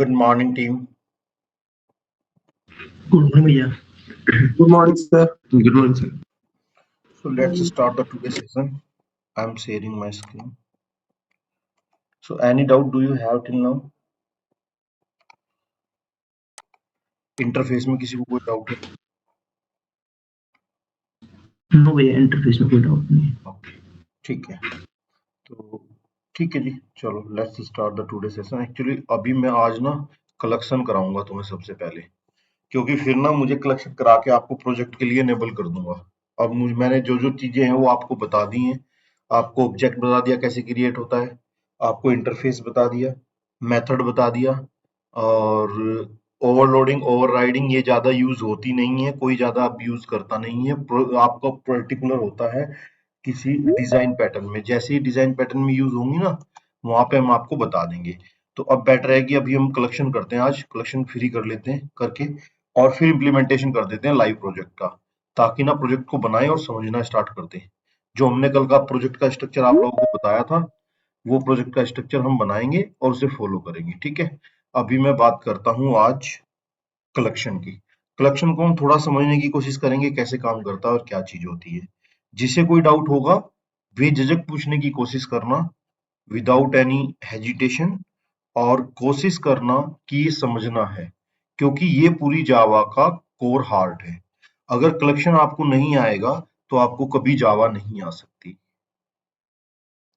Good morning, team. Good morning, भैया. Good morning, sir. Good morning, sir. So let's start the today's session. I'm sharing my screen. So any doubt do you have till now? Interface में किसी को कोई doubt है? No भैया, interface में कोई doubt नहीं है. ठीक है. तो ठीक है जी. चलो let's start the today session. Actually अभी मैं आज ना कलेक्शन कराऊंगा तुम्हें सबसे पहले, क्योंकि फिर ना मुझे कलेक्शन करा के आपको प्रोजेक्ट के लिए एनेबल कर दूंगा. अब मैंने जो जो चीजें हैं वो आपको बता दी हैं. आपको ऑब्जेक्ट बता दिया कैसे क्रिएट होता है, आपको इंटरफेस बता दिया, मेथड बता दिया, और ओवरलोडिंग ओवरराइडिंग ये ज्यादा यूज होती नहीं है, कोई ज्यादा अब यूज करता नहीं है. आपका पर्टिकुलर होता है किसी डिजाइन पैटर्न में. जैसे ही डिजाइन पैटर्न में यूज होंगी ना, वहां पे हम आपको बता देंगे. तो अब बेटर है कि अभी हम कलेक्शन करते हैं, आज कलेक्शन फ्री कर लेते हैं करके, और फिर इम्प्लीमेंटेशन कर देते हैं लाइव प्रोजेक्ट का, ताकि ना प्रोजेक्ट को बनाए और समझना स्टार्ट करते हैं. जो हमने कल का प्रोजेक्ट का स्ट्रक्चर आप लोगों को बताया था, वो प्रोजेक्ट का स्ट्रक्चर हम बनाएंगे और उसे फॉलो करेंगे. ठीक है. अभी मैं बात करता हूँ आज कलेक्शन की. कलेक्शन को हम थोड़ा समझने की कोशिश करेंगे, कैसे काम करता है और क्या चीज होती है. जिसे कोई डाउट होगा बेझिझक पूछने की कोशिश करना, विदाउट एनी हेजिटेशन, और कोशिश करना कि ये समझना है, क्योंकि ये पूरी जावा का कोर हार्ट है. अगर कलेक्शन आपको नहीं आएगा तो आपको कभी जावा नहीं आ सकती.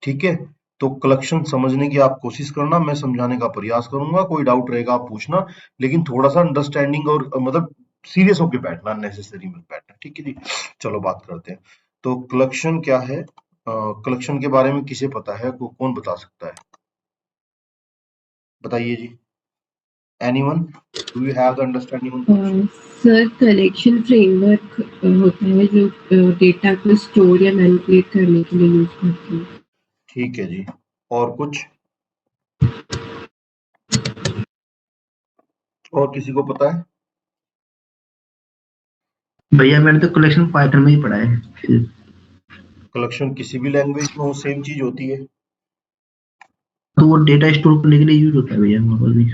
ठीक है. तो कलेक्शन समझने की आप कोशिश करना, मैं समझाने का प्रयास करूंगा. कोई डाउट रहेगा आप पूछना, लेकिन थोड़ा सा अंडरस्टैंडिंग और मतलब सीरियस होके बैठना, नेसेसरी मत बैठना. ठीक है जी. चलो बात करते हैं. तो कलेक्शन क्या है? कलेक्शन के बारे में किसे पता है? कौन बता सकता है? बताइए जी. Anyone? Do you have the understanding on collection? Sir, collection framework होता है जो डेटा को स्टोर या मैनिपुलेट करने के लिए यूज करते हैं. ठीक है जी. और कुछ? और किसी को पता है? भैया मैंने तो कलेक्शन पाइथन में ही पढ़ा है. कलेक्शन किसी भी लैंग्वेज में वो सेम चीज होती है. तो वो डेटा स्टोर करने के लिए यूज होता है भैया नॉर्मली.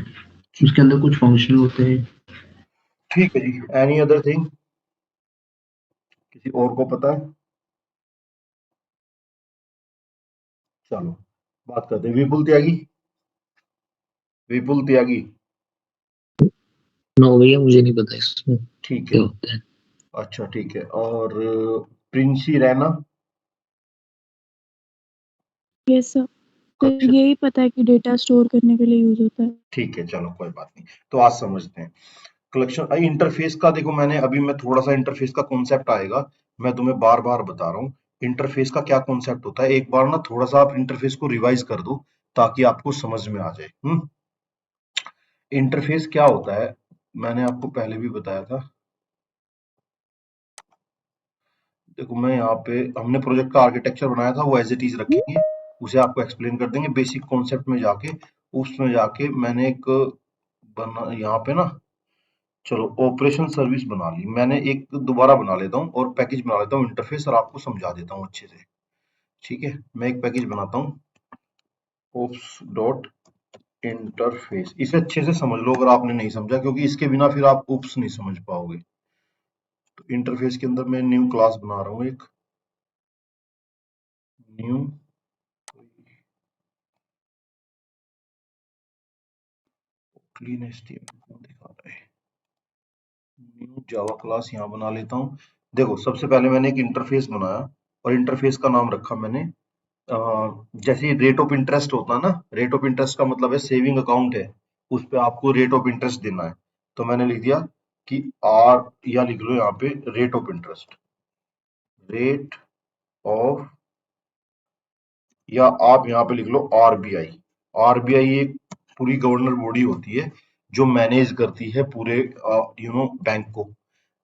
उसके अंदर कुछ फंक्शन होते हैं. ठीक है जी. Any other thing? किसी और को पता है? चलो बात करते हैं. विपुल त्यागी. विपुल त्यागी. नो भैया, मुझे नहीं पता इसमें ठीक क्या है. होता है. अच्छा ठीक है. और प्रिंसी रैना. Yes sir. तो अच्छा यही पता है कि डेटा स्टोर करने के लिए यूज होता है. ठीक है. चलो कोई बात नहीं. तो आज समझते हैं कलेक्शन. इंटरफेस का देखो, मैं थोड़ा सा इंटरफेस का कॉन्सेप्ट आएगा, मैं तुम्हें बार बार बता रहा हूँ इंटरफेस का क्या कॉन्सेप्ट होता है. एक बार ना थोड़ा सा आप इंटरफेस को रिवाइज कर दो, ताकि आपको समझ में आ जाए. इंटरफेस क्या होता है मैंने आपको पहले भी बताया था. देखो, मैं यहाँ पे हमने प्रोजेक्ट का आर्किटेक्चर बनाया था, वो एज इट इज रखेंगे, उसे आपको एक्सप्लेन कर देंगे. बेसिक कॉन्सेप्ट में जाके उसमें जाके मैंने एक बना यहाँ पे ना, चलो ऑपरेशन सर्विस बना ली मैंने. एक दोबारा बना लेता हूँ और पैकेज बना लेता हूँ इंटरफेस, और आपको समझा देता हूँ अच्छे से. ठीक है. मैं एक पैकेज बनाता हूँ, ओप्स डॉट इंटरफेस. इसे अच्छे से समझ लो अगर आपने नहीं समझा, क्योंकि इसके बिना फिर आप ओप्स नहीं समझ पाओगे. तो इंटरफेस के अंदर मैं न्यू क्लास बना रहा हूँ, एक न्यू क्लीन एचटीएमएल दिखा रहा है, न्यू जावा क्लास यहाँ बना लेता हूँ. देखो, सबसे पहले मैंने एक इंटरफेस बनाया, और इंटरफेस का नाम रखा मैंने जैसे रेट ऑफ इंटरेस्ट होता है ना, रेट ऑफ इंटरेस्ट का मतलब है सेविंग अकाउंट है, उस पे आपको रेट ऑफ इंटरेस्ट देना है. तो मैंने लिख दिया कि आर, या लिख लो यहाँ पे rate of interest, rate of, या आप यहाँ पे लिख लो आरबीआई. आरबीआई एक पूरी गवर्नर बॉडी होती है जो मैनेज करती है पूरे बैंक को.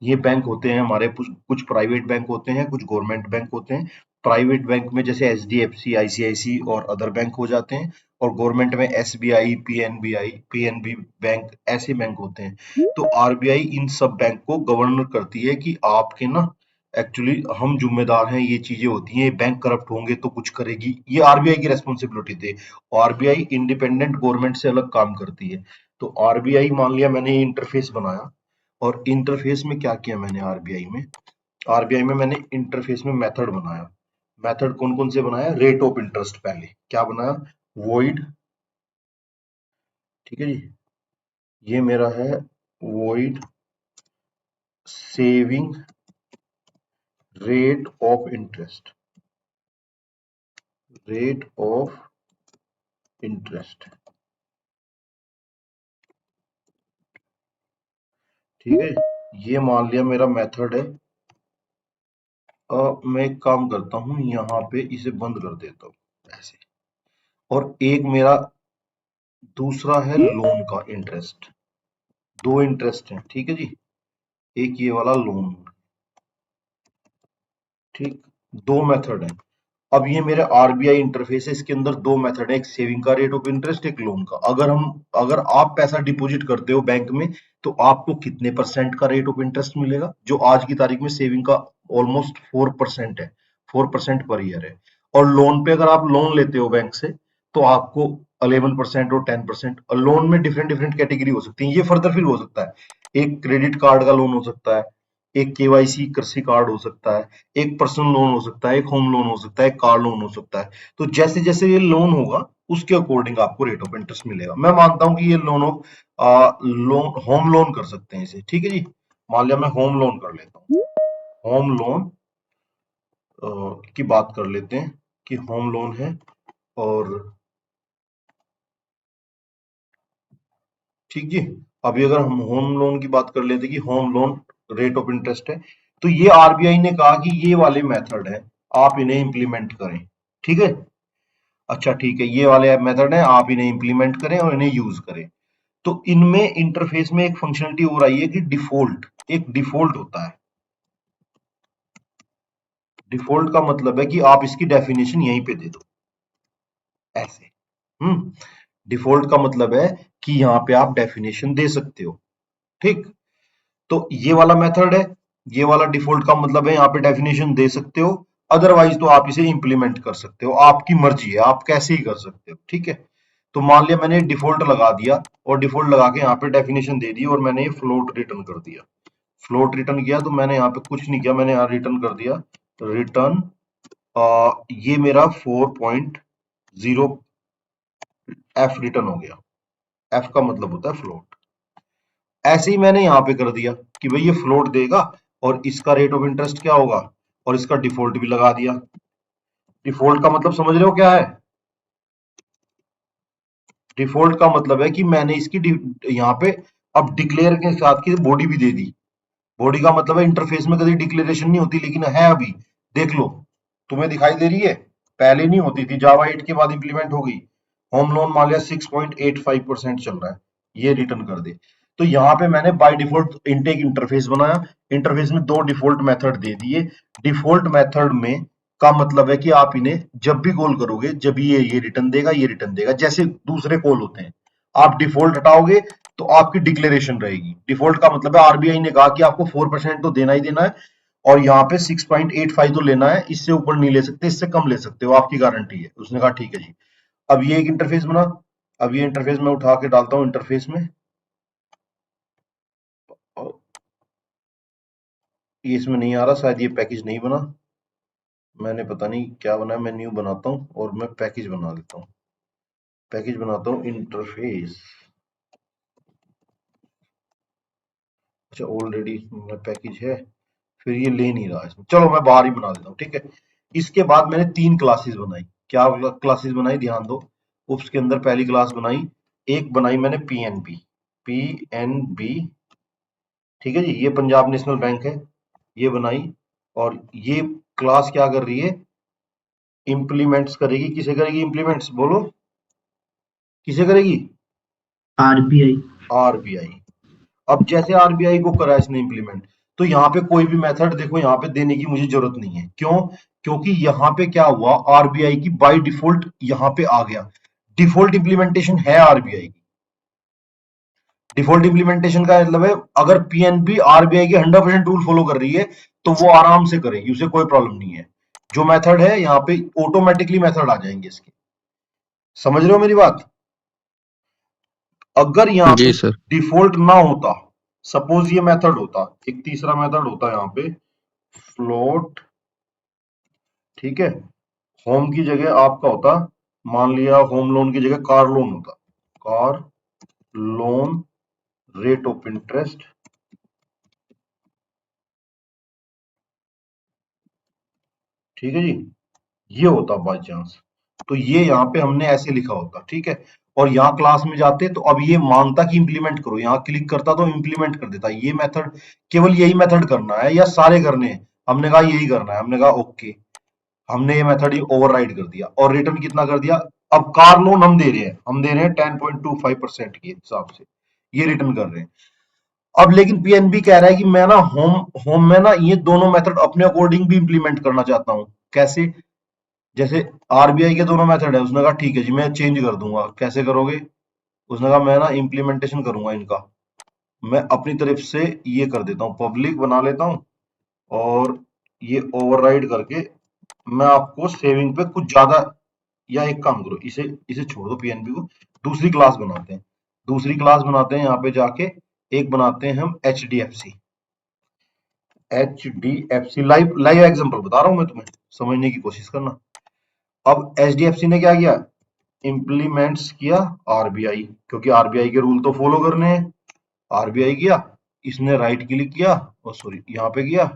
ये बैंक होते हैं हमारे, कुछ प्राइवेट बैंक होते हैं, कुछ गवर्नमेंट बैंक होते हैं. प्राइवेट बैंक में जैसे एचडीएफसी, आईसीआईसी और अदर बैंक हो जाते हैं, और गवर्नमेंट में एसबीआई, पीएनबी बैंक, ऐसे बैंक होते हैं. तो आरबीआई इन सब बैंक को गवर्न करती है कि आपके ना, एक्चुअली हम जिम्मेदार हैं, ये चीजें होती हैं, बैंक करप्ट होंगे तो कुछ करेगी, ये आरबीआई की रेस्पॉन्सिबिलिटी थी. आरबीआई इंडिपेंडेंट गवर्नमेंट से अलग काम करती है. तो आरबीआई मान लिया मैंने इंटरफेस बनाया, और इंटरफेस में क्या किया मैंने आरबीआई में मैंने इंटरफेस में मेथड बनाया। मेथड कौन कौन से बनाया? रेट ऑफ इंटरेस्ट पहले क्या बनाया? वॉइड, ठीक है जी, ये मेरा है void saving rate of interest, rate of interest, ठीक है। ये मान लिया मेरा मेथड है। मैं एक काम करता हूं, यहाँ पे इसे बंद कर देता हूं ऐसे, और एक मेरा दूसरा है लोन का इंटरेस्ट। दो इंटरेस्ट है, ठीक है जी, एक ये वाला लोन, ठीक, दो मेथड है। अब ये मेरे आरबीआई इंटरफेस है, इसके अंदर दो मेथड है, एक सेविंग का रेट ऑफ इंटरेस्ट, एक लोन का। अगर आप पैसा डिपॉजिट करते हो बैंक में, तो आपको कितने परसेंट का रेट ऑफ इंटरेस्ट मिलेगा? जो आज की तारीख में सेविंग का ऑलमोस्ट 4% है, 4% पर ईयर है। और लोन पे अगर आप लोन लेते हो बैंक से, तो आपको 11% और 10%। और लोन में डिफरेंट डिफरेंट कैटेगरी हो सकती है, ये फर्दर फिर हो सकता है। एक क्रेडिट कार्ड का लोन हो सकता है, एक केवाईसी कृषि कार्ड हो सकता है, एक पर्सनल लोन हो सकता है, एक होम लोन हो सकता है, एक कार लोन हो सकता है। तो जैसे जैसे ये लोन होगा, उसके अकॉर्डिंग आपको रेट ऑफ इंटरेस्ट मिलेगा। मैं मानता हूं कि ये लोन होम लोन कर सकते हैं इसे, ठीक है जी। मान लिया मैं होम लोन कर लेता हूँ, होम लोन की बात कर लेते हैं कि होम लोन है, और ठीक जी। अभी अगर हम होम लोन की बात कर लेते कि home loan rate of interest है, तो ये आरबीआई ने कहा कि ये वाले मेथड है, आप इन्हें इंप्लीमेंट करें, ठीक है। अच्छा ठीक है, ये वाले मेथड है, आप इन्हें इंप्लीमेंट करें और इन्हें यूज करें। तो इनमें इंटरफेस में एक फंक्शनलिटी और आई है कि डिफॉल्ट, एक डिफॉल्ट होता है। डिफॉल्ट का मतलब है कि आप इसकी डेफिनेशन यहीं पे दे दो ऐसे। डिफॉल्ट का मतलब है कि यहाँ पे आप डेफिनेशन दे सकते हो, ठीक। तो ये वाला मेथड है, ये वाला डिफॉल्ट का मतलब है यहाँ पे डेफिनेशन दे सकते हो, अदरवाइज तो आप इसे इंप्लीमेंट कर सकते हो, आपकी मर्जी है, आप कैसे ही कर सकते हो, ठीक है। तो मान लिया मैंने डिफॉल्ट लगा दिया, और डिफॉल्ट लगा के यहाँ पे डेफिनेशन दे दी, और मैंने ये फ्लोट रिटर्न कर दिया। फ्लोट रिटर्न किया तो मैंने यहाँ पे कुछ नहीं किया, मैंने यहाँ रिटर्न कर दिया रिटर्न, ये मेरा 4.0 एफ रिटर्न हो गया। एफ का मतलब होता है फ्लोट। ऐसे ही मैंने यहाँ पे कर दिया कि भाई ये फ्लोट देगा, और इसका रेट ऑफ इंटरेस्ट क्या होगा, और इसका डिफॉल्ट भी लगा दिया। डिफॉल्ट का मतलब समझ रहे हो क्या है? डिफॉल्ट का मतलब है कि मैंने इसकी यहाँ पे अब डिक्लेयर के साथ की बॉडी भी दे दी। बॉडी का मतलब है इंटरफेस में कभी डिक्लेरेशन नहीं होती, लेकिन है अभी, देख लो, तुम्हें दिखाई दे रही है, पहले नहीं होती थी, जावा 8 के बाद इंप्लीमेंट हो गई। होम लोन मान लिया 6.85% चल रहा है, ये रिटर्न कर दे। तो यहाँ पे मैंने बाय डिफॉल्ट इनटेक इंटरफेस बनाया, इंटरफेस में दो डिफॉल्ट मेथड दे दिए। डिफॉल्ट मेथड में का मतलब है कि आप इन्हें जब भी कॉल करोगे, जब ये रिटर्न देगा, ये रिटर्न देगा, जैसे दूसरे कॉल होते हैं। आप डिफॉल्ट हटाओगे तो आपकी डिक्लेरेशन रहेगी। डिफॉल्ट का मतलब है आरबीआई ने कहा कि आपको 4% तो देना ही देना है, और यहाँ पे 6.85 तो लेना है, इससे ऊपर नहीं ले सकते, इससे कम ले सकते हो, आपकी गारंटी है। उसने कहा ठीक है जी। अब ये एक इंटरफेस बना, अब ये इंटरफेस मैं उठा के डालता हूँ इंटरफेस में, ये इसमें नहीं आ रहा, शायद ये पैकेज नहीं बना, मैंने पता नहीं क्या बनाया। मैं न्यू बनाता हूँ और मैं पैकेज बना देता हूँ, पैकेज बनाता हूँ इंटरफेस। अच्छा ऑलरेडी पैकेज है, फिर ये ले नहीं रहा इसमें, चलो मैं बाहर ही बना देता हूँ, ठीक है। इसके बाद मैंने 3 क्लासेस बनाई। क्या क्लासेस बनाई, ध्यान दो। उसके अंदर पहली क्लास बनाई, एक बनाई मैंने पीएनबी, पीएनबी, ठीक है जी, ये पंजाब नेशनल बैंक है, ये बनाई। और ये क्लास क्या कर रही है, इंप्लीमेंट्स करेगी। किसे करेगी इंप्लीमेंट्स, बोलो किसे करेगी? आरबीआई। आरबीआई। अब जैसे आरबीआई को करा इसने इंप्लीमेंट, तो यहाँ पे कोई भी मेथड देखो यहाँ पे देने की मुझे जरूरत नहीं है। क्यों? क्योंकि यहाँ पे क्या हुआ, आरबीआई की बाय डिफॉल्ट यहाँ पे आ गया, डिफॉल्ट इंप्लीमेंटेशन है आरबीआई की। डिफॉल्ट इंप्लीमेंटेशन का मतलब है अगर पीएनबी आरबीआई के 100% रूल फॉलो कर रही है, तो वो आराम से करेगी, उसे कोई प्रॉब्लम नहीं है। जो मेथड है यहाँ पे ऑटोमेटिकली मेथड आ जाएंगे इसके। समझ रहे हो मेरी बात? अगर यहाँ जी पे सर। डिफॉल्ट ना होता, सपोज ये मेथड होता, एक तीसरा मेथड होता यहाँ पे फ्लोट, ठीक है, होम की जगह आपका होता, मान लिया होम लोन की जगह कार लोन होता, car loan rate of interest, ठीक है जी, ये होता बाय चांस, तो ये यहाँ पे हमने ऐसे लिखा होता, ठीक है, और यहाँ क्लास में जाते तो अब ये मांगता कि इंप्लीमेंट करो, यहाँ क्लिक करता तो इंप्लीमेंट कर देता, ये मेथड, केवल यही मेथड करना है या सारे करने हैं, हमने कहा यही करना है, हमने कहा ओके, हमने ये मेथड ही ओवरराइड कर दिया और रिटर्न कितना कर दिया, अब कार लोन हम दे रहे हैं, 10.25% के हिसाब से ये रिटर्न कर रहे हैं। अब लेकिन पीएनबी कह रहा है कि मैं ना होम होम में ना ये दोनों मेथड अपने अकॉर्डिंग भी इंप्लीमेंट करना चाहता हूँ। कैसे? जैसे आरबीआई के दोनों मेथड है, उसने कहा ठीक है जी मैं चेंज कर दूंगा। कैसे करोगे? उसने कहा मैं ना इम्प्लीमेंटेशन करूंगा इनका, मैं अपनी तरफ से ये कर देता हूँ, पब्लिक बना लेता हूँ और ये ओवरराइड करके मैं आपको सेविंग पे कुछ ज्यादा, या एक काम करो, इसे इसे छोड़ दो पीएनबी को, दूसरी क्लास बनाते हैं, दूसरी क्लास बनाते हैं, यहाँ पे जाके एक बनाते हैं हम एचडीएफसी लाइव लाइव एग्जांपल बता रहा हूं मैं तुम्हें, समझने की कोशिश करना। अब एचडीएफसी ने क्या किया, इंप्लीमेंट्स किया आरबीआई, क्योंकि आरबीआई के रूल तो फॉलो करने हैं, आरबीआई किया, इसने राइट क्लिक किया और सॉरी यहाँ पे किया,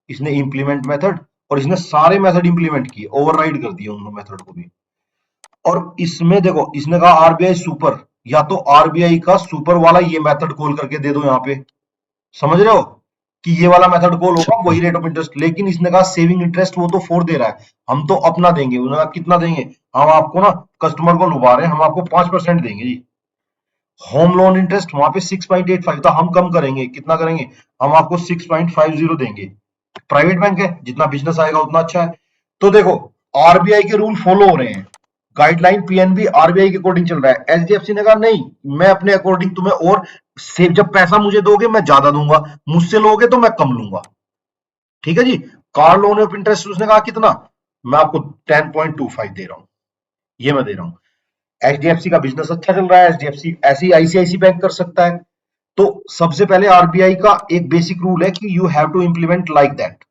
इसने इंप्लीमेंट मेथड, और इसने सारे मेथड इंप्लीमेंट किए, ओवरराइड कर दिए उन मेथड को भी। और इसमें देखो इसने कहा आरबीआई सुपर, या तो आरबीआई का सुपर वाला ये मेथड कॉल करके दे दो यहाँ पे, समझ रहे हो कि ये वाला मेथड कॉल होगा वही रेट ऑफ इंटरेस्ट, लेकिन इसने कहा सेविंग इंटरेस्ट वो तो 4 दे रहा है, हम तो अपना देंगे, उन्होंने कहा कितना देंगे, हम आपको ना कस्टमर को लुभा रहे हैं, हम आपको 5% देंगे जी। होम लोन इंटरेस्ट वहां पे 6.85 था, हम कम करेंगे, कितना करेंगे, हम आपको 6.50 देंगे। प्राइवेट बैंक है, जितना बिजनेस आएगा उतना अच्छा है। तो देखो आरबीआई के रूल फॉलो हो रहे हैं, गाइडलाइन पीएनबी आरबीआई के अकॉर्डिंग चल रहा है। एचडीएफसी ने कहा नहीं, मैं अपने अकॉर्डिंग तुम्हें और सेव, जब पैसा मुझे दोगे मैं ज्यादा दूंगा, मुझसे लोगे तो मैं कम लूंगा, ठीक है जी। कार लोन ऑफ इंटरेस्ट उसने कहा कितना, मैं आपको 10.25 दे रहा हूं, ये मैं दे रहा हूं। एचडीएफसी का बिजनेस अच्छा चल रहा है, एचडीएफसी ऐसे ही आईसीआईसी बैंक कर सकता है। तो सबसे पहले आरबीआई का एक बेसिक रूल है कि you have to implement like that,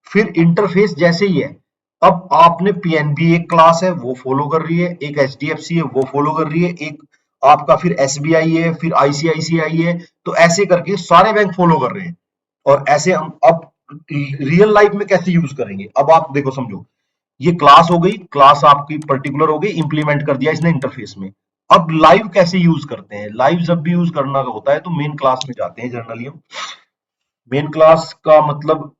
फिर इंटरफेस जैसे ही है, अब आपने पीएनबी एक क्लास है वो फॉलो कर रही है, एक एचडीएफसी है वो फॉलो कर रही है, एक आपका फिर एसबीआई है, फिर आईसीआईसीआई है, तो ऐसे करके सारे बैंक फॉलो कर रहे हैं। और ऐसे हम अब रियल लाइफ में कैसे यूज करेंगे, अब आप देखो समझो, ये क्लास हो गई, क्लास आपकी पर्टिकुलर हो गई, इंप्लीमेंट कर दिया इसने इंटरफेस में। अब लाइव कैसे यूज करते हैं, लाइव जब भी यूज करना होता है तो मेन क्लास में जाते हैं जनरली हम। मेन क्लास का मतलब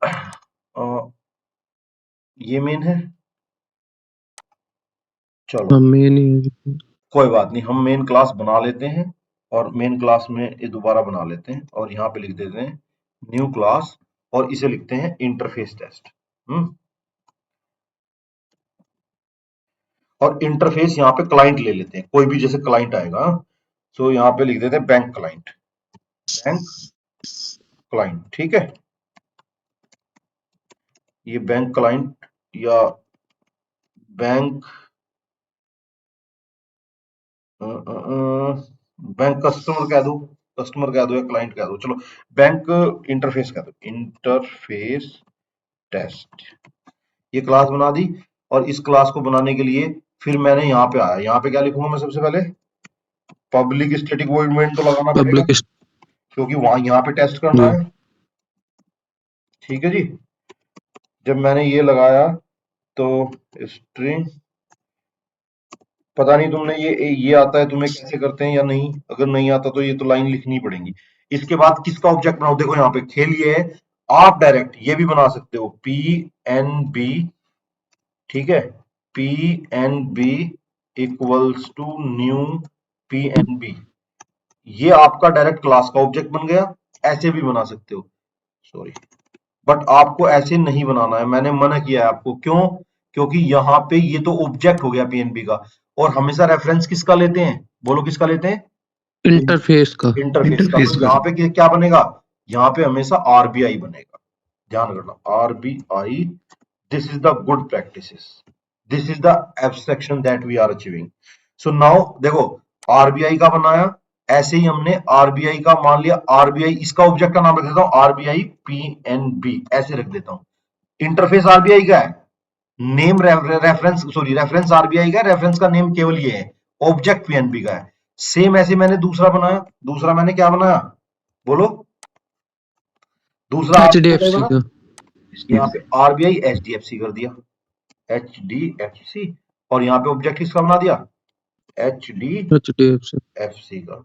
ये मेन है, चलो हमें नहीं। कोई बात नहीं, हम मेन क्लास बना लेते हैं और मेन क्लास में ये दोबारा बना लेते हैं और यहाँ पे लिख देते हैं न्यू क्लास और इसे लिखते हैं इंटरफेस टेस्ट। और इंटरफेस यहाँ पे क्लाइंट ले लेते हैं, कोई भी जैसे क्लाइंट आएगा, तो यहाँ पे लिख देते हैं बैंक क्लाइंट, बैंक क्लाइंट, ठीक है। ये बैंक क्लाइंट या बैंक बैंक कस्टमर कह दो, कस्टमर कह दो या क्लाइंट कह दो, चलो बैंक इंटरफेस कह दो, इंटरफेस टेस्ट, ये क्लास बना दी। और इस क्लास को बनाने के लिए फिर मैंने यहाँ पे आया, यहाँ पे क्या लिखूंगा मैं सबसे पहले, पब्लिक स्टैटिक वॉइड मेन तो लगाना पड़ेगा पब्लिक क्योंकि वहां यहाँ पे टेस्ट करना है, ठीक है जी। जब मैंने ये लगाया तो स्ट्रिंग, पता नहीं तुमने ये आता है तुम्हें कैसे करते हैं या नहीं, अगर नहीं आता तो ये तो लाइन लिखनी पड़ेगी। इसके बाद किसका ऑब्जेक्ट बनाओ, देखो यहाँ पे खेल ये है, आप डायरेक्ट ये भी बना सकते हो पी एन बी, ठीक है, P N B equals to new P N B, ये आपका डायरेक्ट क्लास का ऑब्जेक्ट बन गया। ऐसे भी बना सकते हो, सॉरी, बट आपको ऐसे नहीं बनाना है, मैंने मना किया है आपको, क्यों, क्योंकि यहाँ पे ये तो ऑब्जेक्ट हो गया पीएनबी का, और हमेशा रेफरेंस किसका लेते हैं, बोलो किसका लेते हैं, इंटरफेस का। इंटरफेस का। इंटरफेस तो का। यहाँ पे क्या बनेगा, यहाँ पे हमेशा आरबीआई बनेगा, ध्यान रखना RBI, this is the good practices, this is the abstraction that we are achieving. So now देखो आरबीआई का बनाया, ऐसे ही हमने आरबीआई का मान लिया, आरबीआई इसका ऑब्जेक्ट का नाम रख देता हूँ आरबीआई पीएनबी, ऐसे रख देता हूँ। इंटरफेस आरबीआई का है, name reference sorry reference RBI का, रेफरेंस का नेम केवल ये है, ऑब्जेक्ट पीएनबी का है। सेम ऐसे मैंने दूसरा बनाया, दूसरा मैंने क्या बनाया बोलो, दूसरा HDFC बना, का यहाँ पे आरबीआई एचडीएफसी कर दिया, एचडीएफसी, और यहाँ पे ऑब्जेक्ट किसका बना दिया, HDFC एचडीएफसी का।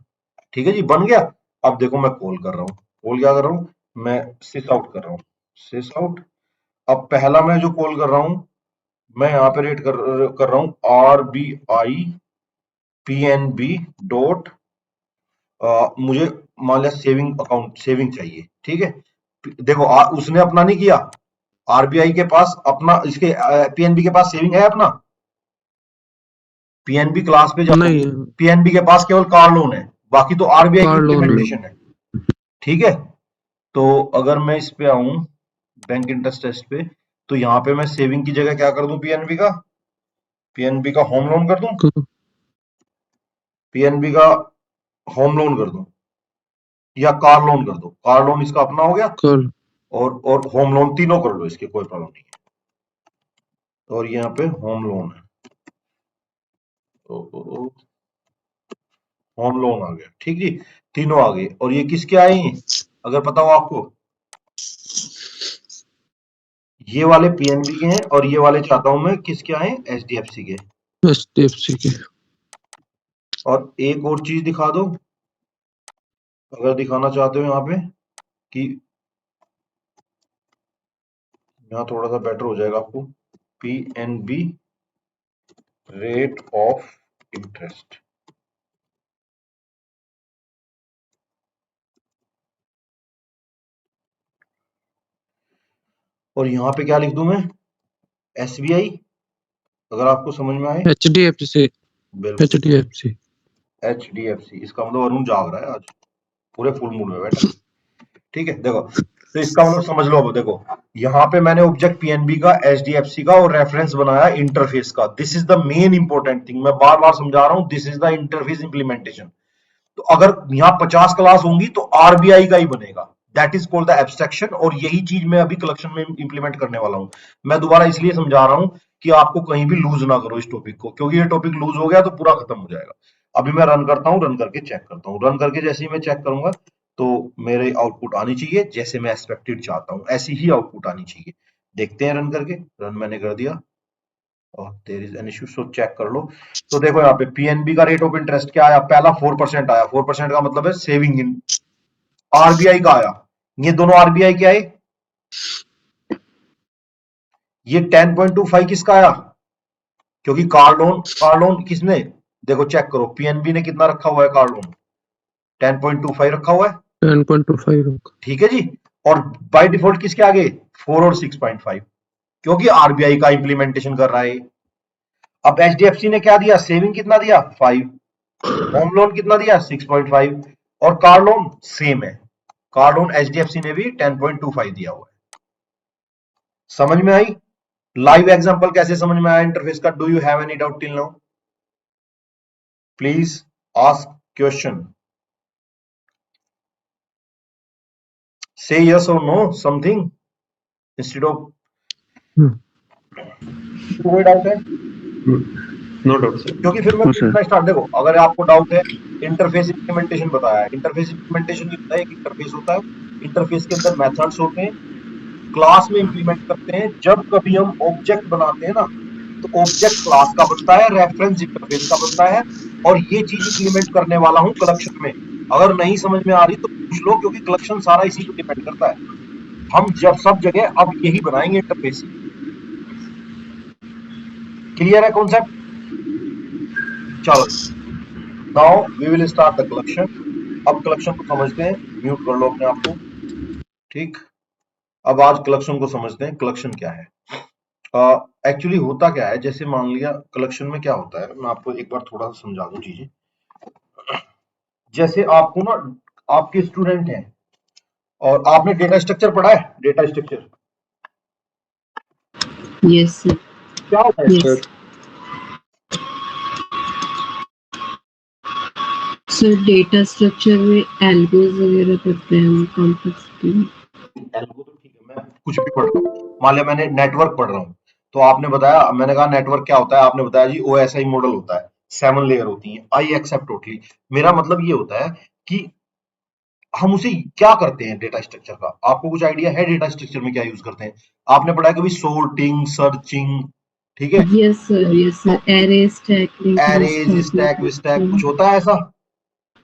ठीक है जी, बन गया। अब देखो मैं कॉल कर रहा हूँ, कॉल क्या कर रहा हूँ, मैं सिस आउट कर रहा हूँ, सिस आउट। अब पहला मैं जो कॉल कर रहा हूँ, मैं यहाँ पे रेट कर रहा हूँ आरबीआई पीएनबी डॉट, मुझे मान लिया सेविंग अकाउंट, सेविंग चाहिए, ठीक है। देखो उसने अपना नहीं किया, आरबीआई के पास अपना, इसके पीएनबी के पास सेविंग है अपना, पीएनबी क्लास पे जाओ, नहीं है, पीएनबी के पास केवल कार लोन है, बाकी तो आरबीआई की कार लोन है। इम्प्लीमेंटेशन है, ठीक है। तो अगर मैं इस पे आऊं बैंक इंटरेस्ट टेस्ट पे, तो यहाँ पे मैं सेविंग की जगह क्या कर दूं, पीएनबी का होम लोन कर दूं, पीएनबी का होम लोन कर दूं, या कार लोन कर दो, कार लोन इसका अपना हो गया, कर और होम लोन, तीनों कर लो, इसके कोई प्रॉब्लम नहीं है। और यहाँ पे होम लोन है, तो होम लोन आ गया, ठीक जी, तीनों आ गए। और ये किसके आए हैं अगर पता हो आपको, ये वाले पीएनबी के हैं, और ये वाले चाहता हूं मैं किसके आए, एचडीएफसी के। HDFC के। और एक और चीज दिखा दो, अगर दिखाना चाहते हो यहाँ पे कि यहाँ थोड़ा सा बेटर हो जाएगा आपको, पीएनबी रेट ऑफ इंटरेस्ट, और यहाँ पे क्या लिख दूं मैं, एसबीआई, अगर आपको समझ में आए। HDFC बिल्कुल HDFC एचडीएफसी, इसका मतलब अरुण जाग रहा है आज, पूरे फुल मूड में बैठा, ठीक है। देखो तो इसका मतलब समझ लो, अब देखो यहाँ पे मैंने ऑब्जेक्ट पीएनबी का, एचडीएफसी का, और रेफरेंस बनाया इंटरफेस का। This is the main important thing, मैं बार बार समझा रहा हूँ, this is the interface implementation. तो अगर यहाँ 50 क्लास होंगी तो आरबीआई का ही बनेगा, that is called the abstraction, और यही चीज मैं अभी कलेक्शन में इंप्लीमेंट करने वाला हूँ। मैं दोबारा इसलिए समझा रहा हूँ कि आपको कहीं भी लूज ना करो इस टॉपिक को, क्योंकि ये टॉपिक लूज हो गया तो पूरा खत्म हो जाएगा। अभी मैं रन करता हूँ, रन करके चेक करता हूँ, रन करके जैसे ही मैं चेक करूंगा तो मेरे आउटपुट आनी चाहिए जैसे मैं एक्सपेक्टेड चाहता हूँ, ऐसी ही आउटपुट आनी चाहिए। देखते हैं रन करके, रन मैंने कर दिया, और there is an issue, so check कर लो। तो देखो यहाँ पे पीएनबी का रेट ऑफ इंटरेस्ट क्या आया, पहला 4% आया, 4% का मतलब है सेविंग इन, आरबीआई का आया, ये दोनों आरबीआई के आए। ये 10.25 किसका आया, क्योंकि कार लोन किसने, देखो चेक करो पीएनबी ने कितना रखा हुआ है कार लोन, 10.25 रखा हुआ है, 10.25 होगा। ठीक है जी। और बाय डिफॉल्ट किसके आगे, 4 और 6.5, क्योंकि आरबीआई का इंप्लीमेंटेशन कर रहा है। अब एचडीएफसी ने क्या दिया, सेविंग कितना दिया 5, होम लोन कितना दिया 6.5, और कार लोन सेम है, कार लोन एचडीएफसी ने भी 10.25 दिया हुआ है। समझ में आई, लाइव एग्जांपल कैसे समझ में आया इंटरफेस का, do you have any doubt till now, please ask question, say yes or no something instead of, कोई डाउट है, नो डाउट सर। क्योंकि फिर मैं पूछना स्टार्ट, देखो अगर आपको डाउट है, इंटरफेस इंप्लीमेंटेशन बताया है, इंटरफेस इंप्लीमेंटेशन होता है, एक इंटरफेस होता है, इंटरफेस के अंदर मेथड्स होते हैं, क्लास में इंप्लीमेंट करते हैं। जब कभी हम ऑब्जेक्ट बनाते हैं ना, तो ऑब्जेक्ट क्लास का बनता है, रेफरेंस इंटरफेस का बनता है, और ये चीज इंप्लीमेंट करने वाला हूं कलेक्शन में। अगर नहीं समझ में आ रही तो पूछ लो, क्योंकि कलेक्शन सारा इसी पे डिपेंड करता है। हम जब सब जगह अब यही बनाएंगे इंटरफेस, क्लियर है कॉन्सेप्ट, चलो now we will start the collection. अब कलेक्शन को समझते हैं, म्यूट कर लो अपने आप को, ठीक। अब आज कलेक्शन को समझते हैं, कलेक्शन क्या है। एक्चुअली होता क्या है, जैसे मान लिया कलेक्शन में क्या होता है, मैं आपको एक बार थोड़ा सा समझा दूं चीजें। जैसे आपको ना, आपके स्टूडेंट हैं और आपने डेटा स्ट्रक्चर पढ़ा है, डेटा स्ट्रक्चर यस सर, क्या होता है, यस सर डेटा स्ट्रक्चर में एल्गोस वगैरह करते हैं हम कॉम्प्लेक्सिटी में। एल्गो तो ठीक है, मैं कुछ भी पढ़ रहा हूँ, मान लिया मैंने नेटवर्क पढ़ रहा हूँ, तो आपने बताया, मैंने कहा नेटवर्क क्या होता है, आपने बताया जी OSI मॉडल होता है, 7 लेयर होती हैं, आई एक्सेप्ट टोटली। मेरा मतलब ये होता है कि हम उसे क्या करते हैं डेटा स्ट्रक्चर का, आपको कुछ आइडिया है डेटा स्ट्रक्चर में क्या यूज करते हैं? आपने पढ़ा है कभी सोर्टिंग, सर्चिंग, ठीक है, yes sir, array stack link arrays, list stack विस्टैक कुछ होता है ऐसा?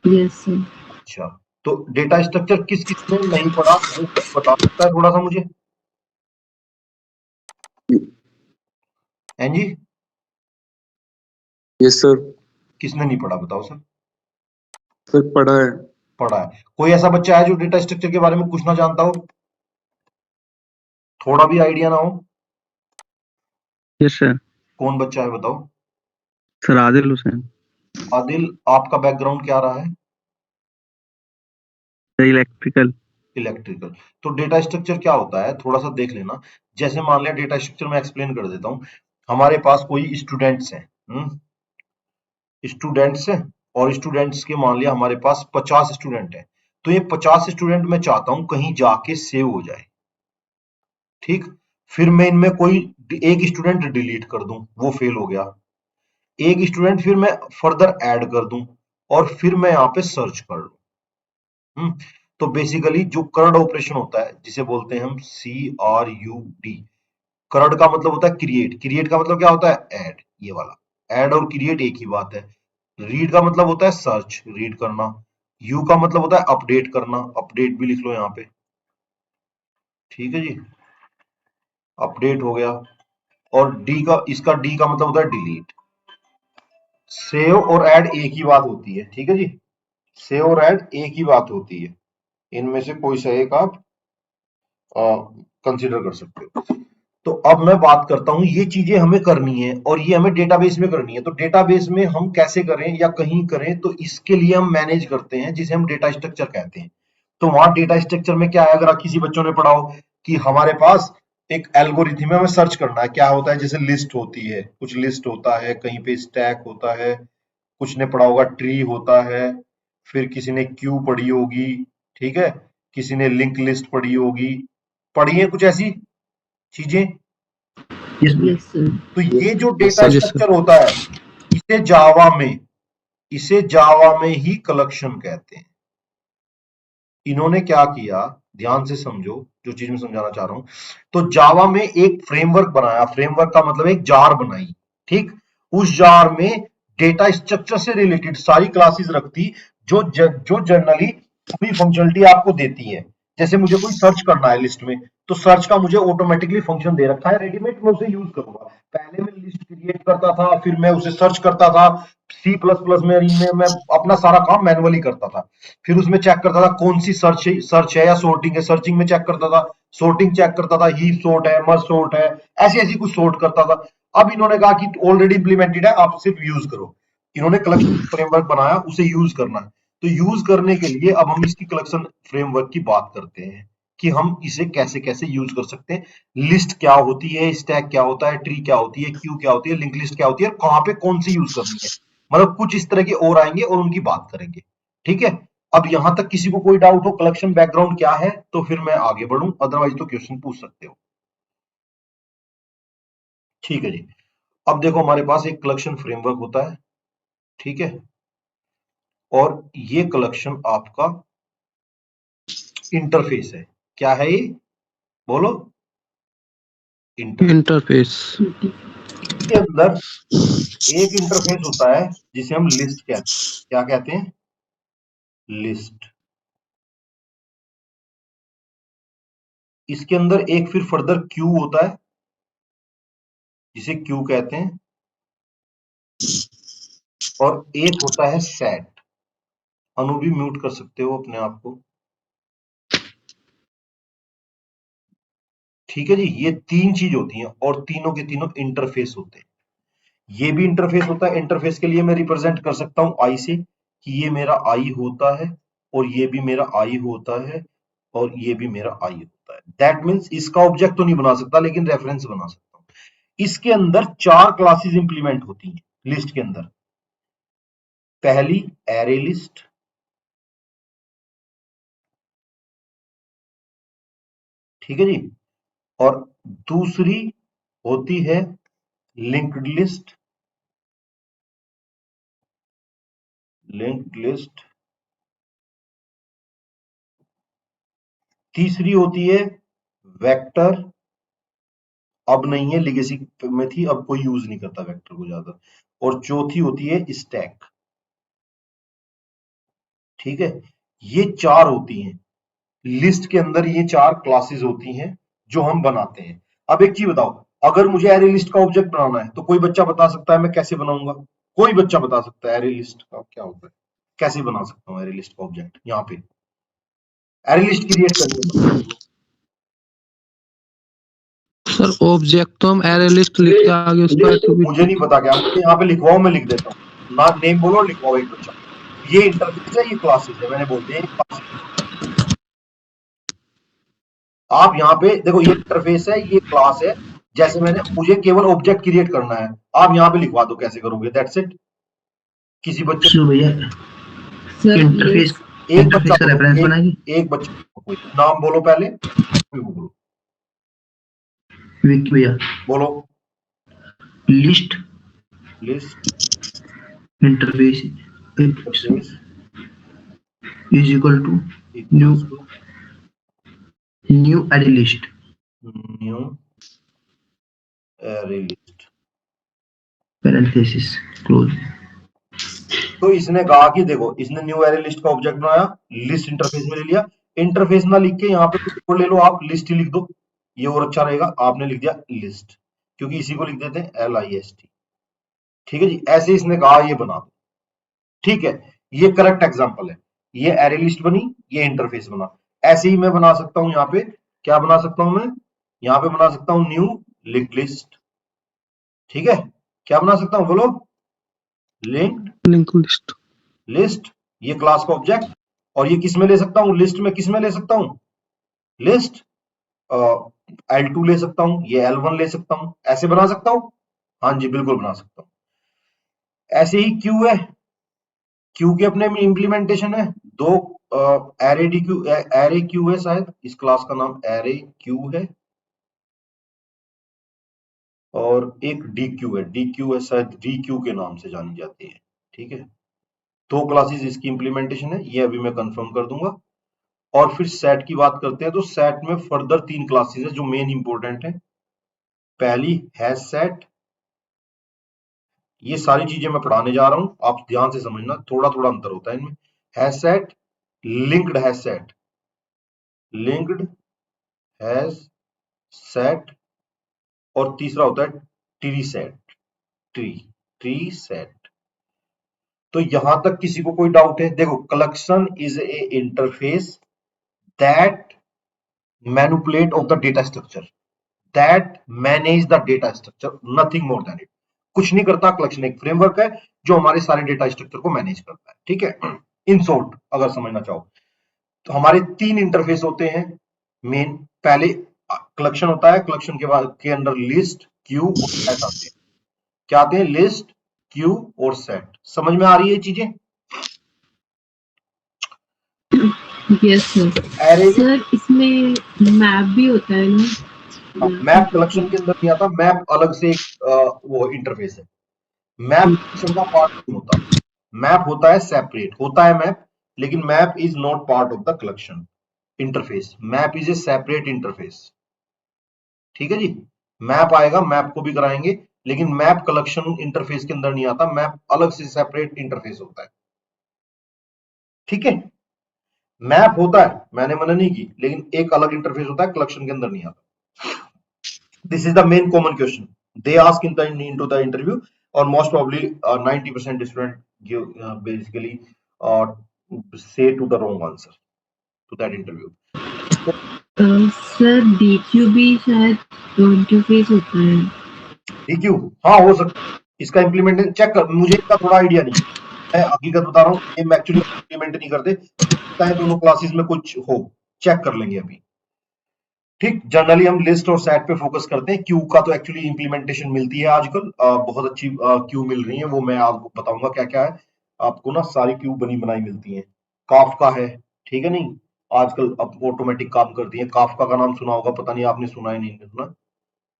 Yes sir. अच्छा, तो डेटा स्ट्रक्चर किस किस ने नहीं पढ़ा वो बता सकता है थोड़ा सा मुझे? हैं जी, यस सर। किसने नहीं पढ़ा बताओ सर? सर पढ़ा है। पढ़ा है। कोई ऐसा बच्चा है जो डेटा स्ट्रक्चर के बारे में कुछ ना जानता हो, थोड़ा भी आइडिया ना हो? Yes sir. कौन बच्चा है बताओ? सर आदिल हुसैन। आदिल, आपका बैकग्राउंड क्या रहा है? इलेक्ट्रिकल। इलेक्ट्रिकल। तो डेटा स्ट्रक्चर क्या होता है थोड़ा सा देख लेना। जैसे मान लिया डेटा स्ट्रक्चर में एक्सप्लेन कर देता हूँ। हमारे पास कोई स्टूडेंट्स हैं, स्टूडेंट्स हैं, और स्टूडेंट्स के मान लिया हमारे पास 50 स्टूडेंट हैं, तो ये 50 स्टूडेंट मैं चाहता हूं कहीं जाके सेव हो जाए, ठीक। फिर मैं इनमें कोई एक स्टूडेंट डिलीट कर दूं, वो फेल हो गया। एक स्टूडेंट फिर मैं फर्दर ऐड कर दूं, और फिर मैं यहाँ पे सर्च कर लूं। तो बेसिकली जो करड ऑपरेशन होता है जिसे बोलते हैं हम CRUD, करड का मतलब होता है क्रिएट, क्रिएट का मतलब क्या होता है ऐड, ये वाला ऐड और क्रिएट एक ही बात है। रीड का मतलब होता है सर्च, रीड करना। यू का मतलब होता है अपडेट करना, अपडेट भी लिख लो यहाँ पे, ठीक है जी, अपडेट हो गया। और इसका डी का मतलब होता है डिलीट। सेव और ऐड एक ही बात होती है, ठीक है जी, सेव और ऐड एक ही बात होती है, इनमें से कोई सा एक आप कंसिडर कर सकते हो। तो अब मैं बात करता हूं, ये चीजें हमें करनी है और ये हमें डेटाबेस में करनी है। तो डेटाबेस में हम कैसे करें या कहीं करें, तो इसके लिए हम मैनेज करते हैं जिसे हम डेटा स्ट्रक्चर कहते हैं। तो वहां डेटा स्ट्रक्चर में क्या है, अगर आप किसी बच्चों ने पढ़ा हो कि हमारे पास एक एल्गोरिथम है, हमें सर्च करना है, क्या होता है, जैसे लिस्ट होती है, कुछ लिस्ट होता है, कहीं पे स्टैक होता है, कुछ ने पढ़ा होगा ट्री होता है, फिर किसी ने क्यू पढ़ी होगी, ठीक है, किसी ने लिंक लिस्ट पढ़ी होगी, पढ़ी है कुछ ऐसी चीजें। Yes sir. तो ये जो डेटा सर। स्ट्रक्चर होता है, इसे जावा में ही कलेक्शन कहते हैं। इन्होंने क्या किया, ध्यान से समझो जो चीज मैं समझाना चाह रहा हूं। तो जावा में एक फ्रेमवर्क बनाया, फ्रेमवर्क का मतलब एक जार बनाई, ठीक। उस जार में डेटा स्ट्रक्चर से रिलेटेड सारी क्लासेस रखती, जो जनरली पूरी फंक्शनलिटी आपको देती है। जैसे मुझे कोई सर्च करना है लिस्ट में, तो सर्च का मुझे ऑटोमेटिकली फंक्शन दे रखा है रेडीमेड, मैं उसे यूज करूंगा। पहले मैं लिस्ट क्रिएट करता था, फिर मैं उसे सर्च करता था, C++ में मैं अपना सारा काम मैनुअली करता था। फिर उसमें चेक करता था कौन सी सर्च है या सोर्टिंग है, सर्चिंग में चेक करता था, सोर्टिंग चेक करता था, हीप सोर्ट है, मर्ज सोर्ट है, ऐसी ऐसी कुछ सोर्ट करता था। अब इन्होंने कहा कि ऑलरेडी इंप्लीमेंटेड है, आप सिर्फ यूज करो। इन्होंने कलेक्शन फ्रेमवर्क बनाया, उसे यूज करना है। तो यूज करने के लिए अब हम इसकी कलेक्शन फ्रेमवर्क की बात करते हैं कि हम इसे कैसे कैसे यूज कर सकते हैं। लिस्ट क्या होती है, स्टैक क्या होता है, ट्री क्या होती है, क्यू क्या होती है, लिंक लिस्ट क्या होती है, कहां पे कौन सी यूज करनी है, मतलब कुछ इस तरह के और आएंगे और उनकी बात करेंगे, ठीक है। अब यहां तक किसी को कोई डाउट हो कलेक्शन बैकग्राउंड क्या है, तो फिर मैं आगे बढ़ूं, अदरवाइज तो क्वेश्चन पूछ सकते हो, ठीक है जी। अब देखो हमारे पास एक कलेक्शन फ्रेमवर्क होता है, ठीक है, और ये कलेक्शन आपका इंटरफेस है। क्या है ये, बोलो? इंटरफेस। इंटरफेस। इसके अंदर एक इंटरफेस होता है जिसे हम लिस्ट कहते हैं। क्या कहते हैं? लिस्ट। इसके अंदर एक फिर फर्दर क्यू होता है जिसे क्यू कहते हैं, और एक होता है सेट। अनु भी म्यूट कर सकते हो अपने आप को, ठीक है जी। ये तीन चीज होती हैं और तीनों के तीनों इंटरफेस होते हैं। ये भी इंटरफेस होता है, इंटरफेस के लिए मैं रिप्रेजेंट कर सकता हूं आई से, कि ये मेरा आई होता है और ये भी मेरा आई होता है और ये भी मेरा आई होता है। दैट मीन्स इसका ऑब्जेक्ट तो नहीं बना सकता लेकिन रेफरेंस बना सकता हूं। इसके अंदर 4 क्लासेस इंप्लीमेंट होती हैं लिस्ट के अंदर। पहली एरे लिस्ट, ठीक है जी। और दूसरी होती है लिंक्ड लिस्ट, तीसरी होती है वेक्टर, अब नहीं है, लेगेसी में थी, अब कोई यूज नहीं करता वेक्टर को ज्यादा। और चौथी होती है स्टैक। ठीक है, ये चार होती हैं लिस्ट के अंदर, ये चार क्लासेस होती हैं जो हम बनाते हैं। अब एक चीज बताओ, अगर मुझे एरे लिस्ट का ऑब्जेक्ट बनाना है तो कोई बच्चा बता सकता है मैं कैसे बनाऊंगा? कोई बच्चा बता सकता है एरे लिस्ट का क्या होता है, कैसे बना सकता हूँ एरे लिस्ट का ऑब्जेक्ट? यहाँ पे एरे लिस्ट क्रिएट करनी है। सर ऑब्जेक्ट तो हम एरे लिस्ट लिख के आगे उसका मुझे नहीं पता क्या, मुझे यहाँ पे लिखवाओ, मैं लिख देता हूँ ना, नेम बोलो, लिखवाओ एक बच्चा। ये इंटरफेस है, ये क्लासेस है, मैंने बोल दिया ये क्लासेस। आप यहाँ पे देखो, ये इंटरफेस है, ये क्लास है। जैसे मैंने, मुझे केवल ऑब्जेक्ट क्रिएट करना है, आप यहाँ पे लिखवा दो कैसे करोगे, दैट्स इट। किसी बच्चे सर भैया सर इंटरफेस एक इंटरफेस बच्चा का रेफरेंस बनाएगी। एक बच्चा कोई नाम बोलो पहले, बोलो विकी भैया बोलो। List interface interface is equal to new array list, new array list parenthesis close. तो इसने कहा कि देखो, इसने न्यू एरे लिस्ट का ऑब्जेक्ट बनाया, लिस्ट इंटरफेस में ले लिया। इंटरफेस ना लिख के यहाँ पे कुछ और ले लो, आप लिस्ट ही लिख दो, ये और अच्छा रहेगा। आपने लिख दिया लिस्ट, क्योंकि इसी को लिख देते हैं LIST। ठीक है जी, ऐसे इसने कहा ये बना दो। ठीक है, ये करेक्ट एग्जांपल है। ये एरे लिस्ट बनी, ये इंटरफेस बना। ऐसे ही मैं बना सकता हूं, यहाँ पे क्या बना सकता हूं मैं, यहाँ पे बना सकता हूं न्यू लिंक्ड लिस्ट। ठीक है, क्या बना सकता हूं बोलो, लिंक लिस्ट। लिस्ट, ये क्लास का ऑब्जेक्ट। और ये किस में ले सकता हूं, लिस्ट में किस में ले सकता हूं, लिस्ट L2 ले सकता हूं, ये L1 ले सकता हूं, ऐसे बना सकता हूं। हाँ जी, बिल्कुल बना सकता हूं। ऐसे ही क्यू है, क्यू के अपने में इंप्लीमेंटेशन है। दो array D Q, array Q है, शायद इस क्लास का नाम एरे क्यू है, और एक डी क्यू है, डी क्यू है शायद, डी क्यू के नाम से जानी जाती है। ठीक है, दो क्लासेस इसकी इंप्लीमेंटेशन है, ये अभी मैं कंफर्म कर दूंगा। और फिर सेट की बात करते हैं, तो सेट में फर्दर तीन क्लासेस है जो मेन इंपॉर्टेंट है। पहली हैश सेट, ये सारी चीजें मैं पढ़ाने जा रहा हूं, आप ध्यान से समझना, थोड़ा थोड़ा अंतर होता है इनमें। Hash set, linked hash set, linked hash set, और तीसरा होता है ट्री सेट, ट्री सेट। तो यहां तक किसी को कोई डाउट है? देखो, collection is a interface that manipulate of the data structure, that manage the data structure, nothing more than it. कुछ नहीं करता, कलेक्शन एक फ्रेमवर्क है जो हमारे सारे डेटा स्ट्रक्चर को मैनेज करता है। ठीक है, इन शॉर्ट अगर समझना चाहो तो हमारे तीन इंटरफेस होते हैं मेन। पहले कलेक्शन होता है, कलेक्शन के बाद के अंदर लिस्ट, क्यू और सेट आते हैं। क्या आते हैं? लिस्ट, क्यू और सेट। समझ में आ रही है ये चीजें? Yes sir. सर इसमें मैप भी होता है ना? मैप कलेक्शन के अंदर नहीं आता, मैप अलग से एक वो इंटरफेस है। मैप कलेक्शन का पार्ट नहीं होता, मैप होता है सेपरेट, होता है मैप, लेकिन map is not part of the collection interface. Map is a separate interface. ठीक है जी, मैप आएगा, मैप को भी कराएंगे, लेकिन मैप कलेक्शन इंटरफेस के अंदर नहीं आता, मैप अलग से सेपरेट इंटरफेस होता है। ठीक है, मैप होता है, मैंने मना नहीं की, लेकिन एक अलग इंटरफेस होता है, कलेक्शन के अंदर नहीं आता। This is the main common question they ask into the interview, or most probably 90% student give basically say to the wrong answer to that interview. Sir DQ भी शायद इंटरफेस होता है। DQ, हाँ हो सकता है, इसका इम्प्लीमेंटेशन चेक कर, मुझे इसका थोड़ा आइडिया नहीं है, मैं हकीकत बता रहा हूँ, ये एक्चुअली इम्प्लीमेंट नहीं करते, चाहे दोनों क्लासेस में कुछ हो, चेक कर लेंगे अभी। ठीक, जनरली हम लिस्ट और सेट पे फोकस करते हैं। क्यू का तो एक्चुअली इंप्लीमेंटेशन मिलती है आजकल, बहुत अच्छी क्यू मिल रही है, वो मैं आपको बताऊंगा क्या क्या है। आपको ना सारी क्यू बनी बनाई मिलती है, काफका है, ठीक है नहीं, आजकल अब ऑटोमेटिक काम करती है। काफका का नाम सुना होगा, पता नहीं आपने सुना है नहीं सुना।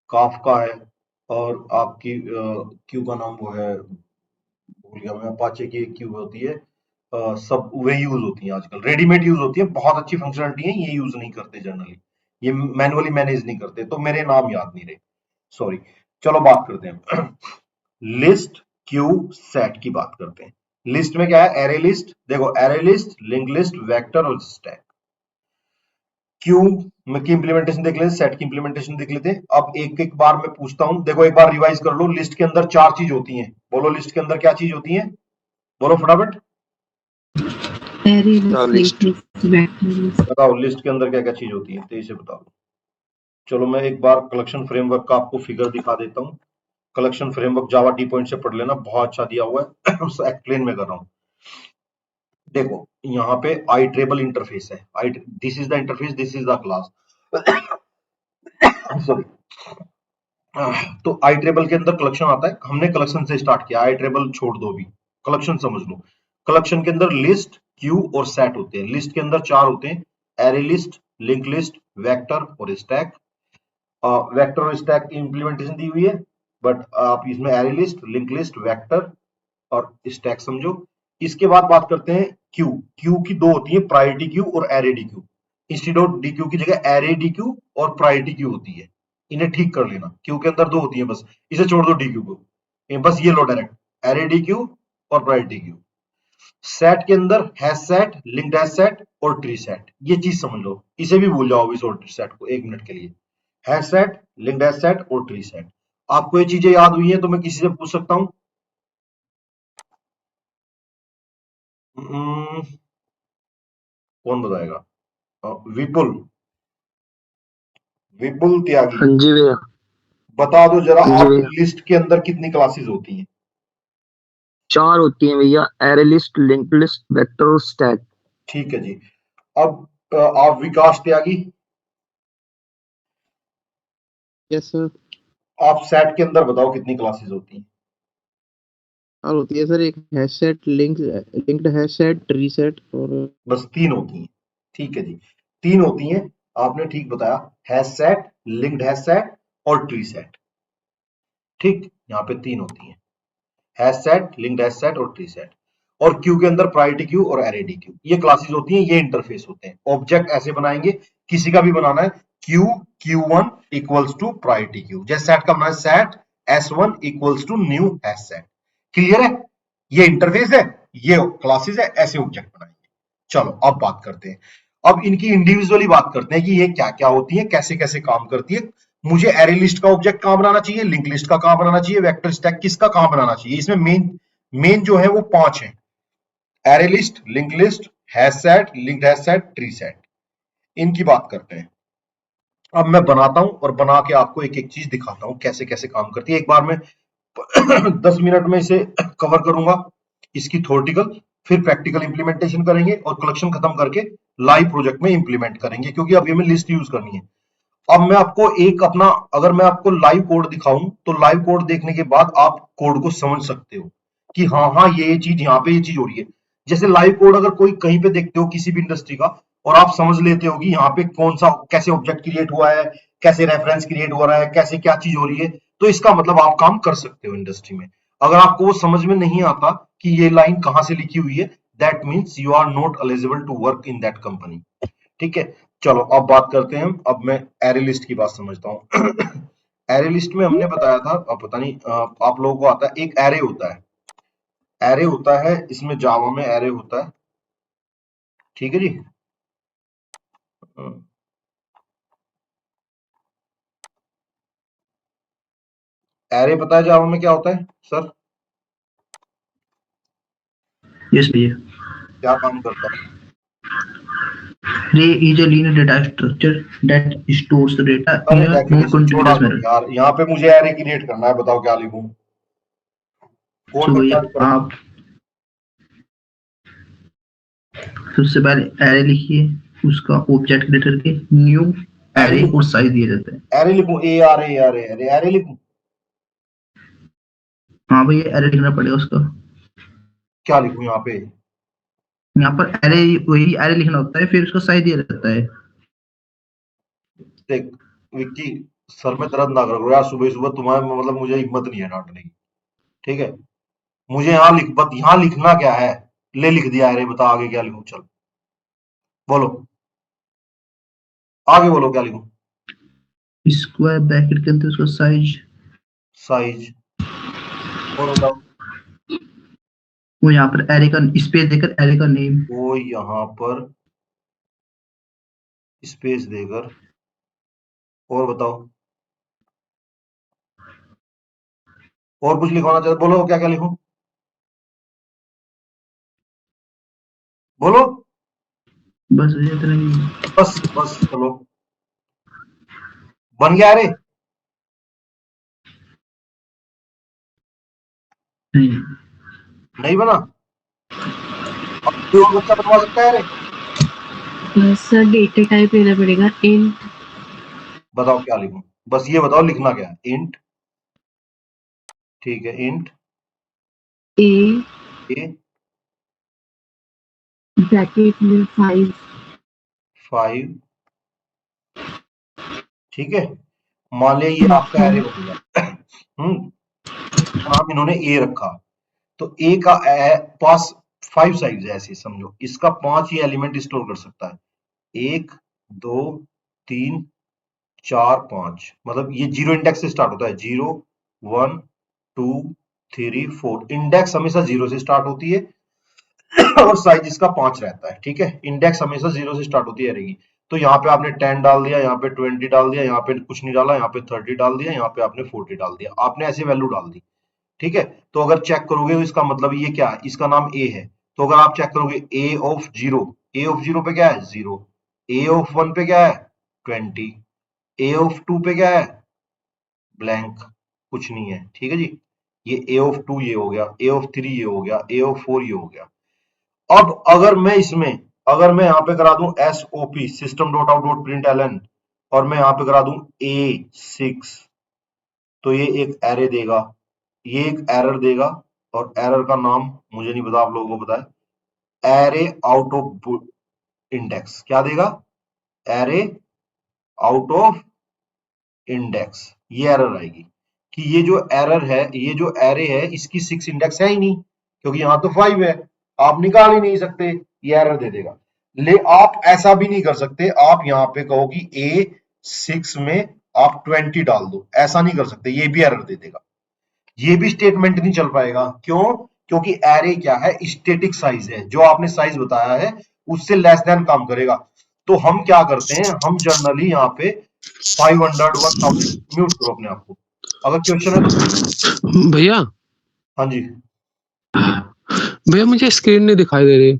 काफका है, और आपकी क्यू का नाम वो है, भूल गया मैं, अपाचे की एक क्यू होती है। सब वे यूज होती है आजकल, रेडीमेड यूज होती है, बहुत अच्छी फंक्शनलिटी है, ये यूज नहीं करते जनरली, ये मैनुअली मैनेज नहीं करते, तो मेरे नाम याद नहीं रहे, सॉरी। चलो बात करते हैं लिस्ट क्यू सेट की बात करते हैं। लिस्ट में क्या है? Array list. देखो, array list, link list, vector और स्टैक। क्यू में की इंप्लीमेंटेशन देख लेते, सेट की इंप्लीमेंटेशन देख लेते हैं। अब एक एक बार मैं पूछता हूं, देखो एक बार रिवाइज कर लो। लिस्ट के अंदर 4 चीज होती हैं, बोलो लिस्ट के अंदर क्या चीज होती है, बोलो फटाफट array क्या list, list? linked list, vector list. बताओ लिस्ट के अंदर क्या क्या चीज होती है, तेजी से बताओ। चलो मैं एक बार कलेक्शन फ्रेमवर्क का आपको फिगर दिखा देता हूँ। कलेक्शन फ्रेमवर्क जावा टी पॉइंट से पढ़ लेना, बहुत अच्छा दिया हुआ है उसको एक्सप्लेन में कर रहा हूँ। देखो यहाँ पे आई ट्रेबल इंटरफेस है, I this is the interface, this is the class sorry. तो आई ट्रेबल के अंदर कलेक्शन आता है, हमने कलेक्शन से स्टार्ट किया, आई ट्रेबल छोड़ दो अभी, कलेक्शन समझ लो। कलेक्शन के अंदर लिस्ट, क्यू और सेट होते हैं। लिस्ट के अंदर 4 होते हैं, array list, link list, vector और स्टैक। वेक्टर और स्टैक की इंप्लीमेंटेशन दी हुई है, बट आप इसमें array list, link list, vector और स्टैक समझो। इसके बाद बात करते हैं क्यू। क्यू की 2 होती है, प्रायोरिटी क्यू और array D Q. Instead of D Q की जगह एरे डी क्यू और प्रायोरिटी क्यू होती है, इन्हें ठीक कर लेना। क्यू के अंदर 2 होती है बस, इसे छोड़ दो डी क्यू को, बस ये लो डायरेक्ट, एरे डी क्यू और प्रायोरिटी क्यू। सेट के अंदर hash set, linked hash set और ट्री सेट, ये चीज समझ लो, इसे भी भूल जाओ इस सेट को 1 मिनट के लिए। Hash set, linked hash set और ट्री सेट। आपको ये चीजें याद हुई है तो मैं किसी से पूछ सकता हूं? कौन बताएगा? विपुल, विपुल त्यागी, हाँ जी भैया। बता दो जरा, जी आप भैया। लिस्ट के अंदर कितनी क्लासेस होती हैं? 4 होती हैं भैया, array list, linked list, vector और स्टैक। ठीक है जी। अब आप विकास त्यागी, यस सर। आप सेट के अंदर बताओ कितनी क्लासेस होती हैं? और होती है सर एक hash set, linked hash set, tree set और बस 3 होती हैं। ठीक है जी, 3 होती हैं, आपने ठीक बताया, hash set, linked hash set और ट्री सेट। ठीक, यहाँ पे 3 होती हैं, hash set, linked hash set और ट्री सेट। और क्यू के अंदर प्रायोरिटी क्यू और एरे डी क्यू, ये क्लासेस होती हैं, ये इंटरफेस होते हैं। ऑब्जेक्ट ऐसे बनाएंगे, किसी का भी बनाना है, queue Q1 equals to priority queue, जैसे सेट का बनाना है, set S1 equals to new hash set. Clear है? ये इंटरफेस है, ये क्लासेस है, ऐसे ऑब्जेक्ट बनाएंगे। चलो अब बात करते हैं, अब इनकी इंडिविजुअली बात करते हैं कि ये क्या क्या होती है, कैसे कैसे काम करती है। मुझे एरे लिस्ट का ऑब्जेक्ट कहां बनाना चाहिए, लिंक लिस्ट का कहां बनाना चाहिए, वेक्टर स्टैक किसका कहां बनाना चाहिए। इसमें मेन जो है वो 5 है, array list, link list, hash set, linked hash set, tree set. इनकी बात करते हैं। अब मैं बनाता हूं और बना के आपको एक एक चीज दिखाता हूं कैसे कैसे काम करती है। एक बार मैं 10 मिनट में इसे कवर करूंगा, इसकी थ्योरेटिकल, फिर प्रैक्टिकल इंप्लीमेंटेशन करेंगे और कलेक्शन खत्म करके लाइव प्रोजेक्ट में इंप्लीमेंट करेंगे, क्योंकि अभी हमें लिस्ट यूज करनी है। अब मैं आपको एक अपना, अगर मैं आपको लाइव कोड दिखाऊं तो लाइव कोड देखने के बाद आप कोड को समझ सकते हो कि हाँ हाँ ये चीज यहाँ पे, ये चीज हो रही है। जैसे लाइव कोड अगर कोई कहीं पे देखते हो किसी भी इंडस्ट्री का, और आप समझ लेते हो कि यहाँ पे कौन सा, कैसे ऑब्जेक्ट क्रिएट हुआ है, कैसे रेफरेंस क्रिएट हो रहा है, कैसे क्या चीज हो रही है, तो इसका मतलब आप काम कर सकते हो इंडस्ट्री में। अगर आपको वो समझ में नहीं आता कि ये लाइन कहाँ से लिखी हुई है, that means you are not eligible to work in that company. ठीक है, चलो अब बात करते हैं। अब मैं एरे लिस्ट की बात समझता हूँ एरे लिस्ट में हमने बताया था, अब पता नहीं आप लोगों को आता है, एक एरे होता है, एरे होता है, इसमें जावा में एरे होता है। ठीक है जी, एरे पता है जावा में क्या होता है सर? यस भैया। क्या काम करता है? Array is a linear data structure that stores the data in अरे a छोड़ा non-continuous दो manner. यार, यहाँ पे मुझे एरे क्रिएट करना है, बताओ क्या लिखूं? कोड तो में भैया क्या करूं? आप सबसे पहले एरे लिखिए, उसका ऑब्जेक्ट क्रिएट करके न्यू एरे और साइज दिया जाता है। एरे लिखूं, A R A R A array लिखूं? हाँ भैया, एरे लिखना पड़ेगा उसका। क्या लिखूं यहाँ पे? यहाँ पर एरे, वही एरे लिखना होता है, फिर उसका साइज दिया रहता है। देख विक्की, सर में दर्द ना करो यार, सुबह सुबह तुम्हारे मतलब मुझे हिम्मत नहीं है डांटने की, ठीक है। मुझे यहाँ लिखना क्या है, ले लिख दिया, अरे बता आगे क्या लिखूं, चल बोलो, आगे बोलो क्या लिखूं। स्क्वायर ब्रैकेट के अंदर उसका साइज, साइज, और बताओ। वो यहाँ पर एरे का स्पेस देकर एरे का नेम, वो यहाँ पर स्पेस देकर, और बताओ, और कुछ लिखवाना चाहते, बोलो क्या क्या लिखूं, बोलो। बस इतना ही। बस बस चलो, बन गया अरे। नहीं, नहीं बना, अब कोई और बच्चा बनवा सकता है अरे। सर डेटा टाइप लेना पड़ेगा, इंट बताओ क्या लिखूं, बस ये बताओ लिखना क्या है। इंट, ठीक है, इंट ए ए ब्रैकेट में 5, 5, ठीक है। मान लिया ये आपका एरे बन गया, नाम इन्होंने ए रखा, तो ए का पास 5 साइज है, ऐसे समझो, इसका 5 ही एलिमेंट स्टोर कर सकता है, 1 2 3 4 5, मतलब ये 0 इंडेक्स से स्टार्ट होता है, 0 1 2 3 4, इंडेक्स हमेशा 0 से स्टार्ट होती है और साइज इसका 5 रहता है, ठीक है। इंडेक्स हमेशा 0 से स्टार्ट होती है रहेगी। तो यहाँ पे आपने 10 डाल दिया, यहाँ पे 20 डाल दिया, यहाँ पे कुछ नहीं डाला, यहाँ पे 30 डाल दिया, यहाँ पे आपने 40 डाल दिया, आपने ऐसे वैल्यू डाल दी, ठीक है। तो अगर चेक करोगे तो इसका मतलब ये क्या है, इसका नाम ए है, तो अगर आप चेक करोगे ए ऑफ 0, ए ऑफ 0 पे क्या है 0, ए ऑफ 1 पे क्या है 20, ए ऑफ 2 पे क्या है ब्लैंक, कुछ नहीं है, ठीक है जी। ये ए ऑफ 2 ये हो गया, ए ऑफ 3 ये हो गया, ए ऑफ 4 ये हो गया। अब अगर मैं इसमें, अगर मैं यहाँ पे करा दूं SOP, system dot out dot println, और मैं यहाँ पे करा दूं A6, तो ये एक एरे देगा, ये एक एरर देगा, और एरर का नाम मुझे नहीं पता, आप लोगों को पता है, एरे आउट ऑफ इंडेक्स, क्या देगा, एरे आउट ऑफ इंडेक्स, ये एरर आएगी कि ये जो एरर है, ये जो एरे है इसकी 6 इंडेक्स है ही नहीं, क्योंकि यहाँ तो 5 है, आप निकाल ही नहीं सकते, ये एरर दे देगा। ले आप ऐसा भी नहीं कर सकते, आप यहाँ पे कहो कि A6 में आप 20 डाल दो, ऐसा नहीं कर सकते, ये भी एरर दे देगा, ये भी स्टेटमेंट नहीं चल पाएगा। क्यों? क्योंकि एरे क्या है, स्टेटिक साइज है, जो आपने साइज बताया है उससे लेस देन काम करेगा। तो हम क्या करते हैं, हम जनरली यहाँ पे 500 1000, म्यूट करो अपने आप को, अगर क्वेश्चन है तो। भैया हाँ जी, भैया मुझे स्क्रीन नहीं दिखाई दे रही,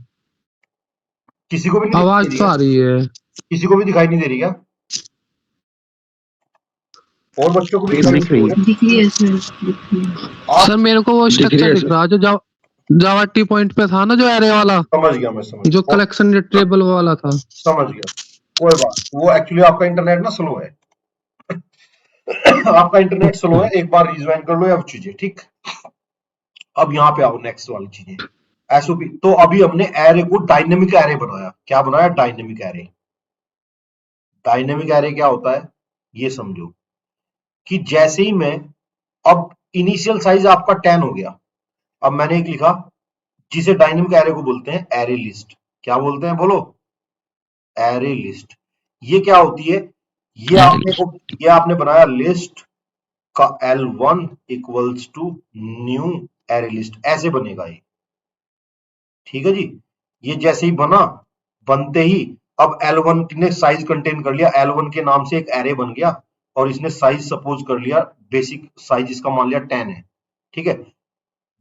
किसी को भी नहीं दिखाई आवाज दे तो आ रही है, रही है। किसी को भी दिखाई नहीं दे रही क्या, और बच्चों को भी दिखाई दिख नहीं रही दे है। दिख रही है सर, दिख रही है। आप सर मेरे को वो दिख रही स्ट्रक्चर है दिख सर। रहा जो जावा टी पॉइंट पे था ना, जो एरे वाला, समझ गया, मैं समझ जो गया, कलेक्शन टेबल वाला था। समझ गया, कोई बात, वो एक्चुअली आपका इंटरनेट ना स्लो है, आपका इंटरनेट स्लो है, एक बार रिज्वाइन कर लो या चीजें, ठीक। अब यहाँ पे आओ, नेक्स्ट वाली चीजें, एसओपी। तो अभी हमने एरे को डायनेमिक एरे बनाया, क्या बनाया, डायनेमिक एरे। डायनेमिक एरे क्या होता है ये समझो, कि जैसे ही मैं, अब इनिशियल साइज आपका 10 हो गया, अब मैंने एक लिखा जिसे डायनेमिक एरे को बोलते हैं एरे लिस्ट, क्या बोलते हैं बोलो, एरे लिस्ट। ये क्या होती है, ये आपने बनाया लिस्ट का L1 equals to new array list, ऐसे बनेगा ये, ठीक है जी। ये जैसे ही बना, बनते ही अब L1 ने साइज कंटेन कर लिया, L1 के नाम से एक एरे बन गया, और इसने साइज सपोज कर लिया, बेसिक साइज इसका मान लिया 10 है, ठीक है,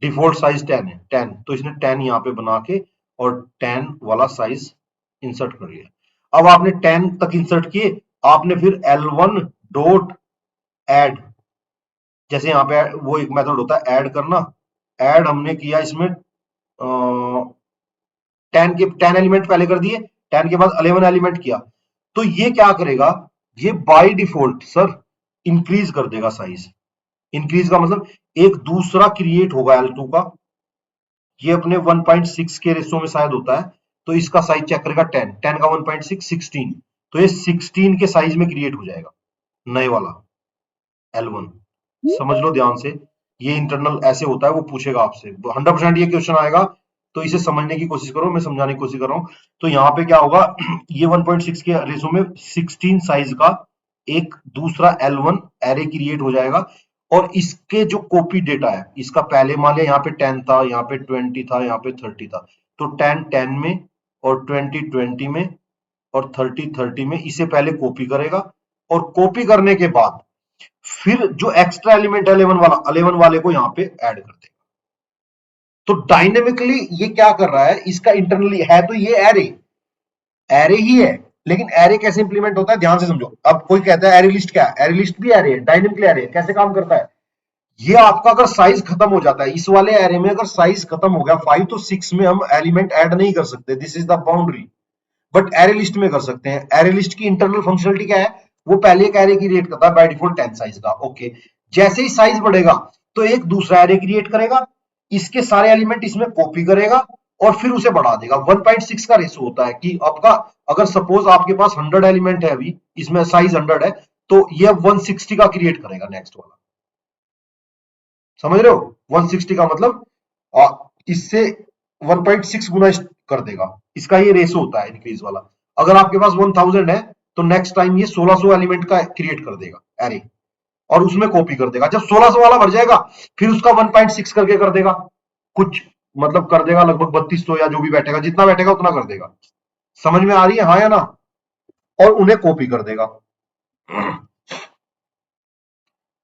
डिफॉल्ट साइज 10 है, 10, तो इसने 10 यहाँ पे बना के और 10 वाला साइज इंसर्ट कर लिया। अब आपने 10 तक इंसर्ट किए, आपने फिर L1 डॉट एड, जैसे यहाँ पे वो एक मेथड होता है ऐड करना, ऐड हमने किया इसमें 10 एलिमेंट पहले कर दिए, 10 के बाद 11 एलिमेंट किया, तो ये क्या करेगा, ये बाय डिफॉल्ट सर इंक्रीज कर देगा साइज। इंक्रीज का मतलब एक दूसरा क्रिएट होगा L2 का, ये अपने 1.6 के रेशो में शायद होता है, तो इसका साइज चेक करेगा 10, 10 का 1.6 16, तो ये 16 के साइज में क्रिएट हो जाएगा नए वाला L1। समझ लो ध्यान से, ये इंटरनल ऐसे होता है, वो पूछेगा आपसे 100% ये क्वेश्चन आएगा, तो इसे समझने की कोशिश करो, मैं समझाने की कोशिश कर रहा हूँ। तो यहाँ पे क्या होगा, ये 1.6 के रेशो में 16 साइज का एक दूसरा L1 एरे क्रिएट हो जाएगा, और इसके जो कॉपी डेटा है, इसका पहले मान लिया यहाँ पे 10 था, यहाँ पे 20 था, यहाँ पे 30 था, तो 10 10 में और 20 20 में और 30 30 में इसे पहले कॉपी करेगा, और कॉपी करने के बाद फिर जो एक्स्ट्रा एलिमेंट 11 वाले को यहाँ पे ऐड कर देगा। तो डायनेमिकली ये क्या कर रहा है, इसका इंटरनली है तो ये एरे ही है, लेकिन एरे कैसे इंप्लीमेंट होता है ध्यान से समझो। अब कोई कहता है एरे लिस्ट क्या है, एरे लिस्ट भी एरे है, डायनेमिकली एरे है। कैसे काम करता है, ये आपका अगर साइज खत्म हो जाता है, इस वाले एरे में अगर साइज खत्म हो गया 5 तो 6 में हम एलिमेंट ऐड नहीं कर सकते, this is the boundary, but array list में कर सकते हैं। एरे लिस्ट की इंटरनल फंक्शनलिटी क्या है, वो पहले एक एरे क्रिएट करता है बाय डिफॉल्ट 10 साइज का, ओके। जैसे ही साइज बढ़ेगा तो एक दूसरा एरे क्रिएट करेगा, इसके सारे एलिमेंट इसमें कॉपी करेगा और फिर उसे बढ़ा देगा। 1.6 का रेशो होता है कि आपका अगर सपोज आपके पास 100 एलिमेंट है, अभी इसमें साइज 100 है, तो ये 160 का क्रिएट करेगा नेक्स्ट वाला। समझ रहे हो, 160 का मतलब इससे 1.6 गुना कर देगा, इसका ये रेशो होता है इंक्रीज वाला। अगर आपके पास 1000 है तो नेक्स्ट टाइम ये 1600 एलिमेंट का क्रिएट कर देगा एरे, और उसमें कॉपी कर देगा। जब 1600 वाला भर जाएगा फिर उसका 1.6 करके कर देगा, कुछ मतलब कर देगा लगभग 3200 या जो भी बैठेगा, जितना बैठेगा उतना कर देगा। समझ में आ रही है, हाँ या ना, और उन्हें कॉपी कर देगा।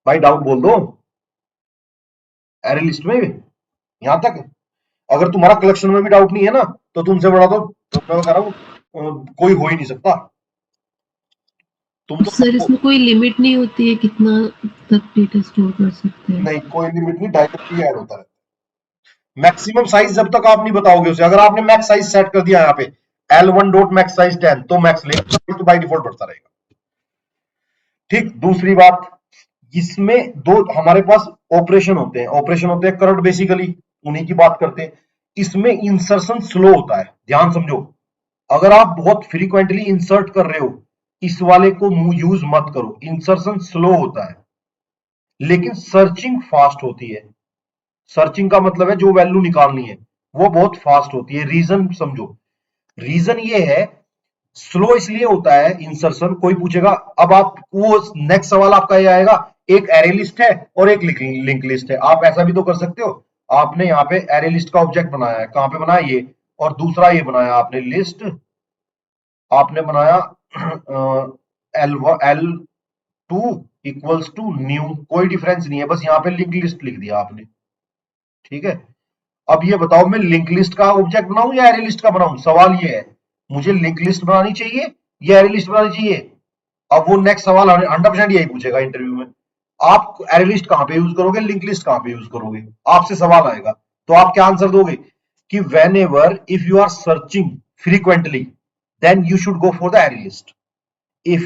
भाई डाउट बोल दो एरे लिस्ट में, यहां तक अगर तुम्हारा कलेक्शन में भी डाउट नहीं है ना, तो तुमसे बड़ा तो मैं कह रहा हूं कोई हो ही नहीं सकता। तुम तो सर इसमें कोई लिमिट नहीं होती है कितना तक डेटा स्टोर कर सकते हैं? नहीं, कोई लिमिट नहीं, डायरेक्टली ऐड होता है। मैक्सिमम साइज जब तक आप नहीं बताओगे उसे, अगर आपने मैक्स साइज सेट कर दिया यहाँ पे L1 डॉट मैक्स साइज 10, तो मैक्स लेगा, तो बाय डिफॉल्ट बढ़ता रहेगा। ठीक, दूसरी बात, इसमें दो हमारे पास ऑपरेशन होते हैं करंट, बेसिकली उन्हीं की बात करते हैं। इसमें इंसर्शन स्लो होता है, ध्यान समझो। अगर आप बहुत फ्रीक्वेंटली इंसर्ट कर रहे हो, इस वाले को यूज मत करो, इंसर्शन स्लो होता है, लेकिन सर्चिंग फास्ट होती है। सर्चिंग का मतलब है जो वैल्यू निकालनी है वो बहुत फास्ट होती है। रीजन समझो, रीजन ये है, स्लो इसलिए होता है इंसर्शन। कोई पूछेगा, अब आप वो नेक्स्ट सवाल आपका ये आएगा, एक एरे लिस्ट है और एक लिंक लिस्ट है, आप ऐसा भी तो कर सकते हो। आपने यहाँ पे एरे लिस्ट का ऑब्जेक्ट बनाया है, कहां पे बनाया ये, और दूसरा ये बनाया आपने लिस्ट, आपने बनाया L2 इक्वल्स टू न्यू, कोई डिफरेंस नहीं है, बस यहाँ पे लिंक लिस्ट लिख दिया आपने, ठीक है। अब ये बताओ मैं लिंक लिस्ट का ऑब्जेक्ट बनाऊं या एरे लिस्ट का बनाऊं, सवाल ये है। मुझे लिंक लिस्ट बनानी चाहिए या एरे लिस्ट बनानी चाहिए। अब वो नेक्स्ट सवाल 100% यही पूछेगा इंटरव्यू में, आप एरे लिस्ट कहां पे यूज करोगे, लिंक लिस्ट कहां पे यूज करोगे, आपसे सवाल आएगा, तो आप क्या आंसर दोगे कि whenever if you are searching frequently then you should go for the array list. if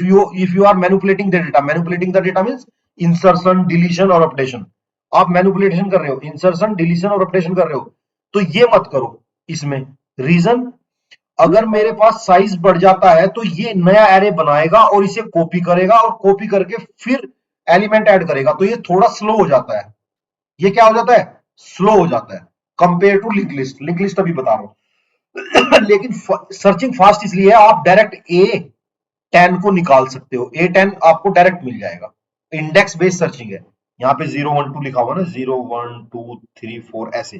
you are manipulating the data means insertion deletion और अपडेशन, आप मैनिपुलेशन कर रहे हो, इंसर्शन डिलीशन और अपडेशन कर रहे हो, तो ये मत करो इसमें। रीजन, अगर मेरे पास साइज बढ़ जाता है तो ये नया एरे बनाएगा और इसे कॉपी करेगा, और कॉपी करके फिर एलिमेंट ऐड करेगा, तो ये थोड़ा स्लो हो जाता है। ये क्या हो जाता है, स्लो हो जाता है compare to link list. Link list अभी बता रहा हूं। लेकिन सर्चिंग फास्ट इसलिए है, आप डायरेक्ट A10 को निकाल सकते हो, A10 आपको डायरेक्ट मिल जाएगा। इंडेक्स बेस्ड सर्चिंग है, यहाँ पे 0 1 2 लिखा हुआ ना, 0 1 2 3 4 ऐसे,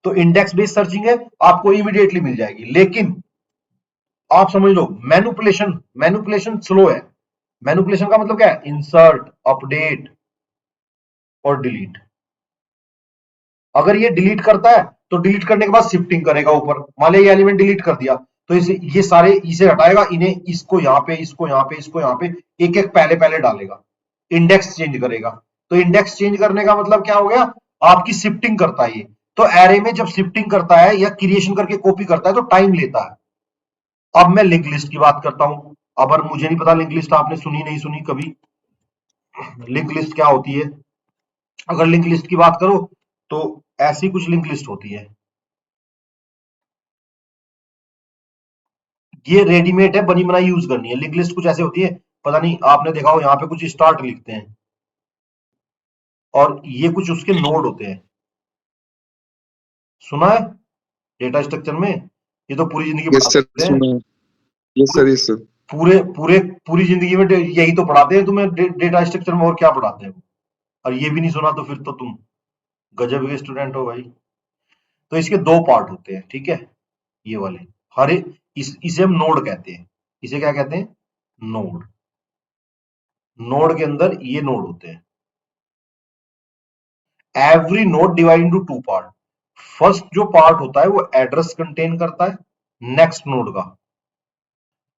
तो इंडेक्स बेस्ड सर्चिंग है, आपको इमीडिएटली मिल जाएगी। लेकिन आप समझ लो मैनिपुलेशन स्लो है। मैनिपुलेशन का मतलब क्या है, इंसर्ट अपडेट और डिलीट। अगर ये डिलीट करता है तो डिलीट करने के बाद शिफ्टिंग करेगा ऊपर, मान लिया ये एलिमेंट डिलीट कर दिया तो ये सारे इसे हटाएगा, इन्हें इसको यहाँ पे इसको यहाँ पे इसको यहाँ पे एक एक पहले डालेगा, इंडेक्स चेंज करेगा। तो इंडेक्स चेंज करने का मतलब क्या हो गया, आपकी शिफ्टिंग करता है ये। तो एरे में जब शिफ्टिंग करता है या क्रिएशन करके कॉपी करता है तो टाइम लेता है। अब मैं लिंक लिस्ट की बात करता हूं। अब मुझे नहीं पता लिंक लिस्ट आपने सुनी नहीं सुनी कभी, लिंक लिस्ट क्या होती है। अगर लिंक लिस्ट की बात करो तो ऐसी कुछ लिंक लिस्ट होती है, ये रेडीमेड है, बनी बनाई यूज करनी है। लिंक लिस्ट कुछ ऐसे होती है, पता नहीं आपने देखा हो, यहाँ पे कुछ स्टार्ट लिखते हैं और ये कुछ उसके नोड होते हैं। सुना है डेटा स्ट्रक्चर में? ये तो पूरी जिंदगी यस पढ़ाते सर, रहते हैं। सुना है। Yes sir, yes sir. पूरे पूरे पूरी जिंदगी में यही तो पढ़ाते हैं तुम्हें डेटा स्ट्रक्चर में, और क्या पढ़ाते हैं वो? और ये भी नहीं सुना तो फिर तो तुम गजब के स्टूडेंट हो भाई। तो इसके दो पार्ट होते हैं, ठीक है, ये वाले। हर इसे हम नोड कहते हैं। इसे क्या कहते हैं? नोड। नोड के अंदर ये नोड होते हैं। Every node divide into two part. First जो पार्ट होता है वो एड्रेस कंटेन करता है नेक्स्ट नोड का,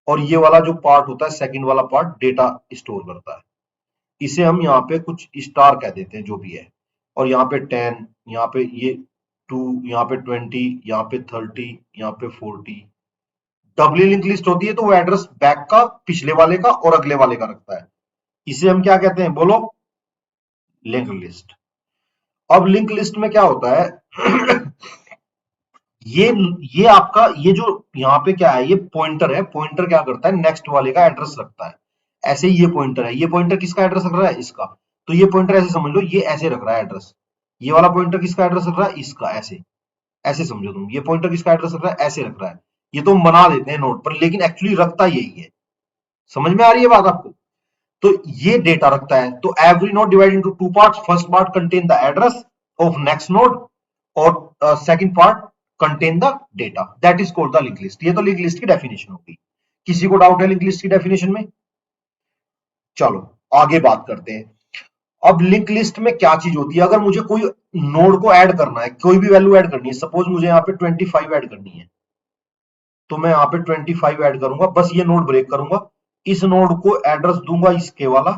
और ये वाला जो पार्ट होता है सेकंड वाला पार्ट डेटा स्टोर करता है। इसे हम यहाँ पे कुछ स्टार कह देते हैं जो भी है, और यहाँ पे 10, यहाँ पे ये 2, यहाँ पे 20, यहाँ पे 30, यहाँ पे 40। डबली लिंक लिस्ट होती है तो वो एड्रेस बैक का, पिछले वाले का और अगले वाले का रखता है। इसे हम क्या कहते हैं बोलो? Link list. अब लिंक लिस्ट में क्या होता है ये आपका ये जो यहाँ पे क्या है, ये पॉइंटर है। पॉइंटर क्या करता है? नेक्स्ट वाले का एड्रेस रखता है। ऐसे ही ये पॉइंटर है, ये पॉइंटर किसका एड्रेस रख रहा है? इसका। तो ये पॉइंटर ऐसे समझ लो, ये ऐसे रख रहा है एड्रेस। ये वाला पॉइंटर किसका एड्रेस रख रहा है? इसका। ऐसे ऐसे समझो तुम, ये पॉइंटर किसका एड्रेस रख रहा है? ऐसे रख रहा है। ये तो बना देते हैं नोट पर, लेकिन एक्चुअली रखता यही है। समझ में आ रही है बात आपको? तो ये डेटा रखता है। तो every node divide into two parts. First part contain the address of next node, और second part contain the data, that is called the link list. ये तो लिंक लिस्ट की डेफिनेशन होगी। किसी को डाउट है लिंक लिस्ट की definition में? चलो आगे बात करते हैं। अब लिंक लिस्ट में क्या चीज होती है? अगर मुझे कोई नोड को ऐड करना है, कोई भी वैल्यू ऐड करनी है, सपोज मुझे यहाँ पे 25 ऐड करनी है, तो मैं यहाँ पे 25 ऐड करूंगा, बस ये नोड ब्रेक करूंगा, इस नोड को एड्रेस दूंगा इसके वाला,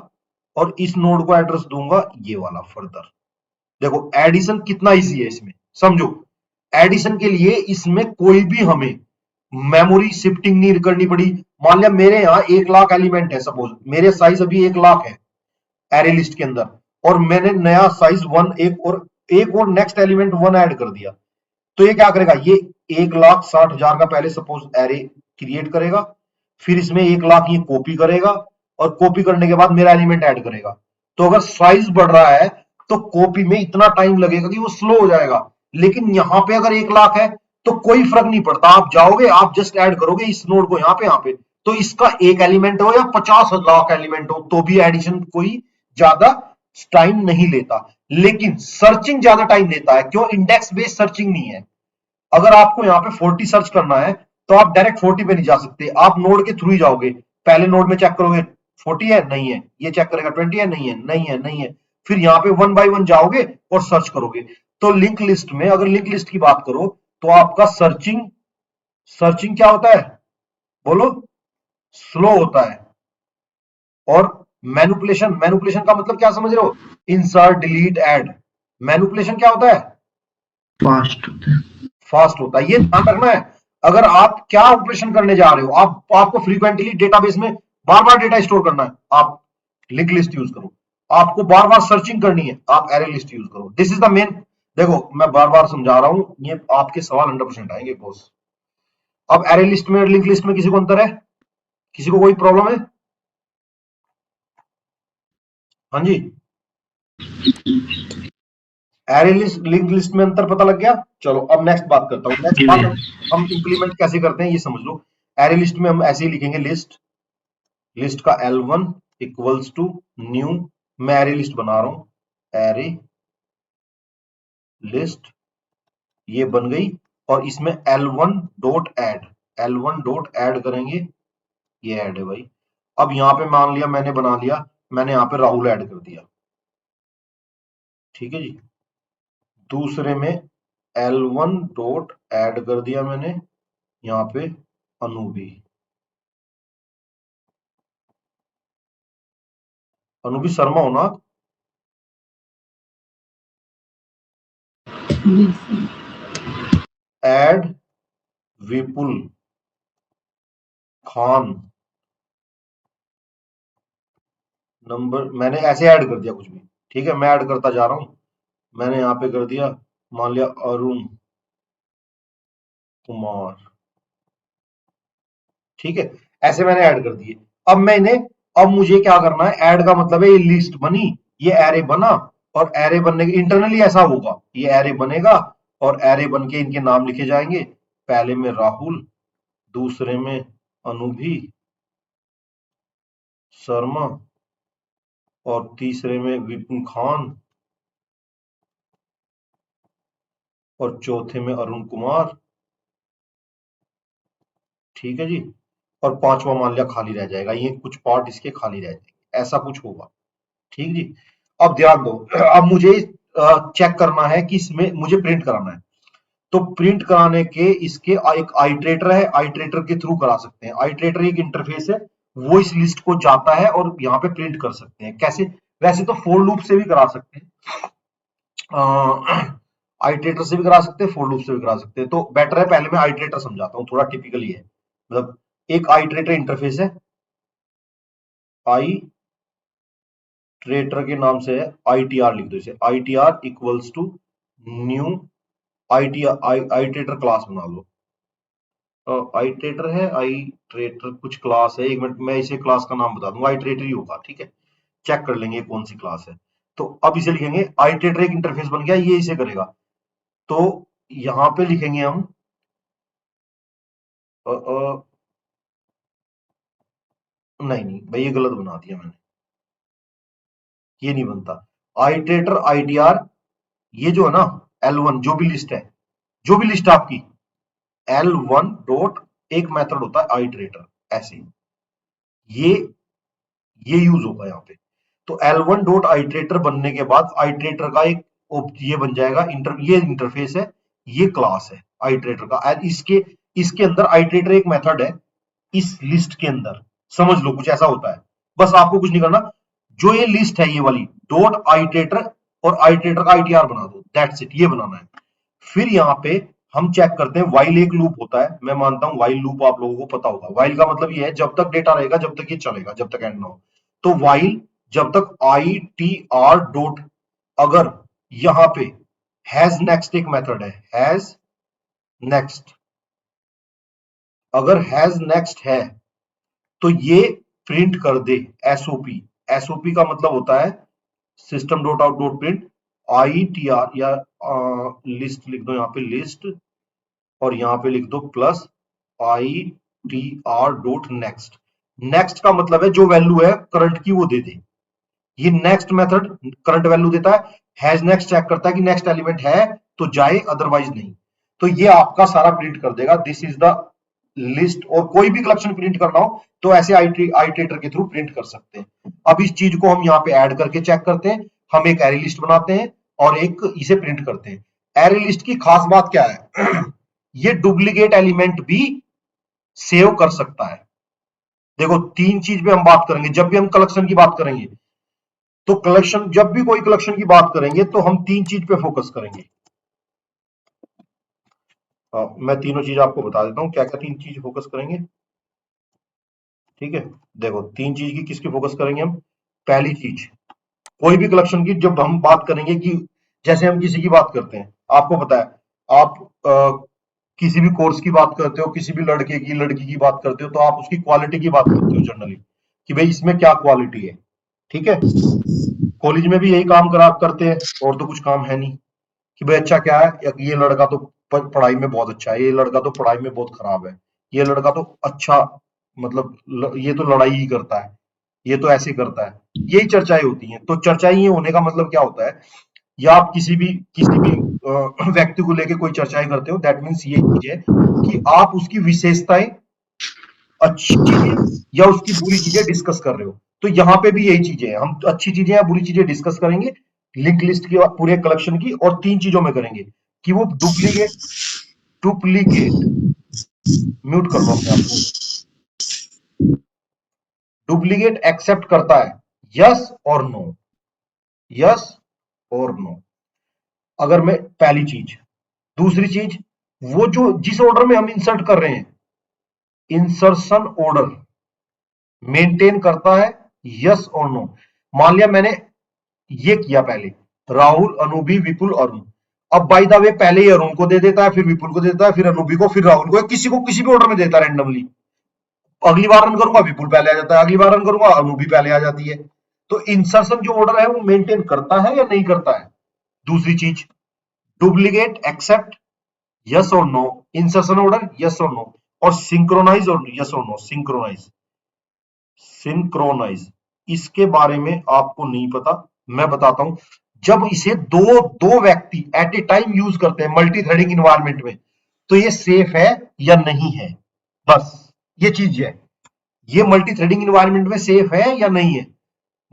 और इस नोड को एड्रेस दूंगा ये वाला फर्दर। देखो एडिशन कितना इजी है इसमें, समझो। एडिशन के लिए इसमें कोई भी हमें मेमोरी शिफ्टिंग नहीं करनी पड़ी। मान लिया मेरे यहाँ 1,00,000 एलिमेंट है, सपोज मेरे साइज अभी 1,00,000 है एरे लिस्ट के अंदर, और मैंने नया साइज 1 एक और नेक्स्ट एलिमेंट 1 ऐड कर दिया, तो ये क्या करेगा? ये 1,60,000 का पहले सपोज एरे क्रिएट करेगा, फिर इसमें 1,00,000 ये कॉपी करेगा, और कॉपी करने के बाद मेरा एलिमेंट ऐड करेगा। तो अगर साइज बढ़ रहा है तो कॉपी में इतना टाइम लगेगा कि वो स्लो हो जाएगा। लेकिन यहाँ पे अगर 1,00,000 है तो कोई फर्क नहीं पड़ता, आप जाओगे, आप जस्ट ऐड करोगे इस नोड को यहाँ पे, तो इसका एक एलिमेंट हो या 50,00,000 एलिमेंट हो, तो भी एडिशन कोई ज्यादा टाइम नहीं लेता। लेकिन सर्चिंग ज्यादा टाइम लेता है। क्यों? इंडेक्स बेस्ड सर्चिंग नहीं है। अगर आपको यहाँ पे 40 सर्च करना है तो आप डायरेक्ट 40 पे नहीं जा सकते, आप नोड के थ्रू ही जाओगे। पहले नोड में चेक करोगे 40 है नहीं है, ये चेक करेगा 20 है नहीं है, नहीं है नहीं है, फिर यहाँ पे 1 बाय 1 जाओगे और सर्च करोगे। तो लिंक लिस्ट में, अगर लिंक लिस्ट की बात करो, तो आपका सर्चिंग सर्चिंग क्या होता है बोलो? स्लो होता है। और मैनिपुलेशन, मैनिपुलेशन का मतलब क्या समझ रहे हो? Insert, delete, add. मैनिपुलेशन क्या होता है? फास्ट होता है। फास्ट होता है। ये ध्यान रखना है। अगर आप क्या ऑपरेशन करने जा रहे हो, आपको फ्रीक्वेंटली डेटाबेस में बार बार डेटा स्टोर करना है, आप लिंक लिस्ट यूज करो। आपको बार बार सर्चिंग करनी है, आप एरे लिस्ट यूज करो। This is the main. देखो मैं बार बार समझा रहा हूं, ये आपके सवाल 100% आएंगे बॉस। अब एरे लिस्ट में और लिंक लिस्ट में किसी को अंतर है? किसी को कोई प्रॉब्लम है? हाँ जी, एरे लिस्ट लिंक लिस्ट में अंतर पता लग गया? चलो अब नेक्स्ट बात करता हूँ। नेक्स्ट बात हम इंप्लीमेंट कैसे करते हैं ये समझ लो। एरे लिस्ट में हम ऐसे ही लिखेंगे, लिस्ट, लिस्ट का L1 इक्वल्स टू न्यू। मैं एरे लिस्ट बना रहा हूं, एरे लिस्ट, ये बन गई, और इसमें L1 dot add, L1 dot add करेंगे, ये ऐड है भाई। अब यहाँ पे मान लिया मैंने बना लिया, मैंने यहाँ पे राहुल ऐड कर दिया, ठीक है जी। दूसरे में L1 डॉट ऐड कर दिया मैंने यहाँ पे अनु भी। अनु भी शर्मा हो ना? Yes, sir. ऐड विपुल खान नंबर, मैंने ऐसे ऐड कर दिया कुछ भी, ठीक है। मैं ऐड करता जा रहा हूं, मैंने यहाँ पे कर दिया, मान लिया अरुण कुमार, ठीक है, ऐसे मैंने ऐड कर दिए। अब मुझे क्या करना है, ऐड का मतलब है ये लिस्ट बनी, ये एरे बना, और एरे बनने के इंटरनली ऐसा होगा, ये एरे बनेगा और एरे बन के इनके नाम लिखे जाएंगे, पहले में राहुल, दूसरे में अनुभि शर्मा, और तीसरे में विपुल खान, और चौथे में अरुण कुमार। ठीक है जी, और पांचवा मान लिया खाली रह जाएगा, ये कुछ पार्ट इसके खाली रह जाएंगे, ऐसा कुछ होगा। ठीक जी, अब ध्यान दो, अब मुझे चेक करना है कि इसमें मुझे प्रिंट कराना है, तो प्रिंट कराने के इसके एक आइट्रेटर है, आइट्रेटर के थ्रू करा सकते हैं। आइट्रेटर एक इंटरफेस है, वो इस लिस्ट को जाता है और यहाँ पे प्रिंट कर सकते हैं। कैसे? वैसे तो फॉर लूप से भी करा सकते हैं, आइट्रेटर से भी करा सकते हैं, फॉर लूप से भी करा सकते हैं। तो बेटर है पहले मैं आइट्रेटर समझाता हूँ, थोड़ा टिपिकली है, मतलब एक आइट्रेटर इंटरफेस है, आइट्रेटर के नाम से है, आईटीआर लिख दो इसे, ITR equals to new iterator class बना लो। आइट्रेटर है, आइट्रेटर कुछ क्लास है, एक मिनट मैं इसे क्लास का नाम बता दूंगा, आइट्रेटर ही होगा। ठीक है, चेक कर लेंगे कौन सी क्लास है। तो अब इसे लिखेंगे, आइट्रेटर एक इंटरफेस बन गया, ये इसे करेगा। तो यहां पे लिखेंगे हम नहीं भाई, ये गलत बना दिया मैंने, ये नहीं बनता। आइट्रेटर आईटीआर, ये जो है ना L1, जो भी लिस्ट है, जो भी लिस्ट आपकी L1 डॉट एक मेथड होता है आइट्रेटर, ऐसे ये यूज होगा यहाँ पे। तो L1 डॉट आइट्रेटर बनने के बाद आइट्रेटर का एक ये बन जाएगा, ये इंटरफेस है, ये क्लास है आइट्रेटर का, और इसके अंदर आइट्रेटर एक मेथड है इस लिस्ट के अंदर, समझ लो कुछ ऐसा होता है। बस आपको कुछ नहीं करना, जो ये लिस्ट है ये वाली डॉट आइट्रेटर और आइट्रेटर का आईटीआर बना दो, दैट्स इट, ये बनाना है। फिर यहाँ पे हम चेक करते हैं, वाइल एक लूप होता है, मैं मानता हूं वाइल लूप आप लोगों को पता होगा। वाइल का मतलब ये है जब तक डेटा रहेगा जब तक ये चलेगा, जब तक एंड ना हो। तो वाइल जब तक आईटीआर डॉट, अगर यहां पे हैज नेक्स्ट एक मेथड है, हैज नेक्स्ट, अगर हैज नेक्स्ट है तो ये प्रिंट कर दे एसओपी। एसओपी का मतलब होता है system dot out dot print ITR, या लिस्ट लिख दो यहाँ पे लिस्ट, और यहाँ पे लिख दो plus ITR dot next. Next का मतलब है जो वैल्यू है करंट की वो दे दे, ये नेक्स्ट मेथड करंट वैल्यू देता है। हैज नेक्स्ट चेक करता है कि नेक्स्ट एलिमेंट है तो जाए, अदरवाइज नहीं। तो ये आपका सारा प्रिंट कर देगा, दिस इज द लिस्ट। और कोई भी कलेक्शन प्रिंट करना हो तो ऐसे आइट्रेटर के थ्रू प्रिंट कर सकते हैं। अब इस चीज को हम यहाँ पे ऐड करके चेक करते हैं, हम एक एरे लिस्ट बनाते हैं और एक इसे प्रिंट करते हैं। एरे लिस्ट की खास बात क्या है ये डुप्लीकेट एलिमेंट भी सेव कर सकता है। देखो तीन चीज पे हम बात करेंगे जब भी हम कलेक्शन की बात करेंगे, तो कलेक्शन, जब भी कोई कलेक्शन की बात करेंगे तो हम तीन चीज पे फोकस करेंगे। मैं तीनों चीज आपको बता देता हूं क्या क्या तीन चीज फोकस करेंगे। ठीक है, देखो तीन चीज की किसकी फोकस करेंगे हम। पहली चीज, कोई भी कलेक्शन की जब हम बात करेंगे, कि जैसे हम किसी की बात करते हैं, आपको पता है आप किसी भी कोर्स की बात करते हो, किसी भी लड़के की लड़की की बात करते हो, तो आप उसकी क्वालिटी की बात करते हो जनरली, कि भाई इसमें क्या क्वालिटी है। ठीक है, कॉलेज में भी यही काम करते हैं, और तो कुछ काम है नहीं, कि भाई अच्छा क्या है, ये लड़का तो पढ़ाई में बहुत अच्छा है, ये लड़का तो पढ़ाई में बहुत खराब है, ये लड़का तो अच्छा, मतलब ये तो लड़ाई ही करता है, ये तो ऐसे करता है, यही चर्चाएं होती हैं। तो चर्चाएं ये होने का मतलब क्या होता है, या आप किसी भी व्यक्ति को लेके कोई चर्चाएं करते हो, दैट मीन्स ये चीज है कि आप उसकी विशेषताएं, अच्छी चीजें या उसकी बुरी चीजें डिस्कस कर रहे हो। तो यहाँ पे भी यही चीजें हैं, हम अच्छी चीजें या बुरी चीजें डिस्कस करेंगे लिंक लिस्ट की पूरे कलेक्शन की, और तीन चीजों में करेंगे कि वो डुप्लीकेट म्यूट कर लो अपने आप को, डुप्लीकेट एक्सेप्ट करता है, यस और नो, यस और नो। अगर मैं पहली चीज, दूसरी चीज, वो जो जिस ऑर्डर में हम इंसर्ट कर रहे हैं, इंसर्शन ऑर्डर मेंटेन करता है, यस और नो। मान लिया मैंने ये किया पहले, राहुल, अनुभि, विपुल, अरुण। अब बाय द वे पहले ही अरुण को दे देता है, फिर विपुल को देता है, फिर अनुभि को, फिर राहुल को, किसी भी ऑर्डर में देता है रैंडमली। अगली बार रन करूंगा विपुल पहले आ जाता है, अगली बार रन करूंगा अनु भी पहले आ जाती है। तो इंसर्शन जो ऑर्डर है वो मेंटेन करता है या नहीं करता है। दूसरी चीज, डुप्लीकेट एक्सेप्ट, यस और नो, इंसर्शन ऑर्डर यस और नो, और सिंक्रोनाइज और यस और नो। सिंक्रोनाइज इसके बारे में आपको नहीं पता, मैं बताता हूं। जब इसे दो दो व्यक्ति एट ए टाइम यूज करते हैं मल्टी थ्रेडिंग इन्वायरमेंट में, तो ये सेफ है या नहीं है, बस ये चीज है। ये मल्टी थ्रेडिंग इन्वायरमेंट में सेफ है या नहीं है,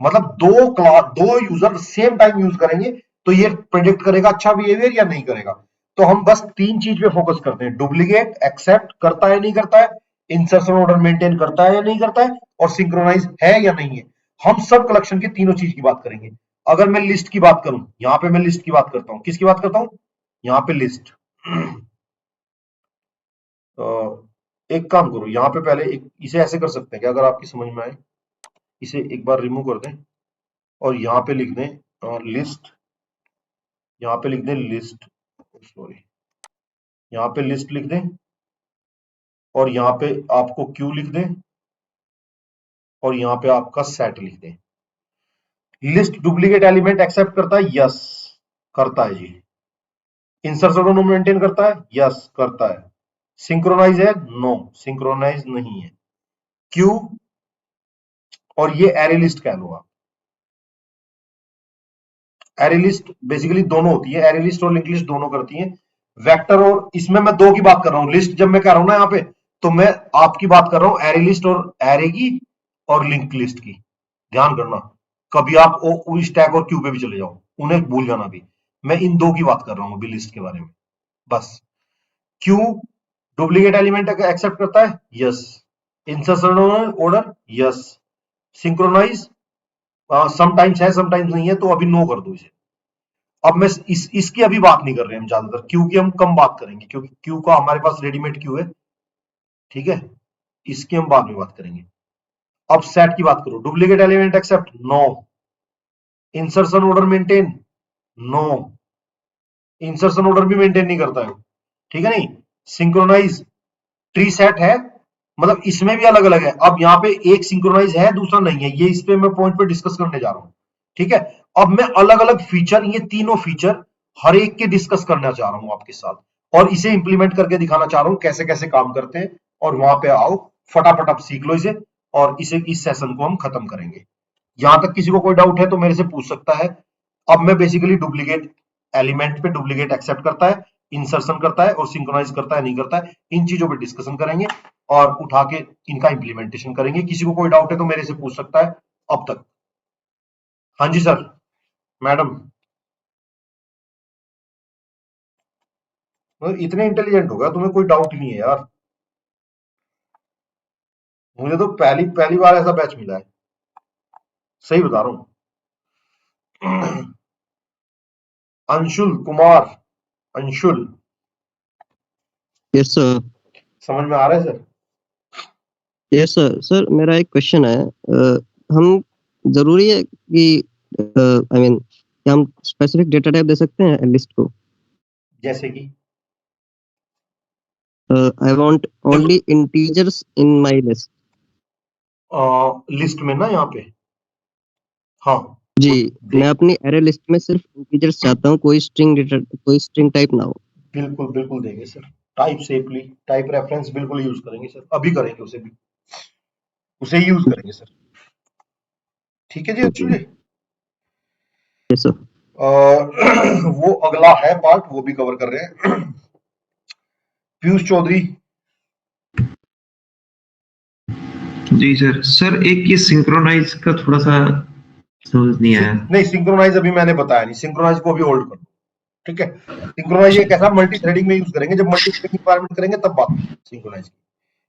मतलब दो यूजर सेम टाइम यूज करेंगे तो ये प्रेडिक्ट करेगा अच्छा बिहेवियर या नहीं करेगा। तो हम बस तीन चीज पे फोकस करते हैं, डुप्लीकेट एक्सेप्ट करता है नहीं करता है, इंसर्शन ऑर्डर मेंटेन करता है या नहीं करता है, और सिंक्रोनाइज है या नहीं है। हम सब कलेक्शन की तीनों चीज की बात करेंगे। अगर मैं लिस्ट की बात करूं, यहां पे मैं लिस्ट की बात करता हूं, किसकी बात करता हूं, यहां पे लिस्ट। एक काम करो, यहाँ पे पहले इसे ऐसे कर सकते हैं कि अगर आपकी समझ में आए, इसे एक बार रिमूव कर दें और यहाँ पे लिख दें लिस्ट, यहाँ पे लिख दें लिस्ट, सॉरी यहाँ पे लिस्ट लिख दें, और यहाँ पे आपको क्यू लिख दें, और यहाँ पे आपका सेट लिख दें। लिस्ट डुप्लीकेट एलिमेंट एक्सेप्ट करता है, यस करता है जी। इंसर्शन मेंटेन करता है, यस करता है। सिंक्रोनाइज है, नो सिंक्रोनाइज नहीं है। क्यू और ये एरे लिस्ट कह लो आप। एरे लिस्ट बेसिकली दोनों होती है, एरे लिस्ट और लिंक लिस्ट दोनों करती हैं। वेक्टर, और इसमें मैं दो की बात कर रहा हूं। लिस्ट जब मैं कह रहा हूं ना यहाँ पे, तो मैं आपकी बात कर रहा हूं एरे लिस्ट और एरे की और लिंक लिस्ट की। ध्यान करना, कभी आप स्टैक और क्यू पे भी चले जाओ, उन्हें भूल जाना भी। मैं इन दो की बात कर रहा हूं अभी लिस्ट के बारे में बस। क्यू डुप्लीकेट एलिमेंट एक्सेप्ट करता है, yes. Insertion order, yes. Synchronize sometimes है समटाइम्स नहीं है, तो अभी नो कर दो इसे। अब मैं इसकी अभी बात नहीं कर रहे हैं हम ज्यादातर, क्यू की हम कम बात करेंगे क्योंकि क्यू का हमारे पास रेडीमेड क्यू है, ठीक है। इसकी हम बाद में बात करेंगे। अब सेट की बात करो, duplicate element accept, no. Insertion order maintain, no. Insertion order भी मेंटेन नहीं करता है, ठीक है नहीं। सिंक्रोनाइज ट्री सेट है, मतलब इसमें भी अलग अलग है। अब यहाँ पे एक सिंक्रोनाइज है दूसरा नहीं है, ये इस पे मैं पॉइंट पे डिस्कस करने जा रहा हूँ, ठीक है। अब मैं अलग अलग फीचर, ये तीनों फीचर हर एक के डिस्कस करना चाह रहा हूं आपके साथ, और इसे इंप्लीमेंट करके दिखाना चाह रहा हूं कैसे कैसे काम करते हैं। और वहां पे आओ, फटाफट आप सीख लो इसे, और इस सेशन को हम खत्म करेंगे। यहां तक किसी को कोई डाउट है तो मेरे से पूछ सकता है। अब मैं बेसिकली डुप्लीकेट एलिमेंट पे डुप्लीकेट एक्सेप्ट करता है, इंसर्शन करता है और सिंक्रोनाइज करता है नहीं करता है, इन चीजों पे डिस्कशन करेंगे और उठा के इनका इंप्लीमेंटेशन करेंगे। किसी को कोई डाउट है तो मेरे से पूछ सकता है अब तक। हाँ जी सर, मैडम, इतने इंटेलिजेंट हो गया तुम्हें कोई डाउट ही नहीं है यार। मुझे तो पहली पहली बार ऐसा बैच मिला है, सही बता रहा हूँ। Anshul Kumar, Anshul, yes sir. समझ में आ रहा है सर? Yes sir. सर मेरा एक क्वेश्चन है, हम जरूरी है कि आई मीन क्या हम स्पेसिफिक डेटा टाइप दे सकते हैं लिस्ट को? जैसे कि I want only integers in my list. List में ना यहाँ पे, हाँ जी, मैं अपनी एरे लिस्ट में सिर्फ इंटीजर्स चाहता हूँ, कोई स्ट्रिंग डेटा, कोई स्ट्रिंग टाइप ना हो। बिल्कुल बिल्कुल देंगे sir. Type safely, type reference बिल्कुल यूज करेंगे सर, अभी करेंगे उसे भी, उसे यूज करेंगे सर। ठीक है जी, एक्चुअली यस सर। वो अगला है पार्ट, वो भी कवर कर रहे हैं। पीयूष चौधरी, जी सर। सर एक ये सिंक्रोनाइज का थोड़ा सा समझ नहीं आया। नहीं सिंक्रोनाइज अभी मैंने बताया नहीं, सिंक्रोनाइज को अभी होल्ड कर लो, ठीक है। सिंक्रोनाइज एक ऐसा मल्टी थ्रेडिंग में यूज करेंगे, जब मल्टी थ्रेडिंग इन्वायरमेंट करेंगे तब बात सिंक्रोनाइज की,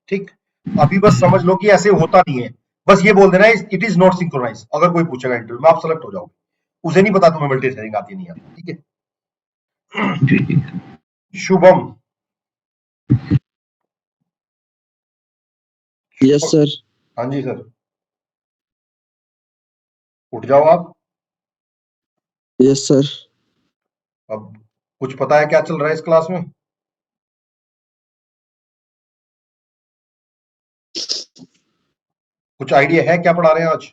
ठीक। अभी बस समझ लो कि ऐसे होता नहीं है, बस ये बोल देना इट इज नॉट सिंक्रोनाइज। अगर कोई पूछेगा इंटरव्यू में आप सेलेक्ट हो जाओगे, उसे नहीं पता तुम्हें मल्टी थ्रेडिंग आती नहीं आती, ठीक है। जी जी। Shubham, yes sir. हाँ जी सर, उठ जाओ आप। Yes sir. अब कुछ पता है क्या चल रहा है इस क्लास में? कुछ आइडिया है क्या पढ़ा रहे हैं आज?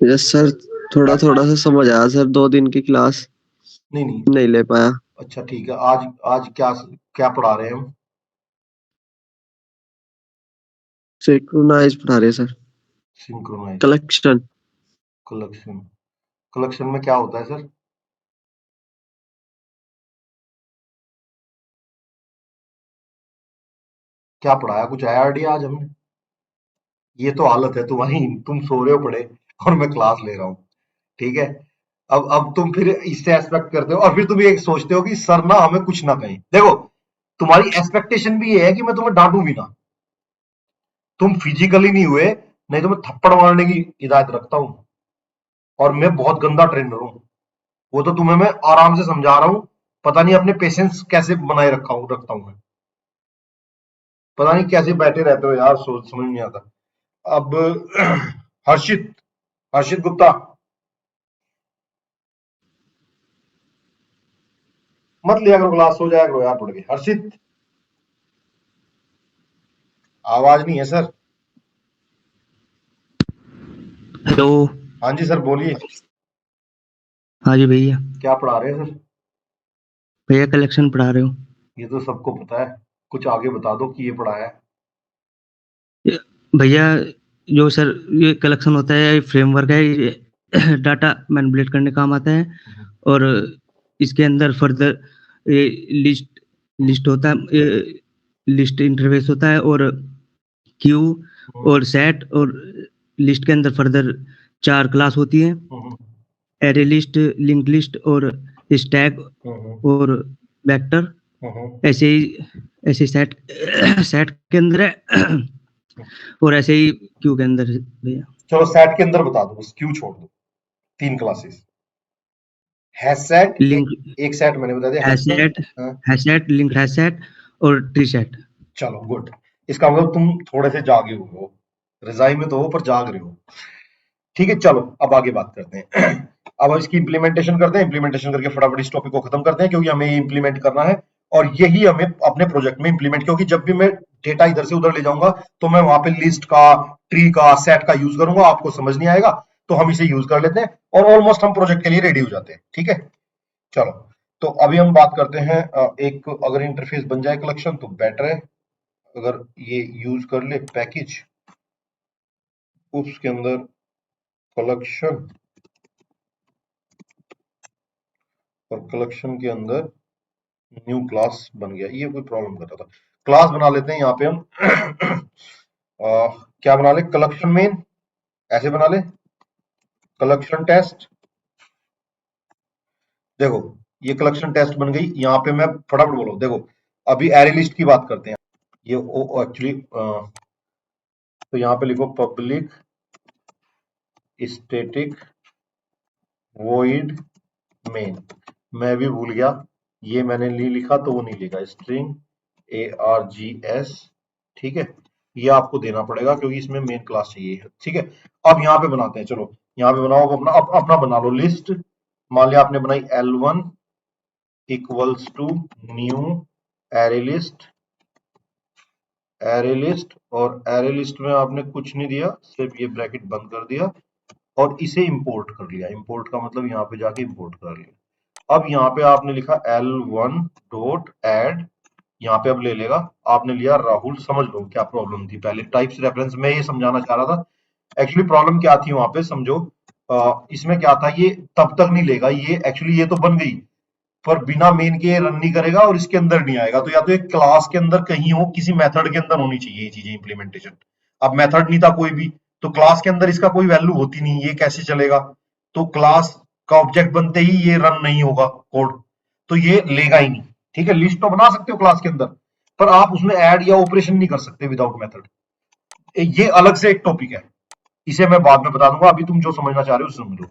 यस सर, थोड़ा थोड़ा सा समझ आया सर, 2 दिन की क्लास नहीं नहीं ले पाया। अच्छा ठीक है, आज आज क्या क्या पढ़ा रहे हैं हम? सिंक्रोनाइज पढ़ा रहे sir, synchronize collection. Collection. Collection में क्या होता है सर? क्या पढ़ाया, कुछ आया आइडिया आज हमने? ये तो हालत है तुम्हारी, तुम सो रहे हो पड़े और मैं क्लास ले रहा हूँ, ठीक है। अब तुम फिर इससे एक्सपेक्ट करते हो और फिर तुम ये सोचते हो कि सर ना हमें कुछ ना कहें। देखो तुम्हारी एक्सपेक्टेशन भी ये है कि मैं तुम्हें डांटूं भी ना, तुम फिजिकली नहीं हुए, नहीं तो मैं थप्पड़ मारने की हिदायत रखता हूँ, और मैं बहुत गंदा ट्रेनर हूँ। वो तो तुम्हें मैं आराम से समझा रहा हूँ, पता नहीं अपने पेशेंस कैसे बनाए रखता हूँ मैं, पता नहीं कैसे बैठे रहते हो यार, सोच समझ नहीं आता। अब हर्षित हर्षित गुप्ता, मत लिया करो क्लास, सो जाया करो यार पढ़ के। हर्षित, आवाज नहीं है सर। हेलो। हाँ जी सर बोलिए, हाँ जी भैया। क्या पढ़ा रहे हैं सर? भैया कलेक्शन पढ़ा रहे हो। ये तो सबको पता है, कुछ आगे बता दो कि ये पढ़ाया है। भैया जो सर ये कलेक्शन होता है, फ्रेमवर्क है, ये डाटा मैनिपुलेट करने काम आता है। और इसके अंदर फर्दर ये लिस्ट होता है, लिस्ट इंटरफेस होता है, और क्यू और सेट, और लिस्ट के अंदर फर्दर 4 क्लास होती है, एरे लिस्ट, लिंक लिस्ट और स्टैक और वेक्टर। ऐसे सेट सेट के अंदर है और ऐसे ही क्यू के अंदर है भैया। चलो सेट के अंदर बता दो, बस क्यू छोड़ दो। 3 क्लासेस हैश सेट, लिंक एक सेट मैंने बता दिया, hash set, link hash set और ट्री सेट। चलो गुड, इसका मतलब तुम थोड़े से जागे हुए हो, रजाई में तो हो पर जाग रहे हो, ठीक है। चलो अब आगे बात करते हैं। अब हम इसकी इंप्लीमेंटेशन करते हैं, इंप्लीमेंटेशन करके फटाफट इस टॉपिक को खत्म करते हैं, क्योंकि हमें ये इंप्लीमेंट करना है और यही हमें अपने प्रोजेक्ट में इंप्लीमेंट, क्योंकि जब भी मैं डेटा इधर से उधर ले जाऊंगा तो मैं वहां पे लिस्ट का, ट्री का, सेट का यूज करूंगा, आपको समझ नहीं आएगा, तो हम इसे यूज कर लेते हैं और ऑलमोस्ट हम प्रोजेक्ट के लिए रेडी हो जाते हैं, ठीक है। चलो तो अभी हम बात करते हैं, एक अगर इंटरफेस बन जाए कलेक्शन तो बेटर है, अगर ये यूज कर ले पैकेज, उसके अंदर कलेक्शन, और कलेक्शन के अंदर न्यू क्लास बन गया, ये कोई प्रॉब्लम कर रहा था। क्लास बना लेते हैं यहाँ पे हम। क्या बना ले, कलेक्शन मेन, ऐसे बना ले, कलेक्शन टेस्ट। देखो ये कलेक्शन टेस्ट बन गई, यहाँ पे मैं फटाफट बोलो, देखो अभी एरे लिस्ट की बात करते हैं, ये एक्चुअली तो यहाँ पे लिखो पब्लिक स्टैटिक वॉइड मेन, मैं भी भूल गया, ये मैंने नहीं लिखा तो वो नहीं लिखा, स्ट्रिंग args, ठीक है, ये आपको देना पड़ेगा क्योंकि इसमें मेन क्लास चाहिए, ठीक है। अब यहाँ पे बनाते हैं, चलो यहाँ पे बनाओ, अपना बना लो लिस्ट, मान लिया आपने बनाई L1 equals to new array list, और एरे लिस्ट में आपने कुछ नहीं दिया, सिर्फ ये ब्रैकेट बंद कर दिया और इसे इंपोर्ट कर लिया, इंपोर्ट का मतलब यहाँ पे जाके इंपोर्ट कर लिया। अब यहाँ पे आपने लिखा L1 डॉट एड, यहाँ पे अब ले लेगा, आपने लिया राहुल, समझ लो क्या प्रॉब्लम थी पहले, टाइप्स रेफरेंस में ये समझाना चाह रहा था, एक्चुअली प्रॉब्लम क्या थी वहां पे समझो। इसमें क्या था, ये तब तक नहीं लेगा, ये एक्चुअली ये तो बन गई पर बिना मेन के रन नहीं करेगा और इसके अंदर नहीं आएगा, तो या तो एक क्लास के अंदर कहीं हो, किसी मेथड के अंदर होनी चाहिए ये चीजें इंप्लीमेंटेशन। अब मेथड नहीं था कोई भी, तो क्लास के अंदर इसका कोई वैल्यू होती नहीं, ये कैसे चलेगा, तो क्लास का ऑब्जेक्ट बनते ही ये रन नहीं होगा कोड, तो ये लेगा ही नहीं, ठीक है। लिस्ट तो बना सकते हो क्लास के अंदर, पर आप उसमें ऐड या ऑपरेशन नहीं कर सकते विदाउट मेथड, ये अलग से एक टॉपिक है, इसे मैं बाद में बता दूंगा, अभी तुम जो समझना चाह रहे हो समझ लो।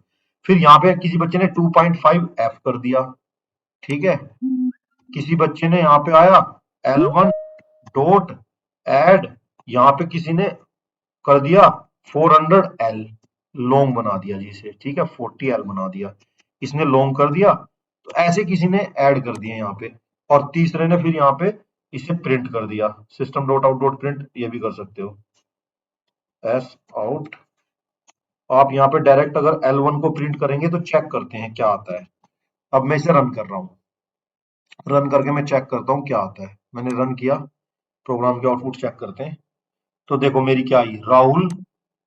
फिर यहाँ पे किसी बच्चे ने 2.5 f कर दिया, ठीक है, किसी बच्चे ने यहाँ पे आया L1 डॉट एड, यहाँ पे किसी ने कर दिया 400L, लॉन्ग बना दिया जी इसे, ठीक है, 40L बना दिया, इसने लॉन्ग कर दिया, तो ऐसे किसी ने ऐड कर दिया यहाँ पे, और तीसरे ने फिर यहाँ पे इसे प्रिंट कर दिया, system dot out dot print, ये भी कर सकते हो, एस आउट। आप यहाँ पे डायरेक्ट अगर L1 को प्रिंट करेंगे तो चेक करते हैं क्या आता है। अब मैं इसे रन कर रहा हूँ, रन करके मैं चेक करता हूँ क्या आता है। मैंने रन किया, प्रोग्राम के आउटपुट चेक करते हैं। तो देखो मेरी क्या आई, राहुल,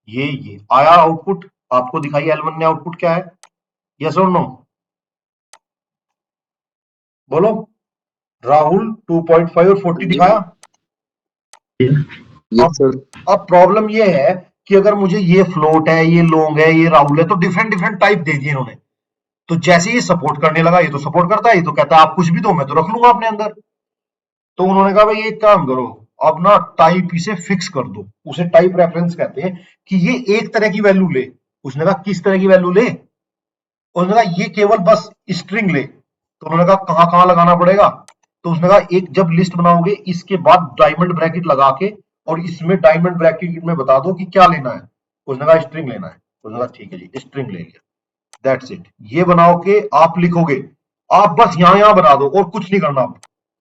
ये आया आउटपुट, आपको दिखाई L1 ने आउटपुट क्या है, यस और नो, बोलो। राहुल 2.5 और 40 दिखाया। Yes sir. अब प्रॉब्लम ये है कि अगर मुझे ये फ्लोट है, ये लॉन्ग है, ये राहुल है, तो डिफरेंट डिफरेंट टाइप दे दिए इन्होंने। तो जैसे ये सपोर्ट करने लगा, ये तो सपोर्ट करता है, ये तो कहता है आप कुछ भी दो मैं तो रख लूंगा अपने अंदर। तो उन्होंने कहा भाई एक काम करो, अब ना टाइप इसे फिक्स कर दो, उसे टाइप रेफरेंस कहते हैं, कि ये एक तरह की वैल्यू ले। उसने कहा किस तरह की वैल्यू ले, उन्होंने कहा ये केवल बस स्ट्रिंग ले। तो उन्होंने कहा कहां कहां लगाना पड़ेगा, तो उसने कहा एक जब लिस्ट बनाओगे इसके बाद डायमंड ब्रैकेट लगा के और इसमें डायमंड ब्रैकेट में बता दो कि क्या लेना है। उसने कहा स्ट्रिंग लेना है। उसने कहा ठीक है जी, स्ट्रिंग ले लिया, दैट्स इट। ये बनाओ के आप लिखोगे, आप बस यहां बना दो और कुछ नहीं करना, आप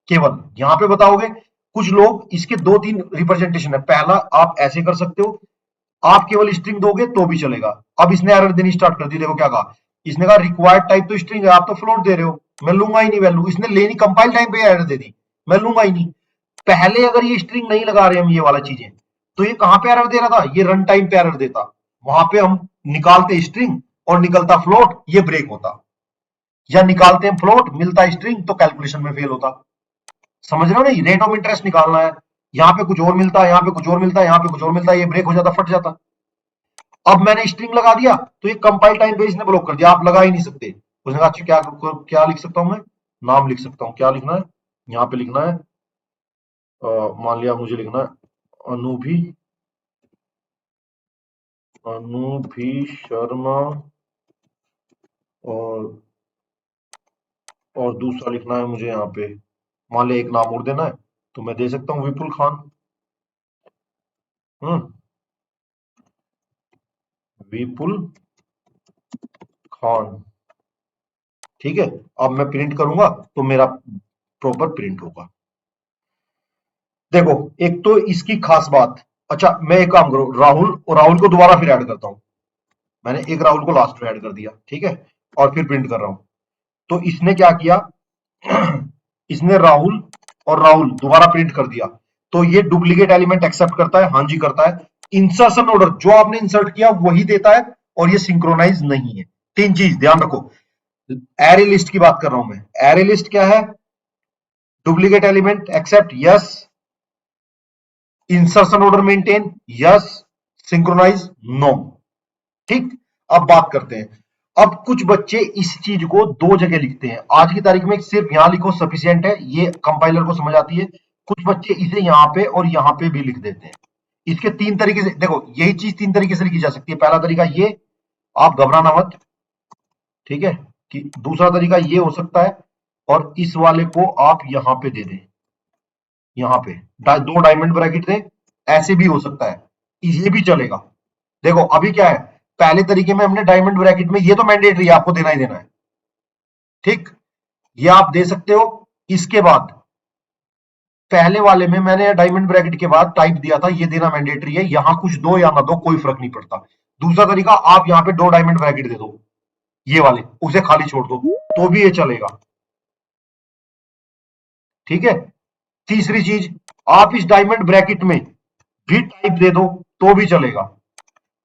केवल यहां पे बताओगे। कुछ लोग इसके 2-3 रिप्रेजेंटेशन है। पहला आप ऐसे कर सकते हो, आप केवल स्ट्रिंग दोगे तो भी चलेगा। अब इसने एरर देनी स्टार्ट कर दी, देखो क्या कहा, इसने कहा रिक्वायर्ड टाइप तो स्ट्रिंग है, आप तो फ्लोट दे रहे हो, मैं लूंगा ही नहीं वैल्यू। इसने लेनी कंपाइल टाइम पे एरर दे दी, मैं लूंगा ही नहीं। पहले अगर ये स्ट्रिंग नहीं लगा रहे हम ये वाला चीजें, तो ये कहां पे एरर दे रहा था, ये रन टाइम पे एरर देता। वहां पे हम निकालते स्ट्रिंग और निकलता फ्लोट, ये ब्रेक होता, या निकालते हैं फ्लोट मिलता स्ट्रिंग तो कैलकुलेशन में फेल होता। समझ रहे हो नहीं, रेट ऑफ इंटरेस्ट निकालना है, यहाँ पे कुछ और मिलता है, यहाँ पे कुछ और मिलता है, यहाँ पे कुछ और मिलता है, ये ब्रेक हो जाता, फट जाता। अब मैंने स्ट्रिंग लगा दिया तो ये कंपाइल टाइम पे इसने ब्लॉक कर दिया, आप लगा ही नहीं सकते। उसने कहा अच्छा क्या क्या लिख सकता हूं मैं, नाम लिख सकता हूँ, क्या लिखना है, यहाँ पे लिखना है, मान लिया मुझे लिखना है अनुभि शर्मा, और दूसरा लिखना है मुझे यहाँ पे, मान लिया एक नाम और देना है, तो मैं दे सकता हूँ विपुल खान। विपुल खान, ठीक है। अब मैं प्रिंट करूंगा तो मेरा प्रॉपर प्रिंट होगा। देखो एक तो इसकी खास बात, अच्छा मैं एक काम करूं, राहुल को दोबारा फिर ऐड करता हूं। मैंने एक राहुल को लास्ट में ऐड कर दिया, ठीक है, और फिर प्रिंट कर रहा हूं। तो इसने क्या किया इसने राहुल और राहुल दोबारा प्रिंट कर दिया। तो ये डुप्लीकेट एलिमेंट एक्सेप्ट करता है, हाँ जी करता है। इंसर्शन ऑर्डर जो आपने इंसर्ट किया वही देता है, और ये सिंक्रोनाइज नहीं है। 3 चीज ध्यान रखो। एरे लिस्ट की बात कर रहा हूं मैं, एरे लिस्ट क्या है, duplicate element accept yes, insertion order maintain yes, synchronize no, ठीक। अब बात करते हैं, अब कुछ बच्चे इस चीज को 2 जगह लिखते हैं। आज की तारीख में सिर्फ यहां लिखो सफिशिएंट है, ये कंपाइलर को समझ आती है। कुछ बच्चे इसे यहां पे और यहां पे भी लिख देते हैं। इसके 3 तरीके से, देखो यही चीज 3 तरीके से लिखी जा सकती है। पहला तरीका ये, आप घबराना मत, ठीक है, कि दूसरा तरीका ये हो सकता है, और इस वाले को आप यहां पे दे दें, यहां पे 2 डायमंड ब्रैकेट दें, ऐसे भी हो सकता है, ये भी चलेगा। देखो अभी क्या है, पहले तरीके में हमने डायमंड ब्रैकेट में, ये तो मैंडेटरी है, आपको देना ही देना है, ठीक, ये आप दे सकते हो। इसके बाद पहले वाले में मैंने डायमंड ब्रैकेट के बाद टाइप दिया था, ये देना मैंडेटरी है, यहां कुछ दो या ना दो कोई फर्क नहीं पड़ता। दूसरा तरीका, आप यहां पे 2 डायमंड ब्रैकेट दे दो, ये वाले उसे खाली छोड़ दो तो भी ये चलेगा, ठीक है। तीसरी चीज, आप इस डायमंड ब्रैकेट में भी टाइप दे दो तो भी चलेगा।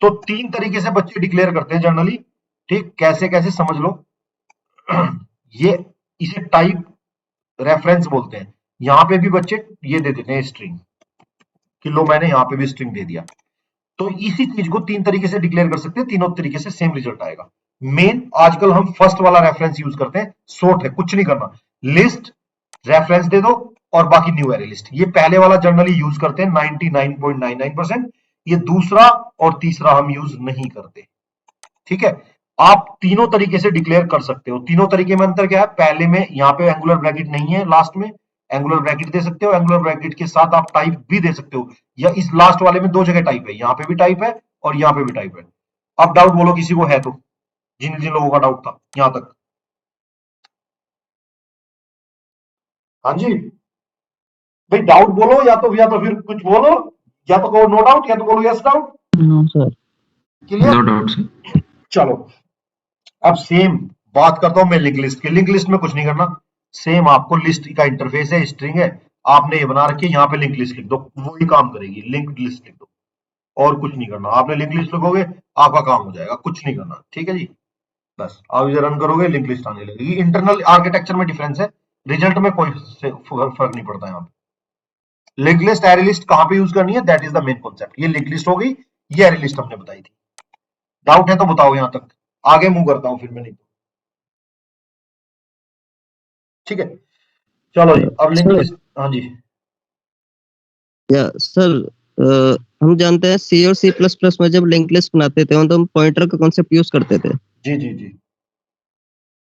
तो 3 तरीके से बच्चे डिक्लेयर करते हैं जनरली, ठीक, कैसे कैसे समझ लो। ये इसे टाइप रेफरेंस बोलते हैं। यहां पे भी बच्चे ये दे देते हैं स्ट्रिंग, कि लो मैंने यहां पे भी स्ट्रिंग दे दिया। तो इसी चीज को 3 तरीके से डिक्लेयर कर सकते हैं, तीनों तरीके से सेम रिजल्ट आएगा। मेन आजकल हम फर्स्ट वाला रेफरेंस यूज करते हैं, शॉर्ट है, कुछ नहीं करना, लिस्ट रेफरेंस दे दो और बाकी न्यू एरे लिस्ट। ये पहले वाला जनरली यूज करते हैं 99.99%, ये दूसरा और तीसरा हम यूज नहीं करते, ठीक है। आप तीनों तरीके से डिक्लेयर कर सकते हो। तीनों तरीके में अंतर क्या है, पहले में यहाँ पे एंगुलर ब्रैकेट नहीं है, लास्ट में एंगुलर ब्रैकेट दे सकते हो, एंगुलर ब्रैकेट के साथ आप टाइप भी दे सकते हो, या इस लास्ट वाले में 2 जगह टाइप है, यहाँ पे भी टाइप है और यहाँ पे भी टाइप है। अब डाउट बोलो किसी को है तो, जिन जिन लोगों का डाउट था यहां तक। हाँ जी भाई, डाउट बोलो, या तो फिर कुछ बोलो, या तो कहो नो डाउट, या तो बोलो yes doubt. No sir. Clear? No doubt sir. चलो अब सेम बात करता हूं मैं लिंक लिस्ट की। लिंक लिस्ट में कुछ नहीं करना, सेम आपको लिस्ट का इंटरफेस है, स्ट्रिंग है, आपने ये बना रखी है, यहाँ पे लिंक लिस्ट लिख दो, वही काम करेगी, लिंक लिस्ट लिख दो, और कुछ नहीं करना। आपने लिंक लिस्ट लिखोगे आपका काम हो जाएगा, कुछ नहीं करना, ठीक है जी। बस आप इसे रन करोगे लिंक लिस्ट आने लगेगी। इंटरनल आर्किटेक्चर में डिफरेंस है, रिजल्ट में कोई फर्क नहीं पड़ता यहाँ पे। लिंक लिस्ट एरे लिस्ट कहाँ पे यूज करनी है, that is the main concept. ये लिंक लिस्ट हो गई, ये एरे लिस्ट हमने बताई थी। डाउट है तो बताओ यहाँ तक, आगे मूव करता हूँ फिर मैं, नहीं तो ठीक है। चलो जी, अब लिंक सर लिस्ट, हाँ जी। या सर हम जानते हैं सी और सी प्लस प्लस में जब लिंक लिस्ट बनाते थे तो हम पॉइंटर का कॉन्सेप्ट यूज करते थे। जी जी जी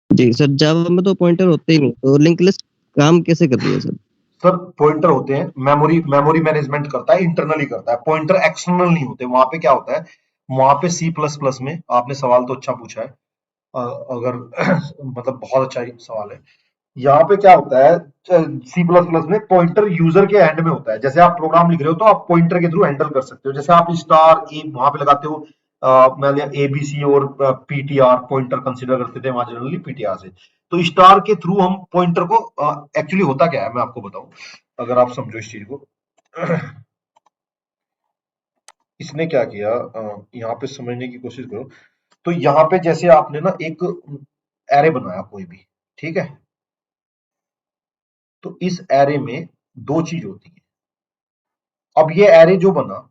जी सर, जावा में तो पॉइंटर होते ही नहीं, तो लिंक लिस्ट काम कैसे कर रही है सर? सर पॉइंटर होते हैं, मेमोरी मैनेजमेंट करता है, इंटरनली करता है, पॉइंटर एक्सटर्नल नहीं होते। वहां पे क्या होता है, वहां पे सी प्लस प्लस में, आपने सवाल तो अच्छा पूछा है, अगर मतलब बहुत अच्छा ही सवाल है। यहाँ पे क्या होता है, सी प्लस प्लस में पॉइंटर यूजर के एंड में होता है। जैसे आप प्रोग्राम लिख रहे हो तो आप पॉइंटर के थ्रू हैंडल कर सकते हो। जैसे आप स्टार ए वहां पे लगाते हो, मान लिया एबीसी और पीटीआर पॉइंटर कंसीडर करते थे वहां जनरली पीटीआर से, तो स्टार के थ्रू हम पॉइंटर को, एक्चुअली होता क्या है मैं आपको बताऊं, अगर आप समझो इस चीज को। इसने क्या किया, यहाँ पे समझने की कोशिश करो। तो यहाँ पे जैसे आपने ना एक एरे बनाया कोई भी, ठीक है, तो इस एरे में दो चीज होती है। अब ये एरे जो बना,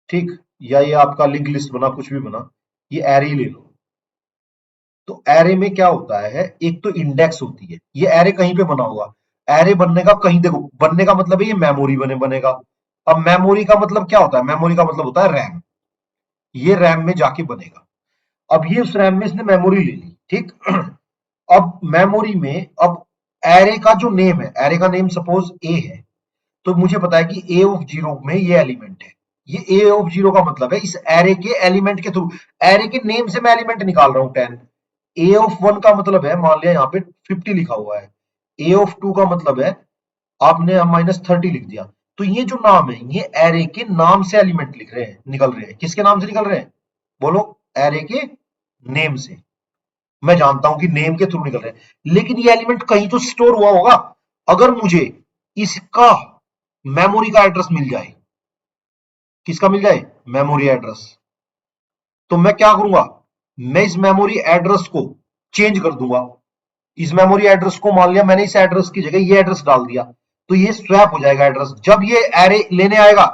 ठीक, या ये आपका लिंक लिस्ट बना, कुछ भी बना, ये एरे ही ले लो। तो एरे में क्या होता है, एक तो इंडेक्स होती है, ये एरे कहीं पे बना होगा। एरे बनने का कहीं, देखो बनने का मतलब है ये मेमोरी बनेगा। अब मेमोरी का मतलब क्या होता है, मेमोरी का मतलब होता है रैम, ये रैम में जाके बनेगा। अब ये उस रैम में इसने मेमोरी ले ली, ठीक। अब मेमोरी में, अब एरे का जो नेम है, एरे का नेम सपोज ए है, तो मुझे पता है कि ए ऑफ जीरो में ये एलिमेंट है। ये ए ऑफ जीरो का मतलब है इस एरे के एलिमेंट के थ्रू, एरे के नेम से मैं एलिमेंट निकाल रहा हूं 10। ए ऑफ वन का मतलब है, मान लिया यहाँ पे 50 लिखा हुआ है। ए ऑफ टू का मतलब है आपने -30 लिख दिया। तो ये जो नाम है, ये एरे के नाम से एलिमेंट लिख रहे हैं, निकल रहे हैं। किसके नाम से निकल रहे हैं, बोलो, एरे के नेम से। मैं जानता हूं कि नेम के थ्रू निकल रहे हैं, लेकिन ये एलिमेंट कहीं तो स्टोर हुआ होगा। अगर मुझे इसका मेमोरी का एड्रेस मिल जाए, किसका मिल जाए, मेमोरी एड्रेस, तो मैं क्या करूंगा, मैं इस मेमोरी एड्रेस को चेंज कर दूंगा। इस मेमोरी एड्रेस को, मान लिया मैंने इस एड्रेस की जगह ये एड्रेस डाल दिया, तो ये स्वैप हो जाएगा एड्रेस। जब ये एरे लेने आएगा,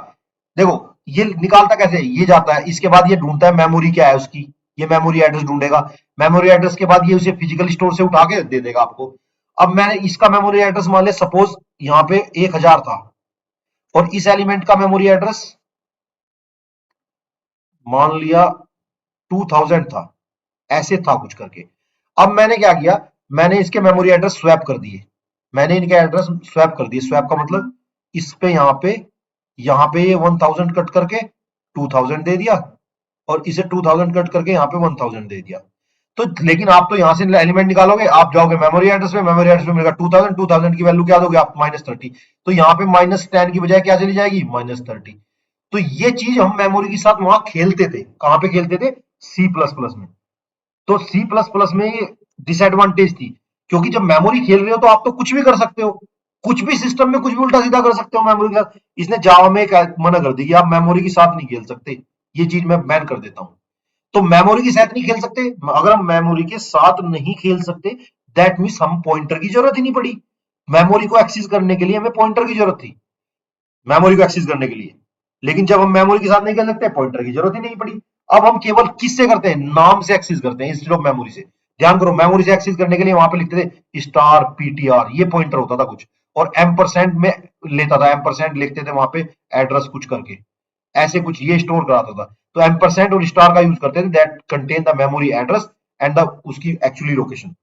देखो ये निकालता कैसे है, ये जाता है, इसके बाद ये ढूंढता है मेमोरी क्या है उसकी, ये मेमोरी एड्रेस ढूंढेगा। मेमोरी एड्रेस के बाद ये उसे फिजिकल स्टोर से उठा के दे देगा आपको। अब मैंने इसका मेमोरी एड्रेस मान लिया, सपोज यहाँ पे 1000 था, और इस एलिमेंट का मेमोरी एड्रेस मान लिया 2000 था, ऐसे था कुछ करके। अब मैंने क्या किया, मैंने इसके मेमोरी एड्रेस स्वैप कर दिए, मैंने इनके एड्रेस स्वैप कर दिए। स्वैप का मतलब इस पे यहाँ पे ये 1000 कट करके 2000 दे दिया, और इसे 2000 कट करके यहाँ पे 1000 दे दिया। तो लेकिन आप तो यहाँ से एलिमेंट निकालोगे, आप जाओगे मेमोरी एड्रेस में, मेमोरी एड्रेस में मिलेगा 2000, 2000 की वैल्यू क्या दोगे आप, -30। तो यहाँ पे -10 की बजाय क्या चली जाएगी, -30। तो ये चीज हम मेमोरी के साथ वहां खेलते थे। कहां पे खेलते थे, सी प्लस प्लस में। तो सी प्लस प्लस में ये डिसएडवांटेज थी, क्योंकि जब मेमोरी खेल रहे हो तो आप तो कुछ भी कर सकते हो, कुछ भी सिस्टम में कुछ भी उल्टा सीधा कर सकते हो मेमोरी के साथ। इसने जावा में एक मना कर दी कि आप मेमोरी के साथ नहीं खेल सकते, ये चीज मैं बैन कर देता हूं। तो मेमोरी के साथ नहीं खेल सकते, अगर हम मेमोरी के साथ नहीं खेल सकते, दैट मीन्स हम पॉइंटर की जरूरत ही नहीं पड़ी। मेमोरी को एक्सेस करने के लिए हमें पॉइंटर की जरूरत थी, मेमोरी को एक्सेस करने के लिए। लेकिन जब हम मेमोरी के साथ नहीं कर सकते, पॉइंटर की जरूरत ही नहीं पड़ी। अब हम केवल किससे करते हैं, नाम से एक्सेस करते हैं इंस्टेड ऑफ मेमोरी से। ध्यान करो, मेमोरी से एक्सेस करने के लिए वहां पे लिखते थे स्टार पीटीआर, ये पॉइंटर होता था कुछ, और एम्परसेंड में लेता था, एम्परसेंड लिखते थे वहां पे एड्रेस कुछ करके, ऐसे कुछ ये स्टोर कराता था। तो एम्परसेंड और स्टार का यूज करते थे, that contain the memory address and the उसकी एक्चुअली लोकेशन।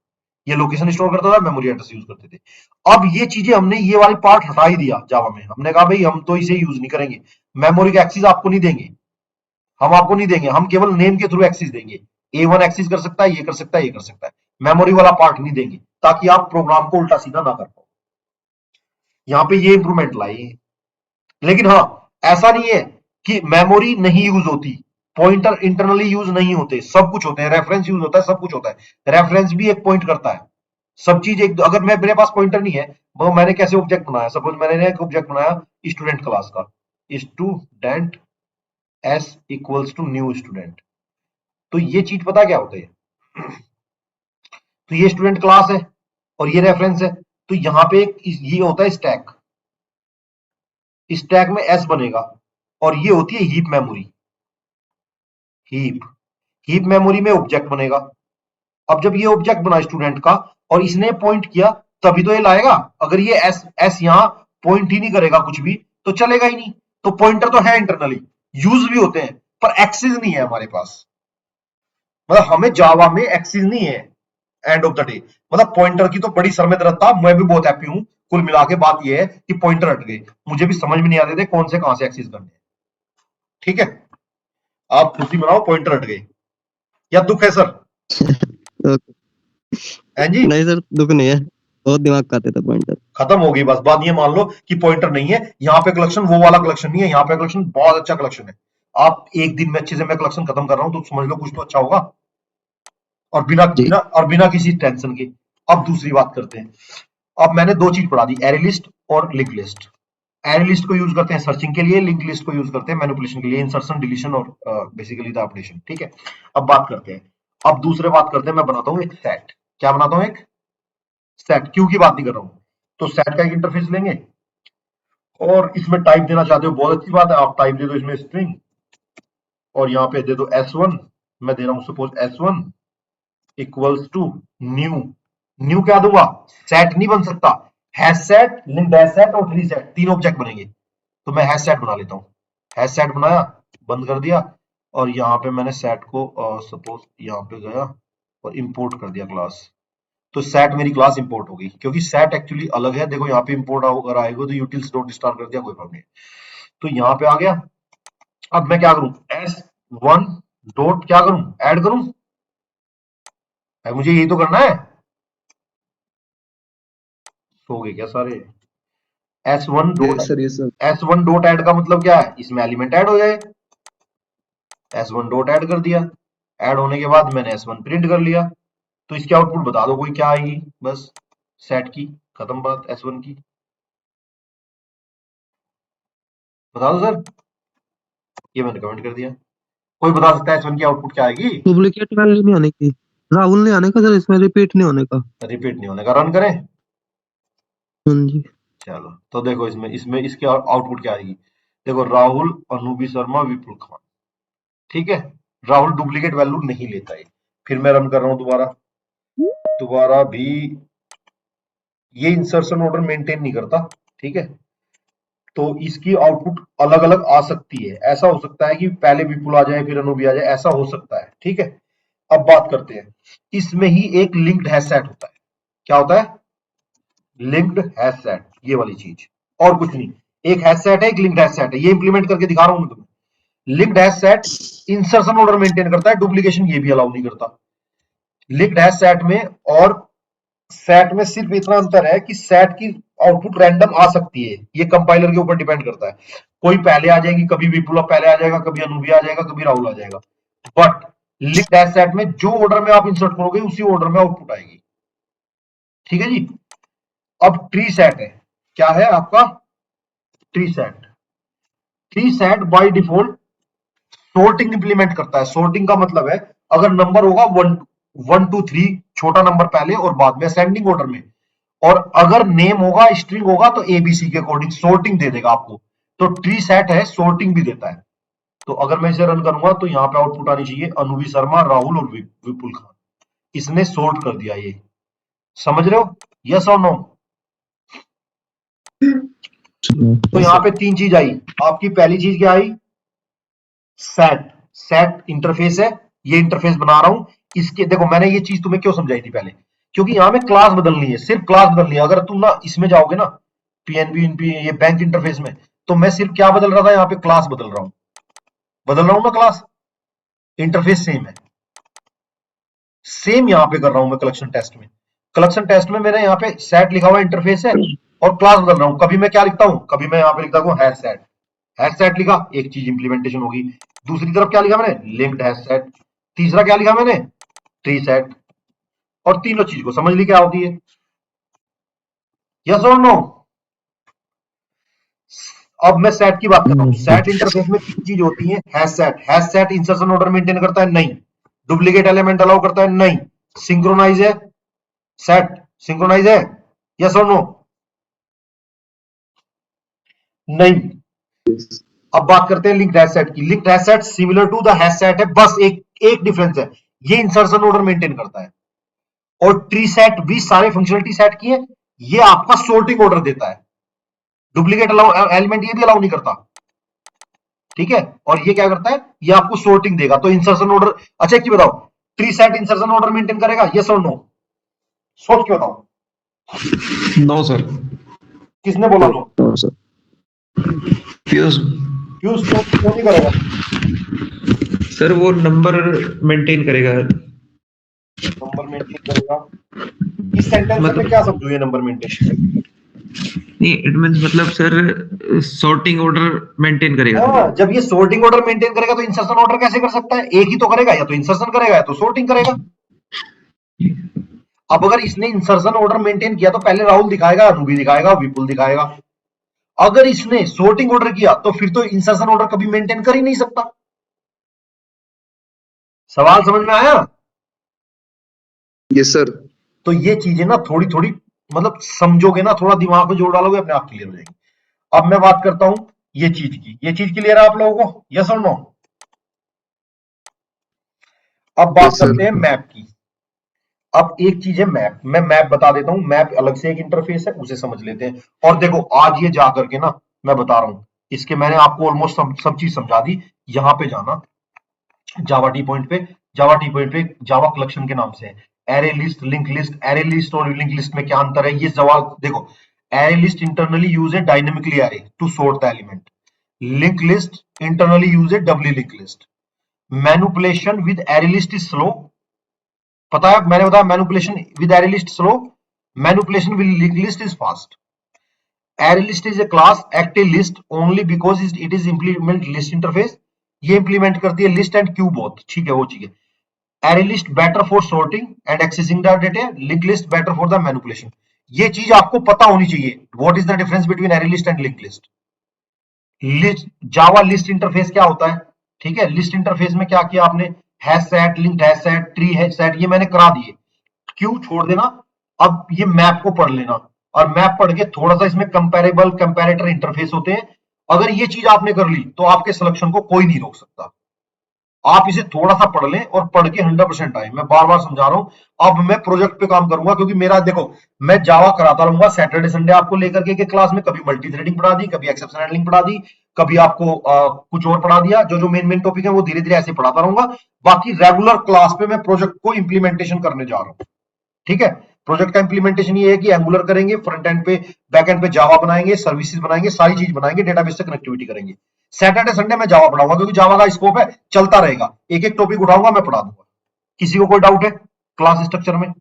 ये लोकेशन स्टोर करता था, मेमोरी एड्रेस यूज करते थे। अब ये चीजें हमने ये वाली पार्ट हटा ही दिया जावा में। हमने कहा भाई हम तो इसे यूज नहीं करेंगे, मेमोरी का एक्सेस आपको नहीं देंगे, हम आपको नहीं देंगे, हम केवल नेम के थ्रू एक्सेस देंगे। A1 एक्सेस कर सकता है, ये कर सकता है, ये कर सकता है, मेमोरी वाला पार्ट नहीं देंगे, ताकि आप प्रोग्राम को उल्टा सीधा ना कर पाओ। यहाँ पे ये इंप्रूवमेंट लाई। लेकिन हाँ, ऐसा नहीं है कि मेमोरी नहीं यूज होती, पॉइंटर इंटरनली यूज नहीं होते, सब कुछ होते हैं, रेफरेंस यूज होता है, सब कुछ होता है। रेफरेंस भी एक पॉइंट करता है, सब चीज एक, अगर मेरे पास पॉइंटर नहीं है, वो मैंने कैसे ऑब्जेक्ट बनाया, सपोज मैंने एक ऑब्जेक्ट बनाया स्टूडेंट क्लास का, student S equals to new student, तो ये चीज पता क्या होता है, तो ये स्टूडेंट क्लास है और ये रेफरेंस है, तो यहाँ पे ये होता है स्टैक, स्टैक में एस बनेगा और ये होती है हीप मेमोरी, हीप मेमोरी में ऑब्जेक्ट बनेगा। अब जब ये ऑब्जेक्ट बना स्टूडेंट का और इसने पॉइंट किया तभी तो ये लाएगा, अगर ये एस यहाँ पॉइंट ही नहीं करेगा कुछ भी तो चलेगा ही नहीं। तो पॉइंटर तो है इंटरनली, यूज भी होते हैं, पर एक्सेस नहीं है हमारे पास, मतलब हमें जावा में एक्सेस नहीं है एंड ऑफ द डे। मतलब पॉइंटर की तो बड़ी सर में दर्द था, मैं भी बहुत हैप्पी हूं, कुल मिला के बात ये है कि पॉइंटर हट गए, मुझे भी समझ में नहीं आते थे कौन से कहां से एक्सेस करने, ठीक है, आप खुशी मनाओ पॉइंटर हट गए, या दुख है सर? हैं जी? नहीं सर, दुख नहीं है, बहुत दिमाग खाते थे पॉइंटर। खत्म हो गई बस बात, ये मान लो कि पॉइंटर नहीं है यहाँ पे, कलेक्शन वो वाला कलेक्शन नहीं है, यहाँ पे कलेक्शन बहुत अच्छा कलेक्शन है। आप एक दिन में अच्छे से मैं कलेक्शन खत्म कर रहा हूं तो समझ लो कुछ तो अच्छा होगा, और बिना किसी टेंशन के। अब दूसरी बात करते हैं, अब मैंने दो चीज पढ़ा दी, एरे लिस्ट और लिंक लिस्ट। एरे लिस्ट को यूज करते हैं सर्चिंग के लिए, लिंक लिस्ट को यूज करते हैं मैनिपुलेशन के लिए, इंसर्शन, डिलीशन और बेसिकली द अपडेशन, ठीक है। अब बात करते हैं, अब दूसरे बात करते हैं, मैं बनाता हूं एक सेट, क्या बनाता हूं, एक सेट, क्यू की बात नहीं कर रहा हूं, तो सेट का एक इंटरफेस लेंगे और इसमें टाइप देना चाहते हो, बहुत अच्छी बात है, आप टाइप दे दो इसमें स्ट्रिंग, और यहाँ पे दे दो s1, मैं दे रहा हूं suppose s1 equals to new, new क्या दूंगा, सेट नहीं बन सकता, hash set, linked hash set और ट्री सेट, तीन ऑब्जेक्ट बनेंगे, तो मैं हैश सेट बना लेता हूं, हैश सेट बनाया, बंद कर दिया, और यहाँ पे मैंने सेट को सपोज यहाँ पे गया और इंपोर्ट कर दिया क्लास, तो सेट मेरी क्लास इंपोर्ट हो गई, क्योंकि सेट एक्चुअली अलग है, देखो यहाँ पे इंपोर्ट अगर आएगा तो यूटिल्स डॉट स्टार कर दिया, कोई प्रॉब्लम नहीं, तो यहाँ पे आ गया। अब मैं क्या करूं, s1 डॉट क्या करूं, ऐड करूं, मुझे यही तो करना है, सो गए क्या सारे, s1 dot, s1 dot add का मतलब क्या है, इसमें एलिमेंट ऐड हो जाए, s1 डॉट ऐड कर दिया, ऐड होने के बाद मैंने s1 प्रिंट कर लिया, तो इसकी आउटपुट बता दो कोई क्या आएगी, बस सेट की, खत्म बात s1 की, बता दो सर, ये मैंने कमेंट कर दिया, कोई बता सकता है s1 की आउटपुट क्या आएगी, डुप्लीकेट वैल्यू नहीं आने की, राहुल नहीं आने का सर, इसमें रिपीट नहीं होने का। रिपीट नहीं होने का, रन करें, हाँ जी, चलो तो देखो इसमें इसकी आउटपुट क्या आएगी, देखो राहुल, अनूपी शर्मा, विपुल खान, ठीक है, राहुल डुप्लीकेट वैल्यू नहीं लेता है, फिर मैं रन कर रहा हूं दोबारा भी, ये इंसर्शन ऑर्डर मेंटेन नहीं करता, ठीक है, तो इसकी आउटपुट अलग अलग आ सकती है, ऐसा हो सकता है कि पहले विपुल आ जाए फिर अनूपी आ जाए, ऐसा हो सकता है, ठीक है। अब बात करते हैं, इसमें ही एक लिंक्ड हैश सेट होता है, क्या होता है, लिंक्ड हैश सेट, ये वाली चीज, और कुछ नहीं, एक हैश सेट है, एक लिंक्ड हैश सेट है, ये इंप्लीमेंट करके दिखा रहा हूं मैं तुम्हें। Linked hash set insertion order maintain करता है, डुप्लीकेशन ये भी अलाउ नहीं करता। लिंक्ड हैश सेट में और सेट में सिर्फ इतना अंतर है कि सेट की आउटपुट रैंडम आ सकती है, ये कंपाइलर के ऊपर डिपेंड करता है, कोई पहले आ जाएगी, कभी विपुल पहले आ जाएगा, कभी अनूपी आ जाएगा, कभी राहुल आ जाएगा, बट लिंक्ड हैश सेट में जो ऑर्डर में आप इंसर्ट करोगे उसी ऑर्डर में आउटपुट आएगी, ठीक है जी। अब ट्री सेट है, क्या है आपका, tree set, tree set by default sorting implement करता है, सोर्टिंग का मतलब है अगर नंबर होगा 1 2 3, छोटा नंबर पहले और बाद में असेंडिंग ऑर्डर में, और अगर नेम होगा, स्ट्रिंग होगा तो एबीसी के अकॉर्डिंग सोर्टिंग दे देगा आपको, तो ट्री सेट है, सोर्टिंग भी देता है। तो अगर मैं इसे रन करूंगा तो यहाँ पे आउटपुट आनी चाहिए अनूपी शर्मा, राहुल और विपुल खान, इसने सोर्ट कर दिया, ये समझ रहे हो, यस और नो। तो यहाँ पे तीन चीज आई आपकी, पहली चीज क्या आई, सेट इंटरफेस है, ये इंटरफेस बना रहा हूं, इसके देखो मैंने ये चीज तुम्हें क्यों समझाई थी पहले, क्योंकि यहाँ में क्लास बदलनी है, सिर्फ क्लास बदलनी है, अगर तुम ना इसमें जाओगे ना पीएनबी ये बैंक इंटरफेस में, तो मैं सिर्फ क्या बदल रहा था, यहाँ पे क्लास बदल रहा हूं ना क्लास, इंटरफेस सेम है, सेम यहाँ पे कर रहा हूं मैं कलेक्शन टेस्ट में मैंने यहाँ पे सेट लिखा हुआ इंटरफेस है और क्लास बदल रहा हूं, कभी मैं क्या लिखता हूं, कभी मैं यहाँ पे लिखता हूं हैश सेट, हैश सेट लिखा, एक चीज इंप्लीमेंटेशन होगी। दूसरी तरफ क्या लिखा मैंने, लिंक्ड हैश सेट। तीसरा क्या लिखा मैंने, ट्री सेट। और तीनों चीज को समझ ली क्या होती है, यस और नो। अब मैं सेट की बात करता हूं। सेट इंटरफेस में तीन चीज होती है, hash set insertion order maintain करता है, नहीं। डुप्लीकेट एलिमेंट अलाउ करता है, नहीं। सिंक्रोनाइज है सेट, सिंक्रोनाइज है, यस और नो, नहीं। अब बात करते हैं लिंक्ड हैश सेट की। Linked hash set similar to the hash set है, बस एक डिफरेंस है, ये इंसर्शन ऑर्डर मेंटेन करता है। और ट्री सेट भी सारे फंक्शनलिटी सेट की है, ये आपका सोर्टिंग ऑर्डर देता है। डुप्लीकेट एलिमेंट ये भी अलाउ नहीं करता, ठीक है। और ये क्या करता है, ये आपको सोर्टिंग देगा। तो इंसर्शन ऑर्डर, अच्छा एक चीज बताओ, tree set insertion order maintain करेगा, यस और नो, सोच के बताओ। No sir. किसने बोला नो? No sir. फ्यूज क्यों नहीं करेगा? सर वो नंबर मेंटेन करेगा। नंबर मेंटेन करेगा, इस सेंटेंस में क्या समझो ये नंबर मेंटेन? नहीं, इट मींस मतलब सर सॉर्टिंग ऑर्डर मेंटेन करेगा। हाँ, जब ये सॉर्टिंग ऑर्डर मेंटेन करेगा तो इंसर्शन ऑर्डर कैसे कर सकता है? एक ही तो करेगा, या तो इंसर्शन करेगा या तो सॉर्टिंग करेगा। अब अगर इसने इंसर्शन ऑर्डर मेंटेन किया तो पहले राहुल दिखाएगा, अनुभवी दिखाएगा, विपुल दिखाएगा। अगर इसने सॉर्टिंग ऑर्डर किया तो फिर तो इंसर्शन ऑर्डर कभी मेंटेन कर ही नहीं सकता। सवाल समझ में आया? Yes sir. तो ये चीजें ना थोड़ी थोड़ी मतलब समझोगे ना, थोड़ा दिमाग में जोड़ डालोगे, अपने आप क्लियर हो जाएगी। अब मैं बात करता हूं ये चीज की, ये चीज क्लियर है आप लोगों को, यस और नो? अब बात Yes, sir. करते हैं मैप की। अब एक चीज है मैप, मैं मैप बता देता हूं। मैप अलग से एक इंटरफेस है, उसे समझ लेते हैं। और देखो आज ये जा करके ना, मैं बता रहा हूं, इसके मैंने आपको ऑलमोस्ट सब चीज समझा दी। यहां पे जाना जावा टी पॉइंट पे, जावा टी पॉइंट पे जावा कलेक्शन के नाम से है। Array list, link list, array list और लिंक लिस्ट में क्या अंतर है, ये सवाल देखो। एरे लिस्ट इंटरनली यूज है dynamically array to sort the element. Link list internally use है doubly link list. Manipulation with array list is slow, पता है, मैंने बताया manipulation with array list slow, manipulation with link list is fast. Array list is a class, act a list only because it is implement list interface. ये implement करती है list and Q both, ठीक है, वो चीज है। Array list better for sorting and accessing the data, link list better for the manipulation. ये चीज आपको पता होनी चाहिए, what is the difference between array list and link list. List, Java list interface क्या होता है, ठीक है। लिस्ट इंटरफेस में क्या किया आपने, hash set, linked hash set, tree hash set, ये मैंने करा दिए, क्यों छोड़ देना। अब ये मैप को पढ़ लेना, और मैप पढ़ के थोड़ा सा इसमें कंपैरेबल कंपैरेटर इंटरफेस होते हैं। अगर ये चीज आपने कर ली तो आपके सिलेक्शन को कोई नहीं रोक सकता। आप इसे थोड़ा सा पढ़ लें और पढ़ के 100% आए। मैं बार बार समझा रहा हूं। अब मैं प्रोजेक्ट पे काम करूंगा, क्योंकि मेरा देखो, मैं जावा कराता रहूंगा सैटरडे संडे आपको लेकर के क्लास में। कभी मल्टी थ्रेडिंग पढ़ा दी, कभी एक्सेप्शन हैंडलिंग पढ़ा दी, कभी आपको कुछ और पढ़ा दिया। जो जो मेन टॉपिक है वो धीरे धीरे ऐसे पढ़ाता रहूंगा। बाकी रेगुलर क्लास पे मैं प्रोजेक्ट को इंप्लीमेंटेशन करने जा रहा हूं, ठीक है। प्रोजेक्ट का इंप्लीमेंटेशन ये है कि एंगुलर करेंगे, फ्रंट एंड पे, बैक एंड पे जावा बनाएंगे, सर्विसेज बनाएंगे, सारी चीज बनाएंगे, डेटाबेस से कनेक्टिविटी करेंगे। सैटरडे संडे में जावा पढ़ाऊंगा, क्योंकि जावा का स्कोप है, चलता रहेगा। एक एक टॉपिक उठाऊंगा, मैं पढ़ा दूंगा। किसी को कोई डाउट है क्लास स्ट्रक्चर में?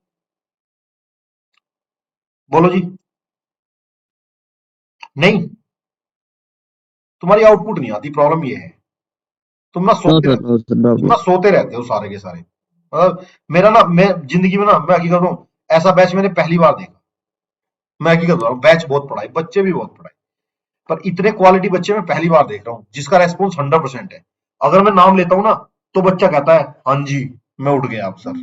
बोलो जी। नहीं, तुम्हारी आउटपुट नहीं आती, प्रॉब्लम ये है। तुम ना नो सोते सर, नो सर, डाउट तुम ना सोते रहते हो सारे के सारे। मतलब मेरा ना, मैं जिंदगी में ना, मैं हकीकत हूं, ऐसा बैच मैंने पहली बार देखा। मैं हकीकत बता रहा हूं, बैच बहुत पढ़ाई, बच्चे भी बहुत पढ़ाई, पर इतने क्वालिटी बच्चे मैं पहली बार देख रहा हूँ जिसका रेस्पॉन्स 100% है। अगर मैं नाम लेता हूँ ना, तो बच्चा कहता है हाँ जी मैं उठ गया अब सर।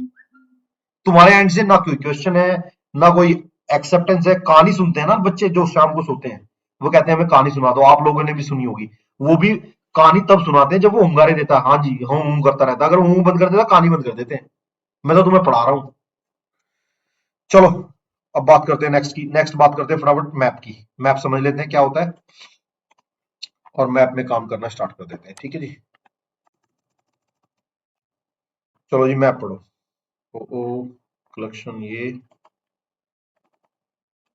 तुम्हारे एंड से ना कोई क्वेश्चन है, ना कोई एक्सेप्टेंस है। कहानी सुनते हैं ना बच्चे जो शाम को सोते हैं, वो कहते हैं हमें कहानी सुना दो। आप लोगों ने भी सुनी होगी, वो भी कहानी तब सुनाते हैं जब वो हुंगारे देता है, हाँ जी हूं करता रहता है। अगर हूं बंद कर देता, कहानी बंद कर देते हैं। मैं तो तुम्हें पढ़ा रहा हूँ। चलो अब बात करते हैं नेक्स्ट की। नेक्स्ट बात करते हैं फटाफट मैप की। मैप समझ लेते हैं क्या होता है, और मैप में काम करना स्टार्ट कर देते हैं, ठीक है जी। चलो जी मैप पढ़ो। ओ कलेक्शन, ये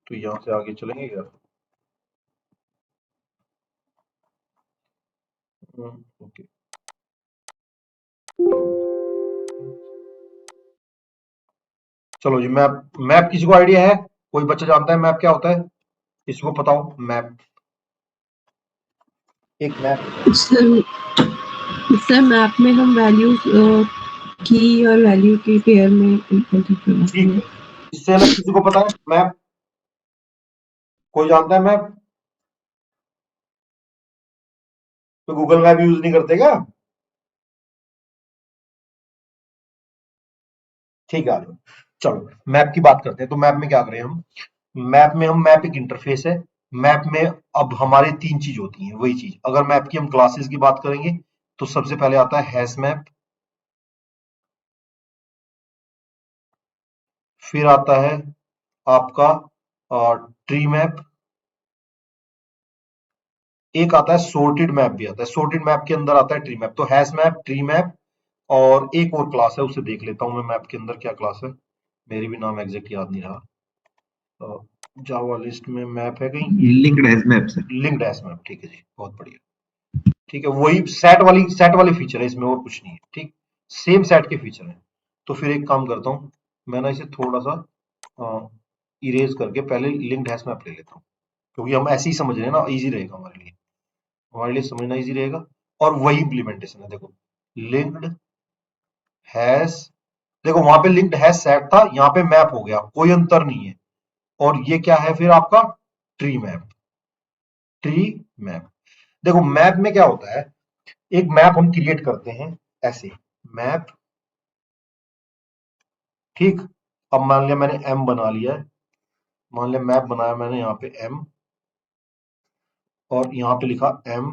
तो यहां से आगे चलेंगे क्या? ओके, चलो जी मैप। मैप किसी को आइडिया है? कोई बच्चा जानता है मैप क्या होता है? किसी को पता हो मैप? एक मैप सर मैप में हम वैल्यूज की और वैल्यू के पेयर में इंटर करवाते ठीक हैं। है, इससे अलग किसी को पता है मैप? कोई जानता है मैप? तो गूगल मैप यूज नहीं करते क्या? ठीक है, आ जाओ। चलो मैप की बात करते हैं। तो मैप में क्या करें हम? मैप एक इंटरफेस है। मैप में अब हमारी 3 चीज होती हैं, वही चीज। अगर मैप की हम क्लासेस की बात करेंगे तो सबसे पहले आता है हैश मैप, फिर आता है आपका ट्री मैप, एक आता है सॉर्टेड मैप भी आता है। सॉर्टेड मैप के अंदर आता है ट्री मैप। तो हैश मैप, ट्री मैप और एक और क्लास है, उसे देख लेता हूं मैं मैप के अंदर क्या क्लास है। मेरी भी नाम एग्जैक्ट याद नहीं रहा। जावा लिस्ट में मैप है कहीं, linked hash map sir. Linked hash map, ठीक है जी, बहुत बढ़िया। ठीक है, वही सेट वाली फीचर है इसमें, और कुछ नहीं है। ठीक, सेम सेट के फीचर है। तो फिर एक काम करता हूँ, मैं ना इसे थोड़ा सा इरेज करके पहले लिंक्ड हैश मैप ले लेता हूँ, क्योंकि हम ऐसे ही समझ रहे हैं ना, इजी रहेगा हमारे लिए समझना इजी रहेगा। और वही इंप्लीमेंटेशन है, देखो लिंक्ड हैश, देखो वहां पे लिंक्ड हैश सेट था, यहाँ पे मैप हो गया, कोई अंतर नहीं है। और ये क्या है फिर आपका ट्री मैप। ट्री मैप, देखो मैप में क्या होता है, एक मैप हम क्रिएट करते हैं ऐसे, मैप, ठीक। अब मान लिया मैंने एम बना लिया है, मान लिया मैप बनाया मैंने यहाँ पे एम, और यहाँ पे लिखा एम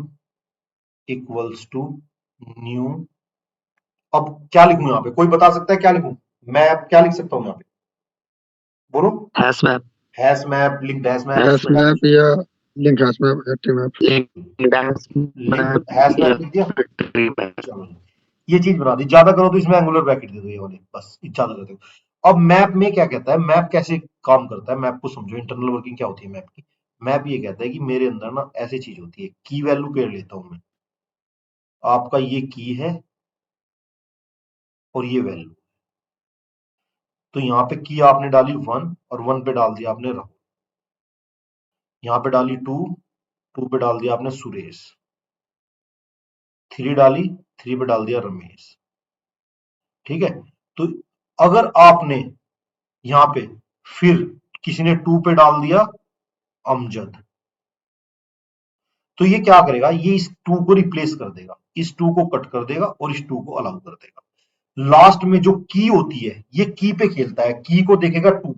इक्वल्स टू न्यू। अब क्या लिखूं यहाँ पे, कोई बता सकता है क्या लिखूं? मैं क्या लिख सकता हूँ यहाँ पे, बोलो। Hash map, hash map, linked hash map, hash map या link hash map, tree map, linked hash map लिख दिया। Tree map. चलो ये चीज बना दी, ज्यादा करो तो इसमें एंगुलर ब्रैकेट दे दो ये वाले, बस ज्यादा कर दो। अब मैप में क्या कहता है, मैप कैसे काम करता है, मैप को समझो, इंटरनल वर्किंग क्या होती है मैप की। मैप ये कहता है कि मेरे अंदर ना ऐसी चीज होती है, की वैल्यू पेड़ लेता हूं मैं, आपका ये की है और ये वैल्यू। तो यहाँ पे की आपने डाली 1 और 1 पे डाल दिया आपने राहुल, यहाँ पे डाली 2, 2 पे डाल दिया आपने सुरेश, 3 डाली, 3 पे डाल दिया रमेश। ठीक है, तो अगर आपने यहाँ पे फिर किसी ने 2 पे डाल दिया अमजद, तो ये क्या करेगा, ये इस 2 को रिप्लेस कर देगा, इस 2 को कट कर देगा और इस 2 को अलाउ कर देगा। लास्ट में जो की होती है ये की पे खेलता है, की को देखेगा 2।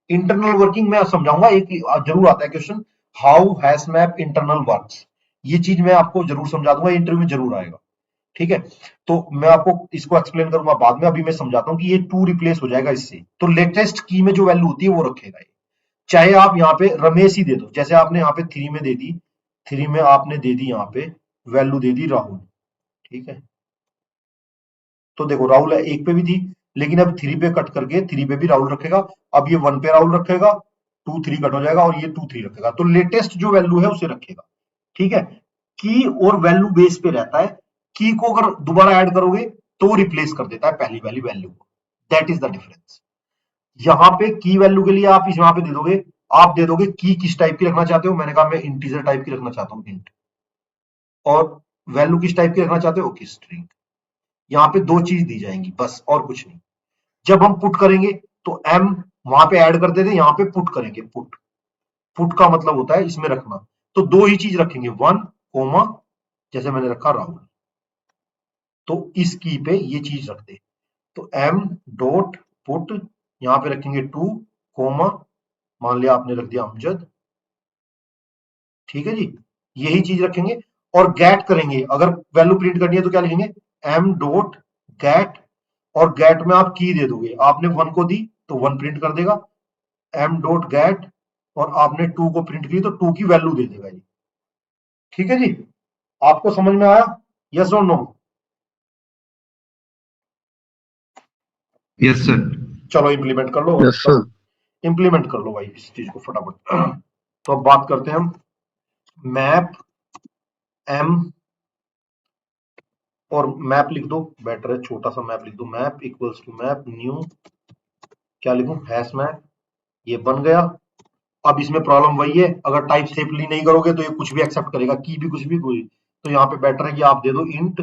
इंटरनल वर्किंग मैं समझाऊंगा, एक जरूर आता है question, how hash map internal works, ये चीज मैं आपको जरूर समझा दूंगा, इंटरव्यू में जरूर आएगा। ठीक है, तो मैं आपको इसको एक्सप्लेन करूंगा बाद में, अभी मैं समझाता हूं कि ये 2 रिप्लेस हो जाएगा इससे। तो लेटेस्ट की में जो वैल्यू होती है वो रखेगा ये, चाहे आप यहाँ पे रमेश ही दे दो, जैसे आपने यहाँ पे 3 में दे दी, 3 में आपने दे दी यहाँ पे वैल्यू दे दी राहुल। ठीक है, तो देखो राहुल है 1 पे भी थी, लेकिन अब 3 पे कट करके 3 पे भी राहुल रखेगा। अब ये 1 पे राहुल रखेगा, 2 3 कट हो जाएगा और ये 2 3 रखेगा, तो लेटेस्ट जो वैल्यू है उसे रखेगा। ठीक है, की और वैल्यू बेस पे रहता है, की को अगर दोबारा ऐड करोगे तो रिप्लेस कर देता है पहली वाली वैल्यू को, दैट इज द डिफरेंस। यहाँ पे की वैल्यू के लिए आप इस यहाँ पे दे दोगे, आप दे दोगे की किस टाइप की रखना चाहते हो, मैंने कहा मैं इंटीजर टाइप की रखना चाहता हूँ इंट, और वैल्यू किस टाइप की रखना चाहते हो, किस स्ट्रिंग। यहाँ पे 2 चीज दी जाएंगी बस, और कुछ नहीं। जब हम पुट करेंगे तो एम वहां पे ऐड कर देते, यहाँ पे पुट करेंगे, पुट, पुट का मतलब होता है इसमें रखना। तो 2 ही चीज रखेंगे, 1 कोमा, जैसे मैंने रखा राहुल, तो इस की पे ये चीज रख दे। तो एम डॉट पुट, यहाँ पे रखेंगे 2 कोमा, मान लिया आपने रख दिया अमजद। ठीक है जी, यही चीज रखेंगे। और गेट करेंगे, अगर वैल्यू प्रिंट करनी है तो क्या लिखेंगे, एम डॉट गेट, और गेट में आप की दे दोगे, आपने 1 को दी तो 1 प्रिंट कर देगा, एम डॉट गेट, और आपने 2 को प्रिंट की तो 2 की वैल्यू दे देगा जी। ठीक है जी, आपको समझ में आया, यस और नो? Yes sir. चलो इंप्लीमेंट कर लो, यस सर। इंप्लीमेंट कर लो भाई इस चीज को फटाफट। तो अब बात करते हैं हम मैप एम, और मैप लिख दो, बेटर है छोटा सा मैप लिख दो, map equals to map new, क्या लिखूं, हैश मैप, ये बन गया। अब इसमें प्रॉब्लम वही है, अगर टाइप सेफली नहीं करोगे तो ये कुछ भी एक्सेप्ट करेगा, की भी कुछ भी कोई, तो यहाँ पे बेटर है कि आप दे दो इंट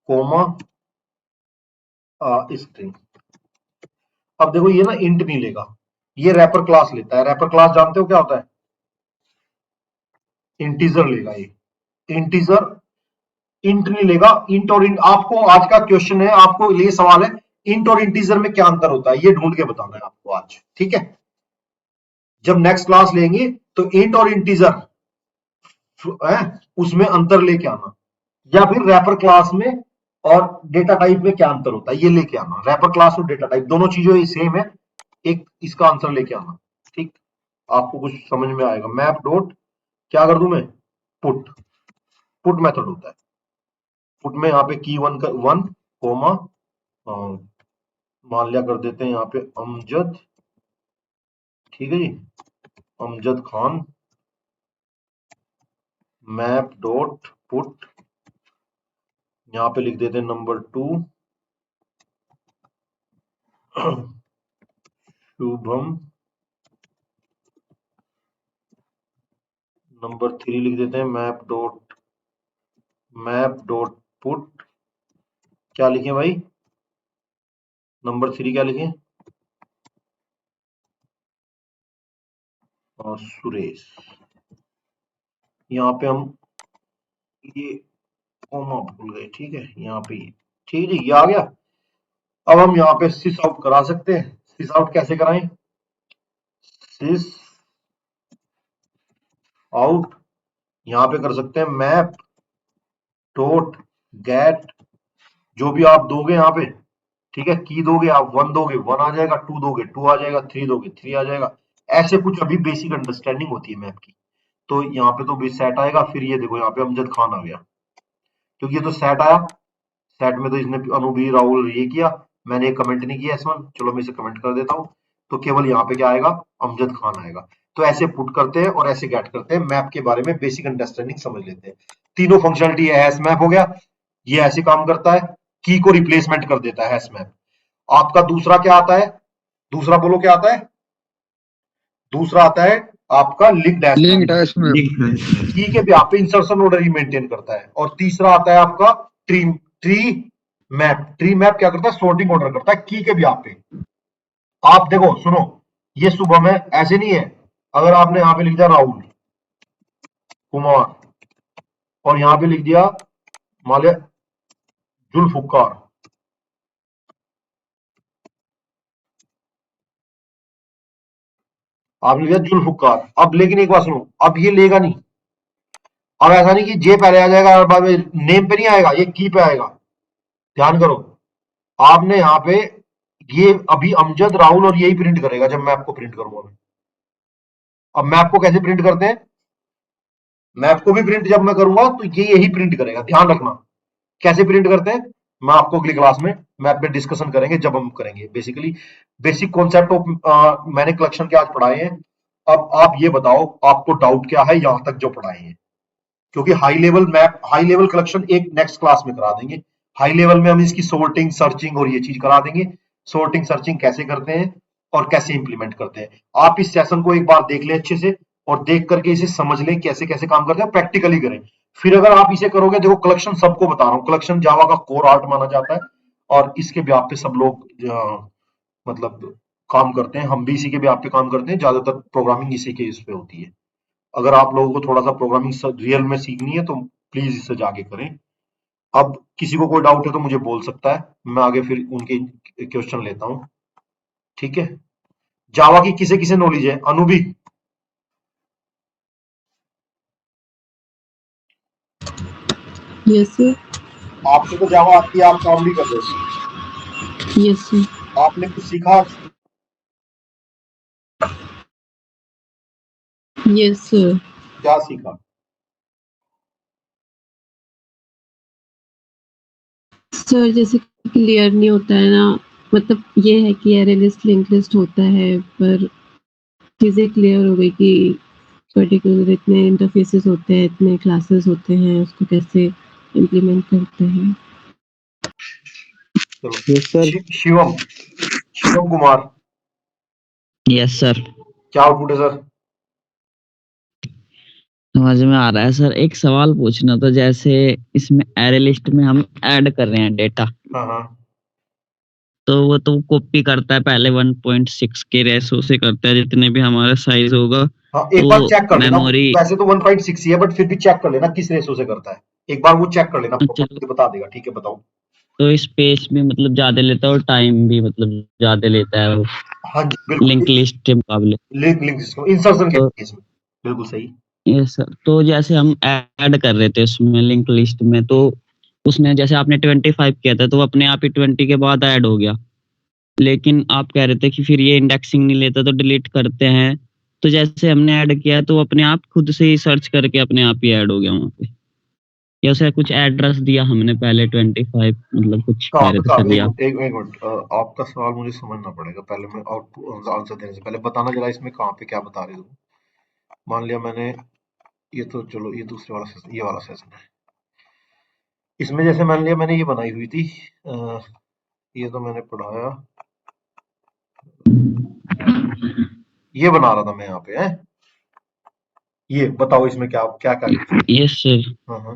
कोमा स्ट्रिंग। अब देखो ये ना इंट नहीं लेगा, ये रैपर क्लास लेता है। रैपर क्लास जानते हो क्या होता है? इंटीजर लेगा ये, इंटीजर इंट नहीं लेगा। इंट और इंट, आपको आज का क्वेश्चन है, आपको ये सवाल है इंट और इंटीजर में क्या अंतर होता है, ये ढूंढ के बताना है आपको आज, ठीक है? जब नेक्स्ट क्लास लेंगे तो इंट और इंटीजर उसमें अंतर लेके आना, या फिर रैपर क्लास में और डेटा टाइप में क्या अंतर होता है ये लेके आना। रैपर क्लास और डेटा टाइप दोनों चीजें सेम है, एक इसका आंसर लेके आना, ठीक? आपको कुछ समझ में आएगा। मैप डॉट क्या कर दूं मैं, पुट, पुट मेथड होता है। पुट में यहाँ पे की वन कोमा मान लिया कर देते हैं यहाँ पे अमजद, ठीक है जी, Amjad Khan. Map dot put यहाँ पे लिख देते हैं नंबर 2 शुभम, नंबर 3 लिख देते हैं मैप डॉट पुट क्या लिखें भाई, नंबर 3 क्या लिखें, सुरेश। यहाँ पे हम ये कोमा भूल गए, ठीक है, यहाँ पे ठीक है, ये आ गया। अब हम यहाँ पे सिस आउट करा सकते हैं। सिस आउट कैसे कराएं, सिस आउट यहाँ पे कर सकते हैं मैप डॉट गेट, जो भी आप दोगे यहाँ पे, ठीक है, की दोगे आप 1 दोगे 1 आ जाएगा, 2 दोगे 2 आ जाएगा, 3 दोगे 3 आ जाएगा। ऐसे कुछ अभी बेसिक अंडरस्टैंडिंग होती है मैप की। तो यहाँ पे तो भी सेट आएगा, फिर ये देखो यहाँ पे अमजद खान आ गया, क्योंकि ये तो सेट आया। सेट में तो इसने अनुभी राहुल ये किया, मैंने एक कमेंट नहीं किया S1, चलो मैं इसे कमेंट कर देता हूँ। तो केवल यहाँ पे क्या आएगा, अमजद खान आएगा। तो ऐसे पुट करते हैं और ऐसे गेट करते हैं। मैप के बारे में बेसिक अंडरस्टैंडिंग समझ लेते हैं। तीनों फंक्शनलिटी है, हैश मैप हो गया, ये ऐसे काम करता है, की को रिप्लेसमेंट कर देता है हैश मैप। आपका दूसरा क्या आता है, दूसरा बोलो क्या आता है, दूसरा आता है आपका लिंक्ड हैश मैप, की के ब्याह पे इंसर्शन ऑर्डर ही मेंटेन करता है। और तीसरा आता है आपका ट्री मैप। ट्री मैप क्या करता है, सॉर्टिंग ऑर्डर करता है की के ब्याह पे। आप देखो सुनो, ये शुभम है ऐसे नहीं है, अगर आपने यहाँ पे लिख दिया राहुल कुमार और यहाँ पे लिख दिया मान लिया जुल्फुकार, आपने लिखा जुल्फुकार। अब लेकिन एक बात सुनो, अब ये लेगा नहीं। अब ऐसा नहीं कि जे पहले आ जाएगा और बाद में नेम पे नहीं आएगा, ये की पे आएगा। ध्यान करो, आपने यहाँ पे ये अभी अमजद राहुल और यही प्रिंट करेगा जब मैं आपको प्रिंट करूंगा मैं। अब मैप को कैसे प्रिंट करते हैं, मैप को भी प्रिंट जब मैं करूंगा तो ये यही प्रिंट करेगा। ध्यान रखना कैसे प्रिंट करते हैं, मैं आपको अगली क्लास में मैप पे डिस्कशन करेंगे जब हम करेंगे। बेसिकली बेसिक कॉन्सेप्ट ऑफ मैंने कलेक्शन के आज पढ़ाए हैं। अब आप ये बताओ आपको डाउट क्या है यहां तक जो पढ़ाए हैं, क्योंकि high level map, high level collection एक नेक्स्ट क्लास में करा देंगे। हाई लेवल में हम इसकी सॉर्टिंग सर्चिंग और ये चीज करा देंगे। सॉर्टिंग सर्चिंग कैसे करते हैं और कैसे इंप्लीमेंट करते हैं, आप इस सेशन को एक बार देख लें अच्छे से और देख करके इसे समझ लें कैसे कैसे काम करते हैं, प्रैक्टिकली करें। फिर अगर आप इसे करोगे, देखो कलेक्शन सबको बता रहा हूँ, कलेक्शन जावा का कोर आर्ट माना जाता है और इसके ब्याह पे सब लोग मतलब काम करते हैं। हम भी इसी के ब्याह पे काम करते हैं, ज्यादातर प्रोग्रामिंग इसी के इस पे होती है। अगर आप लोगों को थोड़ा सा प्रोग्रामिंग रियल में सीखनी है तो प्लीज इससे जाके करें। अब किसी को कोई डाउट है तो मुझे बोल सकता है, मैं आगे फिर उनके क्वेश्चन लेता हूं, ठीक है? जावा की किसे किसे नॉलेज है, अनु भी? Yes sir. आपको तो जावा आती है, आप काम भी कर रहे हो। Yes sir. आपने कुछ सीखा? Yes sir. क्या सीखा? सर जैसे क्लियर नहीं होता है ना, मतलब ये है कि एरे लिस्ट लिंक लिस्ट होता है, पर चीजें क्लियर हो गई कि पर्टिकुलर इतने इंटरफेसेस होते हैं, इतने क्लासेस होते हैं, उसको कैसे इम्प्लीमेंट करते हैं। चलो yes sir. Shivam, Shivam Kumar, yes sir. क्या आउटपुट है सर? समझ में आ रहा है सर। एक सवाल पूछना था, जैसे इसमें एरे लिस्ट में हम ऐड कर रहे हैं डेटा, हाँ हाँ तो वो तो कॉपी करता है पहले 1.6 के रेशो से करता है, जितने भी हमारा साइज होगा हाँ, एक तो बार चेक कर लेना। मेमोरी। वैसे तो 1.6 ही है, बट फिर भी चेक कर लेना किस रेशो से करता है। एक बार वो चेक कर लेना, अच्छा, मुझे बता देगा। ठीक है, बताओ। तो स्पेस भी मतलब ज्यादा लेता है और टाइम भी मतलब ज्यादा लेता है वो हाँ जी, बिल्कुल। लिंक लिस्ट के मुकाबले। लिंक सिस्टम इंसर्शन के तो केस में बिल्कुल सही। ये सर, तो जैसे हम ऐड कर रहे थे उसमें लिंक लिस्ट में, तो उसने जैसे आपने 25 किया था तो वो अपने आप ही 20 के बाद ऐड हो गया, लेकिन आप कह रहे थे कि फिर ये इंडेक्सिंग नहीं लेता तो डिलीट करते हैं। तो जैसे हमने ऐड किया तो अपने आप खुद से ही सर्च करके अपने आप ही ऐड हो गया वहाँ पे, या उसे कुछ एड्रेस दिया हमने पहले 25 मतलब कुछ कह कहाँ रहे पे थे कहाँ सर पे? या एक मिनट, आपका सवाल मुझे समझना पड़ेगा। पहले मैं आंसर देने से पहले बताना जरा इसमें कहाँ पे क्या बता रहे हो। मान लिया मैंने, ये तो चलो ये दूसरे वाला सेशन, ये वाला सेशन है। इसमें जैसे मान लिया मैंने ये बनाई हुई थी, ये तो मैंने पढ़ाया, ये बना रहा था मैं यहाँ पे है। ये बताओ इसमें क्या क्या क्या। Yes sir. हाँ हाँ,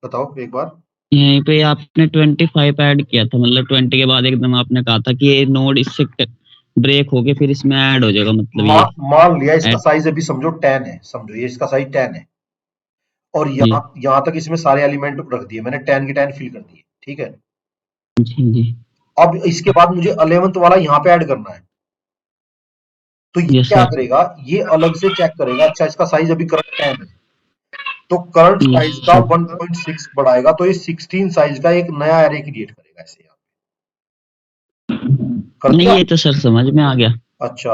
बताओ एक बार। यहीं पे आपने 25 ऐड किया था, मतलब 20 के बाद एकदम आपने कहा था कि ये नोड इससे ब्रेक होके फिर इसमें ऐड हो जाएगा, मतलब ये मान लिया इसका ऐड। साइज अभी समझो 10 है, समझो ये इसका साइज 10 है, और जी यहाँ तक इसमें सारे एलिमेंट रख दिए मैंने, 10 के 10 फिल कर दिए। ठीक है, जी जी। अब इसके बाद मुझे 11th वाला यहाँ पे ऐड करना है। तो ये यस क्या सर। करेगा, ये अलग से चेक करेगा। अच्छा, इसका साइज अभी करंट 10 है, तो करंट यस साइज का सर। 1.6 बढ़ाएगा, तो ये 16 साइज का एक नया एरे क्रिएट करेगा ऐसे। कर नहीं, दिया। ये तो सर समझ में आ गया। अच्छा,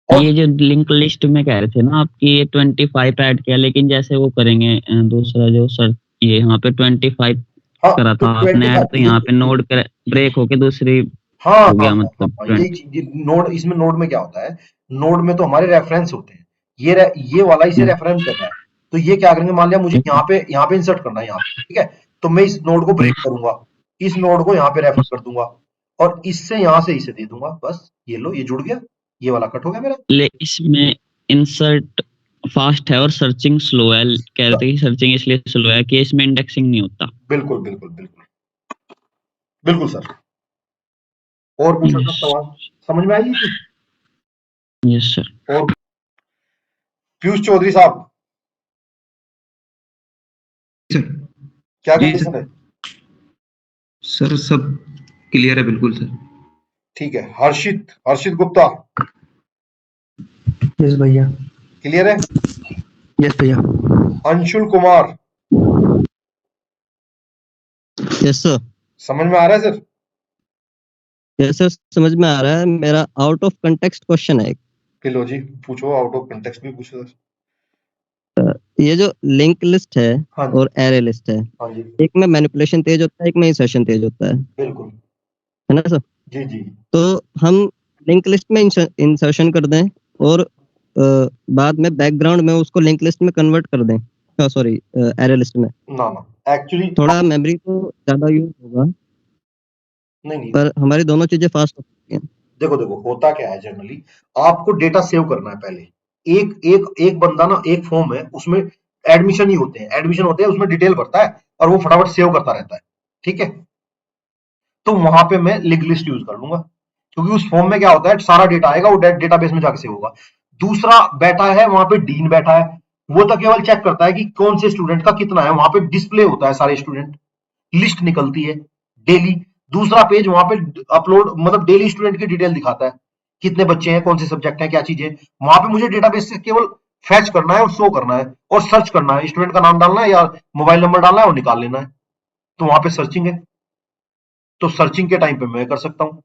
और ये जो लिंक लिस्ट में कह रहे थे ना आपकी, ये 25 ऐड किया, लेकिन जैसे वो करेंगे दूसरा जो सर, ये यहाँ पे 25 हाँ, करा तो था आपने ऐड, 25 तो यहाँ पे नोड ब्रेक होके दूसरी हाँ हो हाँ गया, हाँ हाँ मतलब हाँ, 20। ये नोड, इसमें नोड में क्या होता है, नोड में तो हमारे रेफरेंस होते हैं। ये वाला इसे रेफरेंस कर रहा है, तो ये क्या करेंगे, मान लिया मुझे यहाँ पे इंसर्ट करना है यहाँ पे। ठीक है, तो मैं इस नोड को ब्रेक करूंगा, इस नोड को यहाँ पे रेफर कर दूंगा, और इससे यहाँ से इसे दे दूंगा। बस ये लो, ये जुड़ गया, ये वाला कट हो गया मेरा। ले इसमें इंसर्ट फास्ट है और सर्चिंग स्लो है, कह रहे थे कि सर्चिंग इसलिए स्लो है कि इसमें इंडेक्सिंग नहीं होता। बिल्कुल बिल्कुल बिल्कुल बिल्कुल सर। और पूछो सर यस। सवाल, समझ में आई ये चीज? Yes sir. और पीयूष चौधरी साहब, सर। क्या जी कंडीशन है? सर, सब क्लियर है बिल्कुल सर। ठीक है, हर्षित हर्षित गुप्ता, यस भैया। क्लियर है? यस भैया। Anshul Kumar, yes sir. समझ में आ रहा है सर? यस सर, समझ में आ रहा है। मेरा आउट ऑफ कंटेक्स्ट क्वेश्चन है एक। लो जी, पूछो, आउट ऑफ कंटेक्स्ट भी पूछो सर। ये जो लिंक लिस्ट है हाँ जी, और एरे लिस्ट है, हाँ जी, एक में मैनिपुलेशन तेज होता है, एक में इंसर्शन तेज होता बिल्कुल। है ना सर? जी जी, तो हम लिंक लिस्ट में इंसर्शन कर दें और बाद में बैकग्राउंड में उसको लिंक लिस्ट में कन्वर्ट कर दें, सॉरी एरे लिस्ट में, ना ना, एक्चुअली थोड़ा मेमोरी तो ज्यादा यूज होगा, नहीं नहीं, पर हमारी दोनों चीजें फास्ट हो सकती हैं। देखो देखो होता क्या है जनरली, आपको डेटा सेव करना है पहले। एक एक एक बंदा ना, एक फॉर्म है उसमें एडमिशन ही होते हैं, एडमिशन होते हैं, उसमें डिटेल भरता है और वो फटाफट सेव करता रहता है। ठीक है, तो वहां पे मैं लिंक लिस्ट यूज कर लूंगा, क्योंकि उस फॉर्म में क्या होता है, सारा डेटा आएगा, वो डेटाबेस में जाके सेव होगा। दूसरा बैठा है वहां पे, डीन बैठा है, वो तो केवल चेक करता है कि कौन से स्टूडेंट का कितना है, वहां पे डिस्प्ले होता है सारे स्टूडेंट, लिस्ट निकलती है डेली। दूसरा पेज वहां पे अपलोड, मतलब डेली स्टूडेंट की डिटेल दिखाता है, कितने बच्चे हैं, कौन से सब्जेक्ट हैं, क्या चीजें। वहां पे मुझे डेटाबेस से केवल फैच करना है और शो करना है और सर्च करना है, स्टूडेंट का नाम डालना है या मोबाइल नंबर डालना है और निकाल लेना है। तो वहां पे सर्चिंग है, तो सर्चिंग के टाइम पे मैं कर सकता हूँ।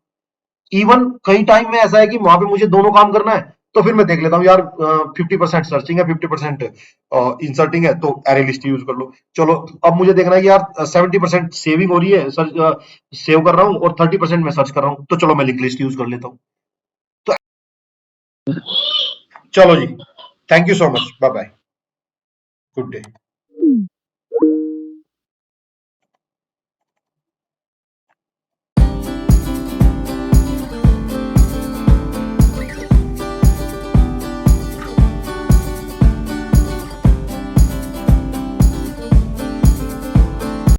इवन कई टाइम में ऐसा है कि वहां पे मुझे दोनों काम करना है, तो फिर मैं देख लेता हूँ यार, 50% सर्चिंग है, 50% इंसर्टिंग है, तो एरे लिस्ट यूज कर लो। चलो, अब मुझे देखना है कि यार 70% सेविंग हो रही है, सेव कर रहा हूँ, और 30% मैं सर्च कर रहा हूँ, तो चलो मैं लिंक लिस्ट यूज कर लेता हूँ। तो चलो जी, thank you so much, bye bye, good day.